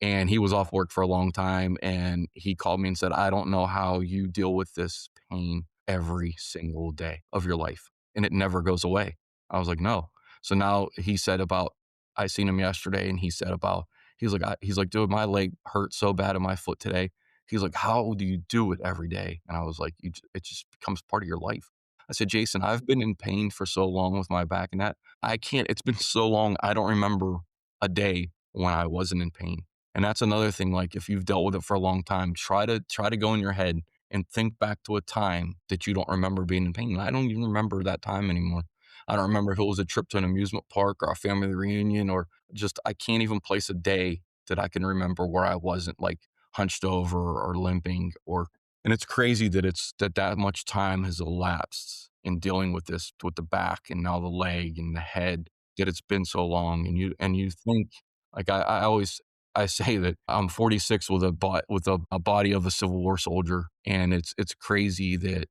and he was off work for a long time, and he called me and said, I don't know how you deal with this pain every single day of your life, and it never goes away. I was like, no. So now he said about, I seen him yesterday, and he said about, he's like, dude, my leg hurt so bad in my foot today. He's like, "How do you do it every day?" And I was like, it just becomes part of your life." I said, "Jason, I've been in pain for so long with my back and that I can't, it's been so long, I don't remember a day when I wasn't in pain." And that's another thing, like, if you've dealt with it for a long time, try to go in your head and think back to a time that you don't remember being in pain. I don't even remember that time anymore. I don't remember if it was a trip to an amusement park or a family reunion, or just I can't even place a day that I can remember where I wasn't, like, hunched over or limping, or, and it's crazy that that much time has elapsed in dealing with this, with the back and now the leg and the head, that it's been so long. And you think, like, I always, I say that I'm 46 with a body of a Civil War soldier, and it's crazy that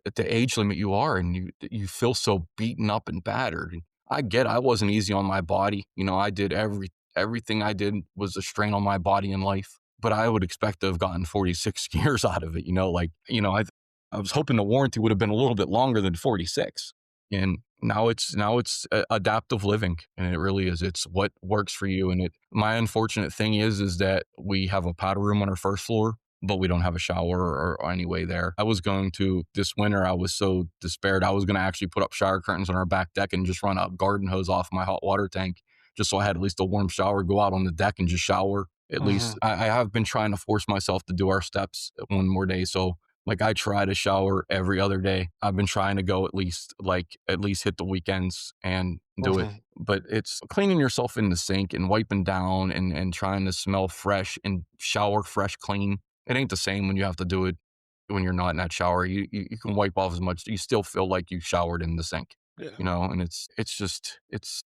at the age limit you are, and you feel so beaten up and battered. And I get, I wasn't easy on my body. I did everything I did was a strain on my body in life, but I would expect to have gotten 46 years out of it. I was hoping the warranty would have been a little bit longer than 46. And now it's adaptive living, and it really is. It's what works for you. And my unfortunate thing is that we have a powder room on our first floor, but we don't have a shower or any way there. I was going to, this winter, I was so despaired. I was going to actually put up shower curtains on our back deck and just run a garden hose off my hot water tank, just so I had at least a warm shower, go out on the deck and just shower. At least Mhm. I have been trying to force myself to do our steps one more day. So, like, I try to shower every other day. I've been trying to go at least hit the weekends and do it. Mhm. But it's cleaning yourself in the sink and wiping down and trying to smell fresh and shower fresh clean. It ain't the same when you have to do it when you're not in that shower. You can wipe off as much, you still feel like you showered in the sink. Yeah. And it's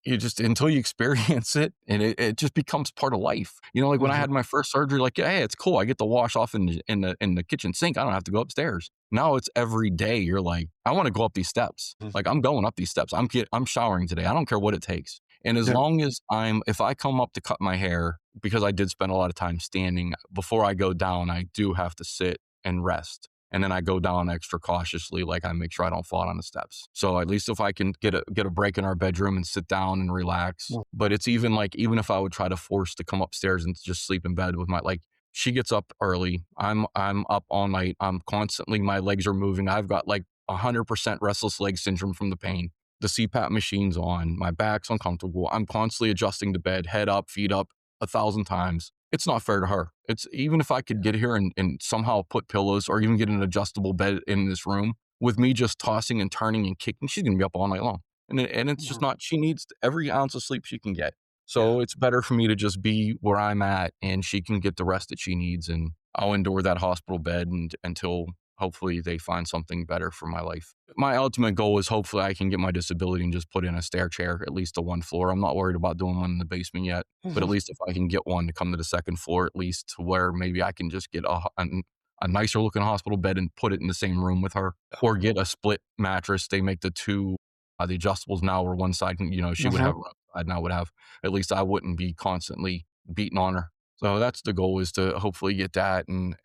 you just, until you experience it, and it just becomes part of life. Like when I Mhm. had my first surgery, like, hey, it's cool. I get to wash off in the kitchen sink. I don't have to go upstairs. Now it's every day. You're like, I want to go up these steps. Mhm. Like, I'm going up these steps. I'm showering today. I don't care what it takes. And as Yeah. long as if I come up to cut my hair, because I did spend a lot of time standing, before I go down, I do have to sit and rest. And then I go down extra cautiously, like I make sure I don't fall on the steps. So at least if I can get a break in our bedroom and sit down and relax. Mm. But it's even like, even if I would try to force to come upstairs and just sleep in bed with my, like, she gets up early. I'm up all night. I'm constantly, my legs are moving. I've got like 100% restless leg syndrome from the pain. The CPAP machine's on. My back's uncomfortable. I'm constantly adjusting to bed, head up, feet up, 1,000 times. It's not fair to her. It's, even if I could get here and somehow put pillows or even get an adjustable bed in this room, with me just tossing and turning and kicking, she's gonna be up all night long. And it's just Mhm. not, she needs every ounce of sleep she can get. Yeah. So it's better for me to just be where I'm at, and she can get the rest that she needs, and I'll endure that hospital bed until hopefully they find something better for my life. My ultimate goal is hopefully I can get my disability and just put in a stair chair, at least to one floor. I'm not worried about doing one in the basement yet, but at Mhm. least if I can get one to come to the second floor, at least to where maybe I can just get a nicer looking hospital bed and put it in the same room with her, or get a split mattress. They make the two, the adjustables now, where one side can, she would Mhm. have one side and I would have, at least I wouldn't be constantly beating on her. So that's the goal, is to hopefully get that and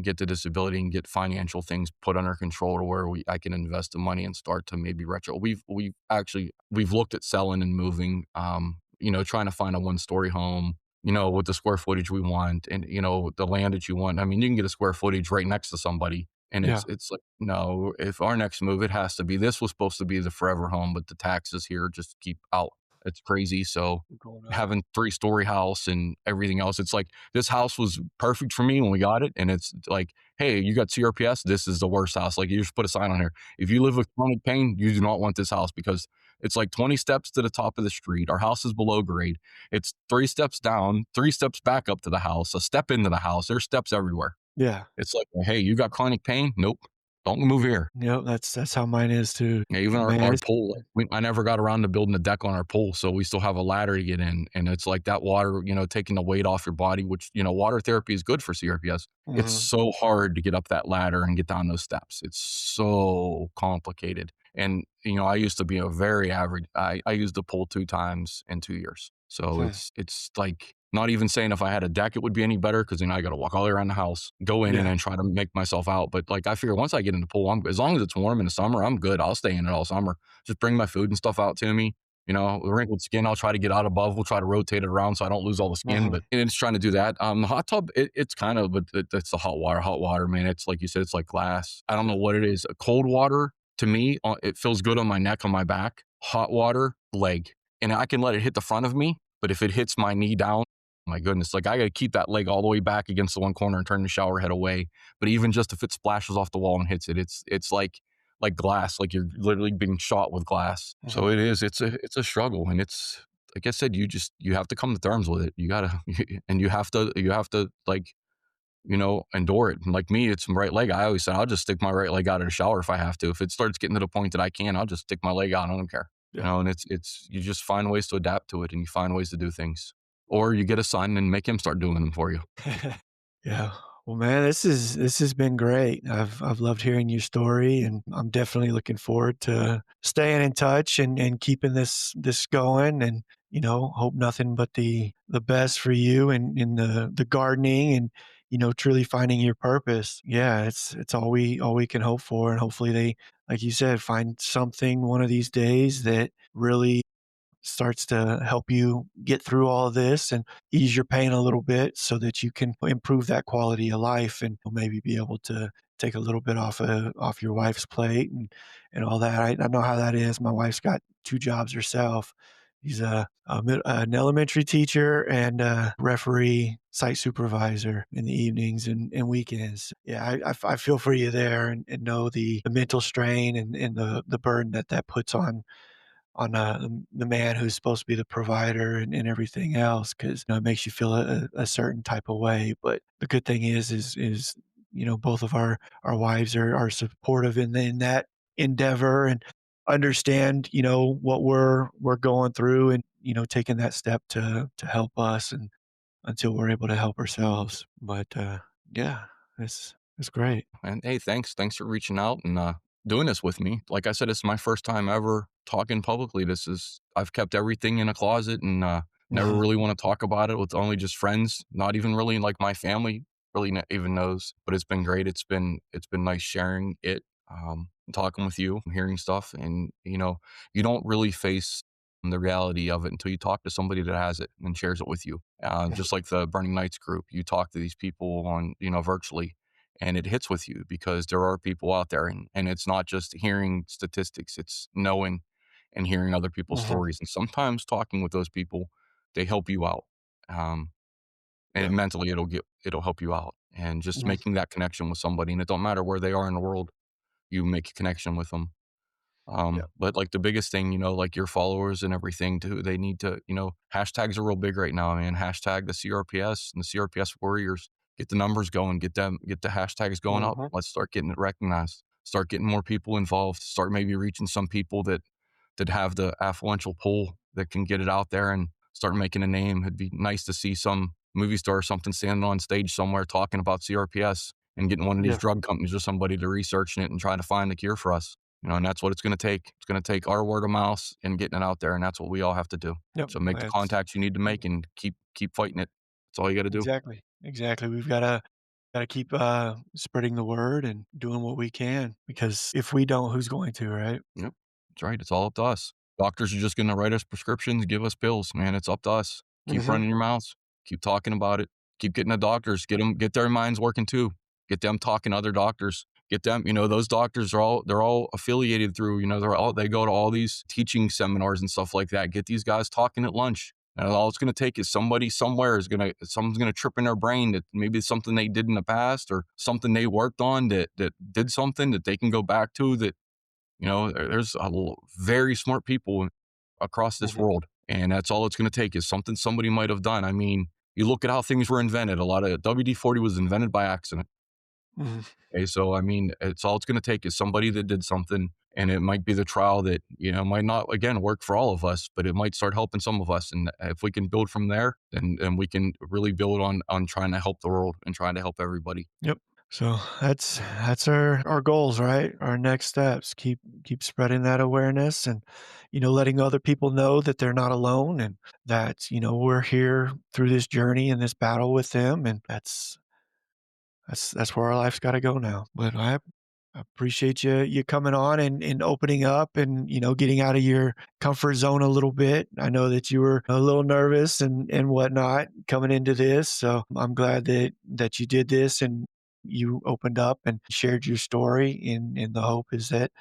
get the disability and get financial things put under control to where I can invest the money and start to maybe retro. We've looked at selling and moving, trying to find a 1-story home, with the square footage we want, and the land that you want. I mean, you can get a square footage right next to somebody, and Yeah. it's like, no, if our next move, it has to be, this was supposed to be the forever home, but the taxes here just keep out. It's crazy. So Going up. having 3-story house and everything else, it's like, this house was perfect for me when we got it, and it's like, hey, you got CRPS, this is the worst house. Like, you just put a sign on here, if you live with chronic pain, you do not want this house, because it's like 20 steps to the top of the street. Our house is below grade. It's 3 steps down, 3 steps back up to the house, a step into the house. There's steps everywhere. Yeah. It's like, hey, you got chronic pain? Nope. Don't move here. Yep, that's how mine is too. Yeah, even our, Man, our it's pool, I never got around to building a deck on our pool, so we still have a ladder to get in. And it's like that water, taking the weight off your body, which, water therapy is good for CRPS. It's mhm. so hard to get up that ladder and get down those steps. It's so complicated. And, I used to be a very average, I used the pool 2 times in 2 years. So Mhm. it's like, not even saying if I had a deck, it would be any better, because I got to walk all the way around the house, go in and Yeah. then try to make myself out. But like, I figure once I get in the pool, as long as it's warm in the summer, I'm good. I'll stay in it all summer. Just bring my food and stuff out to me, You know, the wrinkled skin, I'll try to get out above. We'll try to rotate it around so I don't lose all the skin. But Mhm. and it's trying to do that. The hot tub, it's kind of, but it's the hot water. Hot water, man. It's like you said, it's like glass. I don't know Yeah. what it is. Cold water to me, it feels good on my neck, on my back. Hot water, leg, and I can let it hit the front of me. But if it hits my knee down, my goodness, like I got to keep that leg all the way back against the one corner and turn the shower head away. But even just if it splashes off the wall and hits it, it's like glass, like you're literally being shot with glass. So Mhm. it is. It's a struggle, and it's like I said, you have to come to terms with it. You gotta, and you have to like endure it. And like me, it's my right leg. I always said I'll just stick my right leg out of the shower if I have to. If it starts getting to the point that I can, I'll just stick my leg out. I don't care. Yeah. And it's you just find ways to adapt to it, and you find ways to do things, or you get a son and make him start doing them for you. Yeah. Well, man, this has been great. I've loved hearing your story, and I'm definitely looking forward to staying in touch and keeping this going. And hope nothing but the best for you and in the gardening and truly finding your purpose. Yeah, it's all we can hope for, and hopefully they, like you said, find something one of these days that really starts to help you get through all of this and ease your pain a little bit so that you can improve that quality of life and maybe be able to take a little bit off your wife's plate and all that. I know how that is. My wife's got two jobs herself. He's an elementary teacher and a referee site supervisor in the evenings and weekends. Yeah, I feel for you there and know the mental strain and the burden that puts on the man who's supposed to be the provider and everything else, 'cause, it makes you feel a certain type of way. But the good thing is, both of our wives are supportive in that endeavor and understand, what we're going through and, taking that step to help us and until we're able to help ourselves. But, yeah, it's great. And hey, thanks for reaching out and doing this with me. Like I said, it's my first time ever talking publicly. I've kept everything in a closet and never Mhm. really want to talk about it with only just friends. Not even really like my family really even knows. But it's been great. It's been nice sharing it, talking with you, hearing stuff, and you don't really face the reality of it until you talk to somebody that has it and shares it with you. Just like the Burning Nights group, you talk to these people on virtually, and it hits with you because there are people out there, and it's not just hearing statistics, it's knowing and hearing other people's Mhm. stories, and sometimes talking with those people, they help you out. um, and Yep. mentally it'll help you out, and just Mhm. making that connection with somebody, and it don't matter where they are in the world, you make a connection with them. Yep. But like the biggest thing, like your followers and everything too, they need to, hashtags are real big right now, man. Hashtag the CRPS and the CRPS warriors. Get the numbers going, get the hashtags going up. Mhm. Let's start getting it recognized. Start getting more people involved. Start maybe reaching some people that have the affluential pull that can get it out there and start making a name. It'd be nice to see some movie star or something standing on stage somewhere talking about CRPS and getting one of these Yeah. drug companies or somebody to research it and try to find the cure for us. And that's what it's going to take. It's going to take our word of mouth and getting it out there, and that's what we all have to do. Yep. So make the That's contacts you need to make and keep fighting it. That's all you got to do. exactly. Exactly. We've gotta keep, spreading the word and doing what we can because if we don't, who's going to, right? Yep. That's right. It's all up to us. Doctors are just going to write us prescriptions, give us pills, man. It's up to us. Keep Mhm. running your mouths. Keep talking about it. Keep getting the doctors. Get their minds working too. Get them talking to other doctors. Get them, those doctors they're all affiliated through, they go to all these teaching seminars and stuff like that. Get these guys talking at lunch. And all it's going to take is somebody somewhere someone's going to trip in their brain that maybe it's something they did in the past or something they worked on that did something that they can go back to that there's very smart people across this Mhm. world, and that's all it's going to take is something somebody might have done. I mean, you look at how things were invented. A lot of WD-40 was invented by accident. Mhm. Okay, so I mean, it's going to take is somebody that did something, and it might be the trial that might not again work for all of us, but it might start helping some of us. And if we can build from there, then we can really build on trying to help the world and trying to help everybody. Yep. So that's our goals, right? Our next steps. Keep spreading that awareness and letting other people know that they're not alone and that we're here through this journey and this battle with them and that's where our life's got to go now. But I I appreciate you coming on and opening up and, getting out of your comfort zone a little bit. I know that you were a little nervous and whatnot coming into this. So I'm glad that you did this and you opened up and shared your story. And the hope is that,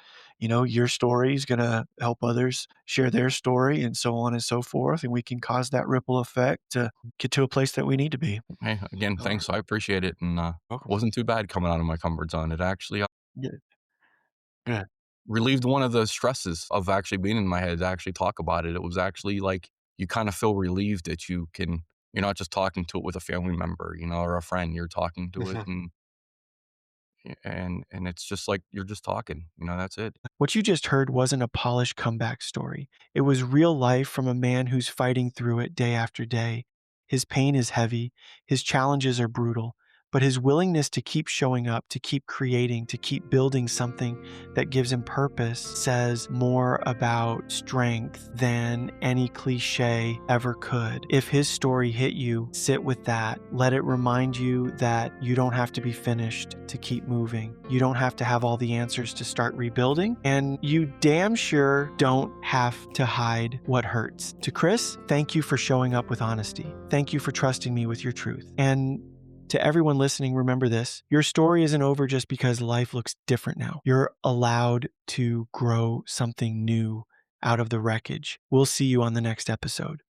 your story is going to help others share their story and so on and so forth. And we can cause that ripple effect to get to a place that we need to be. Hey, again, All right. thanks. I appreciate it. And Welcome. wasn't too bad coming out of my comfort zone. It actually Good. Good. relieved one of the stresses of actually being in my head to actually talk about it. It was actually like you kind of feel relieved that you're not just talking to it with a family member, or a friend. You're talking to it, and it's just like you're just talking. That's it. What you just heard wasn't a polished comeback story. It was real life from a man who's fighting through it day after day. His pain is heavy, his challenges are brutal, but his willingness to keep showing up, to keep creating, to keep building something that gives him purpose says more about strength than any cliche ever could. If his story hit you, sit with that. Let it remind you that you don't have to be finished to keep moving. You don't have to have all the answers to start rebuilding. And you damn sure don't have to hide what hurts. To Chris, thank you for showing up with honesty. Thank you for trusting me with your truth. And to everyone listening, remember this. Your story isn't over just because life looks different now. You're allowed to grow something new out of the wreckage. We'll see you on the next episode.